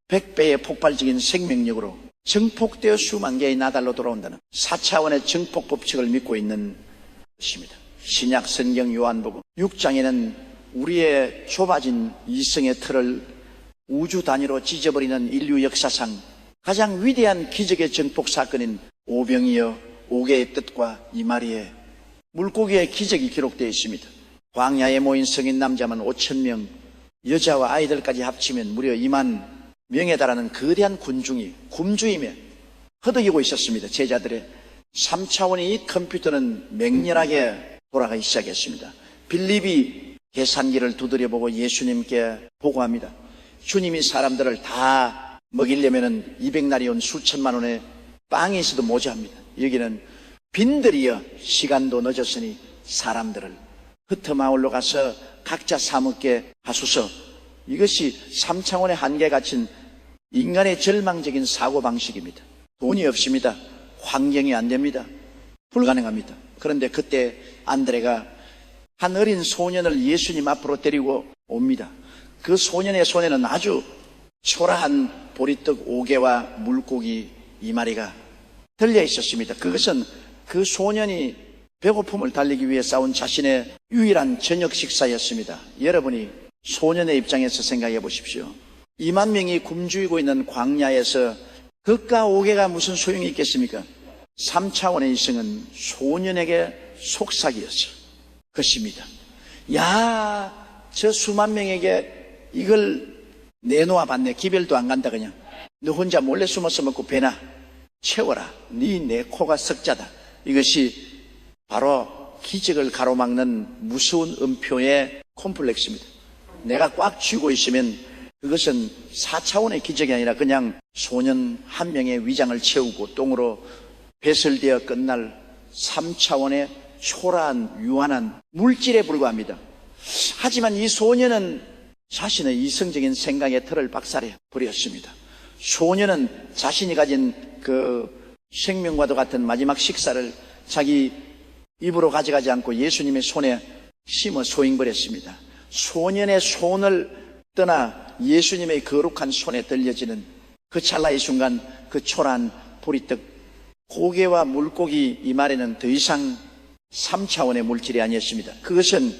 100배의 폭발적인 생명력으로 증폭되어 수만 개의 나달로 돌아온다는 4차원의 증폭 법칙을 믿고 있는 것입니다. 신약 성경 요한복음 6장에는 우리의 좁아진 이성의 틀을 우주 단위로 찢어버리는 인류 역사상 가장 위대한 기적의 증폭 사건인 오병이어 5개의 뜻과 이마리의 물고기의 기적이 기록되어 있습니다. 광야에 모인 성인 남자만 5,000명, 여자와 아이들까지 합치면 무려 2만 명에 달하는 거대한 굶주림에 허덕이고 있었습니다. 제자들의 3차원의 이 컴퓨터는 맹렬하게 돌아가기 시작했습니다. 빌립이 계산기를 두드려보고 예수님께 보고합니다. 주님이 사람들을 다 먹이려면 200나리온 수천만 원의 빵이 있어도 모자합니다. 여기는 빈들이여 시간도 늦었으니 사람들을 흩어마을로 가서 각자 사 먹게 하소서. 이것이 3차원의 한계에 갇힌 인간의 절망적인 사고방식입니다. 돈이 없습니다. 환경이 안 됩니다. 불가능합니다. 그런데 그때 안드레가 한 어린 소년을 예수님 앞으로 데리고 옵니다. 그 소년의 손에는 아주 초라한 보리떡 5개와 물고기 2마리가 들려 있었습니다. 그것은 그 소년이 배고픔을 달래기 위해 싸운 자신의 유일한 저녁 식사였습니다. 여러분이 소년의 입장에서 생각해 보십시오. 2만 명이 굶주리고 있는 광야에서 떡과 5개가 무슨 소용이 있겠습니까? 3차원의 이성은 소년에게 속삭이었어요. 것입니다. 야, 저 수만 명에게 이걸 내놓아 봤네. 기별도 안 간다 그냥. 너 혼자 몰래 숨어서 먹고 배나 채워라. 내 코가 석자다. 이것이 바로 기적을 가로막는 무서운 음표의 콤플렉스입니다. 내가 꽉 쥐고 있으면 그것은 4차원의 기적이 아니라 그냥 소년 한 명의 위장을 채우고 똥으로 배설되어 끝날 3차원의 초라한 유한한 물질에 불과합니다. 하지만 이 소년은 자신의 이성적인 생각의 틀을 박살내 버렸습니다. 소년은 자신이 가진 그 생명과도 같은 마지막 식사를 자기 입으로 가져가지 않고 예수님의 손에 심어 소인버렸습니다. 소년의 손을 떠나 예수님의 거룩한 손에 들려지는 그 찰나의 순간 그 초라한 보리떡 고개와 물고기 이 말에는 더 이상 3차원의 물질이 아니었습니다. 그것은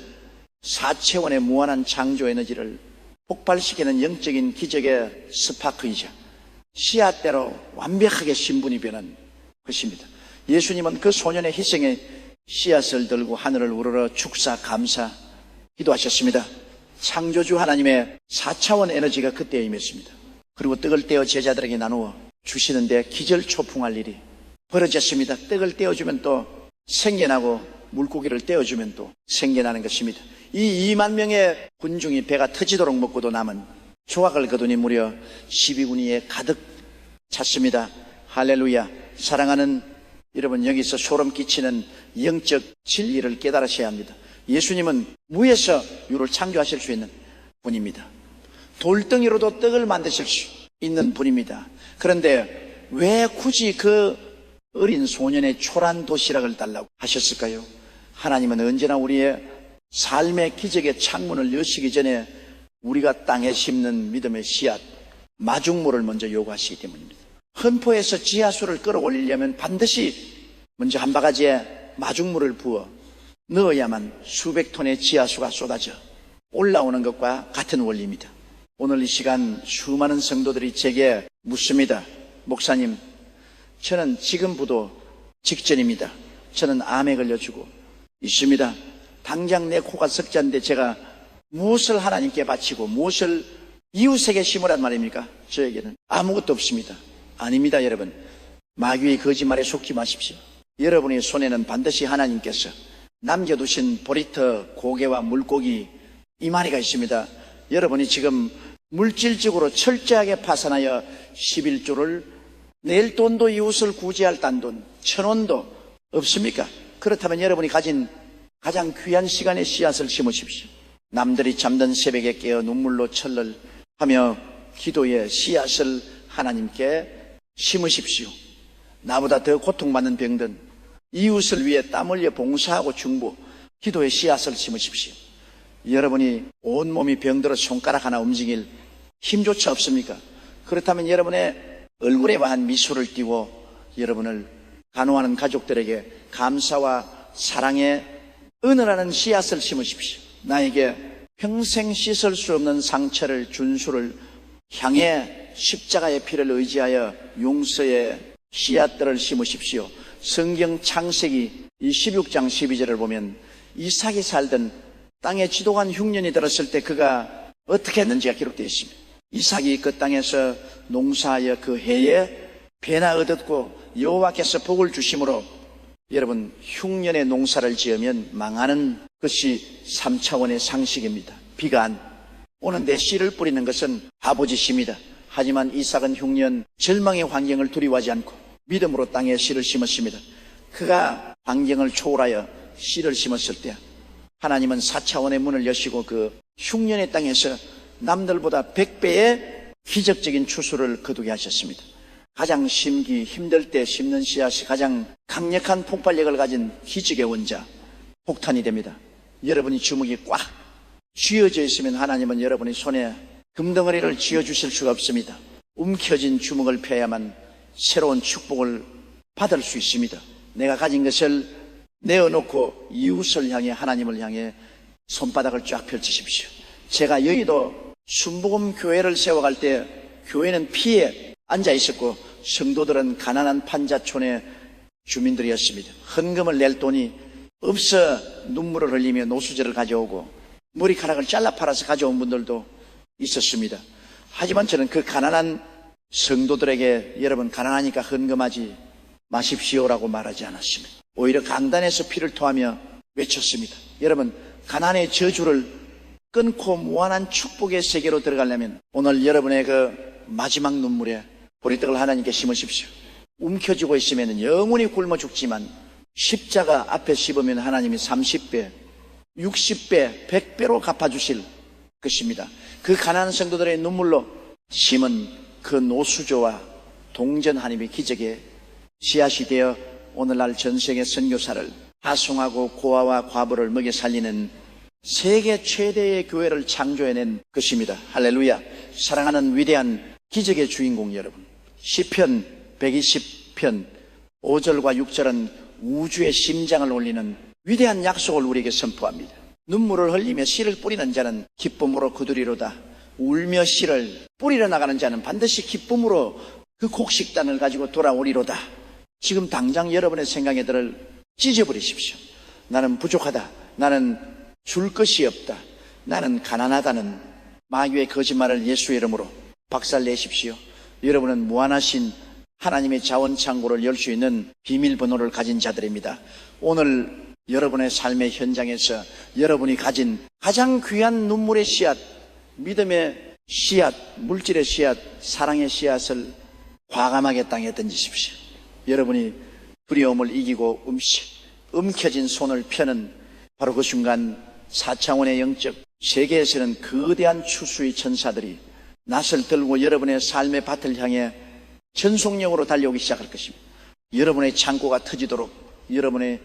4차원의 무한한 창조 에너지를 폭발시키는 영적인 기적의 스파크이자 씨앗대로 완벽하게 신분이 변한 것입니다. 예수님은 그 소년의 희생에 씨앗을 들고 하늘을 우러러 축사 감사 기도하셨습니다. 창조주 하나님의 4차원 에너지가 그때에 임했습니다. 그리고 떡을 떼어 제자들에게 나누어 주시는데 기절초풍할 일이 벌어졌습니다. 떡을 떼어주면 또 생겨나고 물고기를 떼어주면 또 생겨나는 것입니다. 이 2만 명의 군중이 배가 터지도록 먹고도 남은 조각을 거두니 무려 12군이에 가득 찼습니다. 할렐루야. 사랑하는 여러분, 여기서 소름 끼치는 영적 진리를 깨달으셔야 합니다. 예수님은 무에서 유를 창조하실 수 있는 분입니다. 돌덩이로도 떡을 만드실 수 있는 분입니다. 그런데 왜 굳이 그 어린 소년의 초란 도시락을 달라고 하셨을까요? 하나님은 언제나 우리의 삶의 기적의 창문을 여시기 전에 우리가 땅에 심는 믿음의 씨앗, 마중물을 먼저 요구하시기 때문입니다. 헌포에서 지하수를 끌어올리려면 반드시 먼저 한 바가지에 마중물을 부어 넣어야만 수백 톤의 지하수가 쏟아져 올라오는 것과 같은 원리입니다. 오늘 이 시간 수많은 성도들이 제게 묻습니다. 목사님, 저는 지금부터 직전입니다. 저는 암에 걸려주고 있습니다. 당장 내 코가 석자인데 제가 무엇을 하나님께 바치고 무엇을 이웃에게 심으란 말입니까? 저에게는 아무것도 없습니다. 아닙니다, 여러분. 마귀의 거짓말에 속지 마십시오. 여러분의 손에는 반드시 하나님께서 남겨두신 보리떡, 고개와 물고기 이 마리가 있습니다. 여러분이 지금 물질적으로 철저하게 파산하여 11조를 낼 돈도 이웃을 구제할 딴돈 1,000원도 없습니까? 그렇다면 여러분이 가진 가장 귀한 시간에 씨앗을 심으십시오. 남들이 잠든 새벽에 깨어 눈물로 철를 하며 기도의 씨앗을 하나님께 심으십시오. 나보다 더 고통받는 병든 이웃을 위해 땀 흘려 봉사하고 중보, 기도의 씨앗을 심으십시오. 여러분이 온몸이 병들어 손가락 하나 움직일 힘조차 없습니까? 그렇다면 여러분의 얼굴에 한 미소를 띄워 여러분을 간호하는 가족들에게 감사와 사랑의 은혜라는 씨앗을 심으십시오. 나에게 평생 씻을 수 없는 상처를 준 수를 향해 십자가의 피를 의지하여 용서의 씨앗들을 심으십시오. 성경 창세기 26장 12절을 보면 이삭이 살던 땅에 지독한 흉년이 들었을 때 그가 어떻게 했는지가 기록되어 있습니다. 이삭이 그 땅에서 농사하여 그 해에 배나 얻었고 여호와께서 복을 주심으로 여러분 흉년의 농사를 지으면 망하는 것이 3차원의 상식입니다. 비가 안 오는데 씨를 뿌리는 것은 바보짓입니다. 하지만 이삭은 흉년 절망의 환경을 두려워하지 않고 믿음으로 땅에 씨를 심었습니다. 그가 환경을 초월하여 씨를 심었을 때 하나님은 4차원의 문을 여시고 그 흉년의 땅에서 남들보다 100배의 기적적인 추수를 거두게 하셨습니다. 가장 심기 힘들 때 심는 씨앗이 가장 강력한 폭발력을 가진 기적의 원자, 폭탄이 됩니다. 여러분이 주먹이 꽉 쥐어져 있으면 하나님은 여러분의 손에 금덩어리를 쥐어주실 수가 없습니다. 움켜진 주먹을 펴야만 새로운 축복을 받을 수 있습니다. 내가 가진 것을 내어놓고 이웃을 향해, 하나님을 향해 손바닥을 쫙 펼치십시오. 제가 여의도 순복음 교회를 세워갈 때 교회는 피에 앉아 있었고 성도들은 가난한 판자촌의 주민들이었습니다. 헌금을 낼 돈이 없어 눈물을 흘리며 노수제를 가져오고 머리카락을 잘라 팔아서 가져온 분들도 있었습니다. 하지만 저는 그 가난한 성도들에게 여러분 가난하니까 헌금하지 마십시오라고 말하지 않았습니다. 오히려 강단에서 피를 토하며 외쳤습니다. 여러분, 가난의 저주를 끊고 무한한 축복의 세계로 들어가려면 오늘 여러분의 그 마지막 눈물에 보리떡을 하나님께 심으십시오. 움켜쥐고 있으면 영원히 굶어 죽지만 십자가 앞에 씹으면 하나님이 30배, 60배, 100배로 갚아주실 것입니다. 그 가난한 성도들의 눈물로 심은 그 노수조와 동전 하나님의 기적의 씨앗이 되어 오늘날 전 세계 선교사를 하송하고 고아와 과부를 먹여 살리는 세계 최대의 교회를 창조해낸 것입니다. 할렐루야. 사랑하는 위대한 기적의 주인공 여러분, 시편 120편 5절과 6절은 우주의 심장을 울리는 위대한 약속을 우리에게 선포합니다. 눈물을 흘리며 씨를 뿌리는 자는 기쁨으로 거두리로다. 울며 씨를 뿌리러 나가는 자는 반드시 기쁨으로 그 곡식단을 가지고 돌아오리로다. 지금 당장 여러분의 생각에들을 찢어버리십시오. 나는 부족하다. 나는 줄 것이 없다. 나는 가난하다는 마귀의 거짓말을 예수의 이름으로 박살내십시오. 여러분은 무한하신 하나님의 자원 창고를 열 수 있는 비밀번호를 가진 자들입니다. 오늘 여러분의 삶의 현장에서 여러분이 가진 가장 귀한 눈물의 씨앗, 믿음의 씨앗, 물질의 씨앗, 사랑의 씨앗을 과감하게 땅에 던지십시오. 여러분이 두려움을 이기고 움켜진 손을 펴는 바로 그 순간 4차원의 영적 세계에서는 거대한 추수의 천사들이 낫을 들고 여러분의 삶의 밭을 향해 전속력으로 달려오기 시작할 것입니다. 여러분의 창고가 터지도록, 여러분의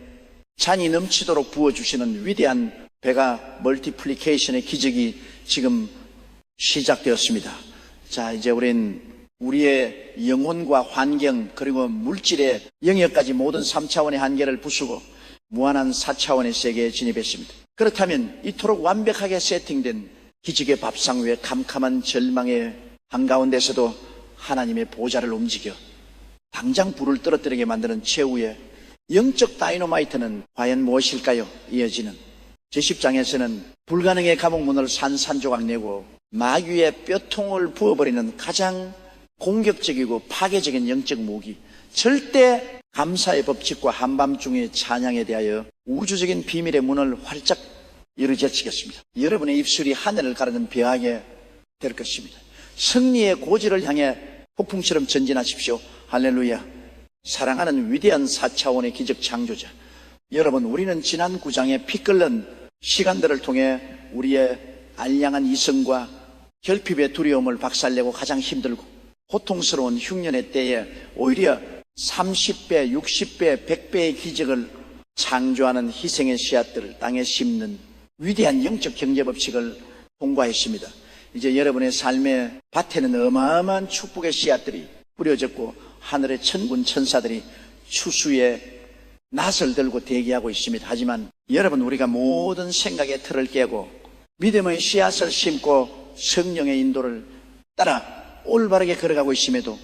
잔이 넘치도록 부어주시는 위대한 배가 멀티플리케이션의 기적이 지금 시작되었습니다. 자, 이제 우리의 영혼과 환경 그리고 물질의 영역까지 모든 3차원의 한계를 부수고 무한한 4차원의 세계에 진입했습니다. 그렇다면 이토록 완벽하게 세팅된 기적의 밥상 위에 캄캄한 절망의 한가운데서도 하나님의 보좌를 움직여 당장 불을 떨어뜨리게 만드는 최후의 영적 다이너마이트는 과연 무엇일까요? 이어지는 제10장에서는 불가능의 감옥문을 산산조각 내고 마귀의 뼈통을 부어버리는 가장 공격적이고 파괴적인 영적 무기, 절대 감사의 법칙과 한밤중의 찬양에 대하여 우주적인 비밀의 문을 활짝 열어제치겠습니다. 여러분의 입술이 하늘을 가르는 벼하게 될 것입니다. 승리의 고지를 향해 폭풍처럼 전진하십시오. 할렐루야. 사랑하는 위대한 4차원의 기적 창조자 여러분, 우리는 지난 9장에 피 끓는 시간들을 통해 우리의 알량한 이성과 결핍의 두려움을 박살내고 가장 힘들고 고통스러운 흉년의 때에 오히려 30배, 60배, 100배의 기적을 창조하는 희생의 씨앗들을 땅에 심는 위대한 영적 경제법칙을 통과했습니다. 이제 여러분의 삶의 밭에는 어마어마한 축복의 씨앗들이 뿌려졌고 하늘의 천군 천사들이 추수의 낫을 들고 대기하고 있습니다. 하지만 여러분, 우리가 모든 생각의 틀을 깨고 믿음의 씨앗을 심고 성령의 인도를 따라 올바르게 걸어가고 있음에도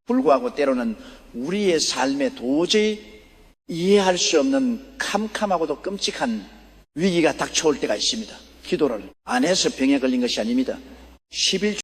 불구하고 때로는 우리의 삶에 도저히 이해할 수 없는 캄캄하고도 끔찍한 위기가 닥쳐올 때가 있습니다. 기도를 안 해서 병에 걸린 것이 아닙니다. 11주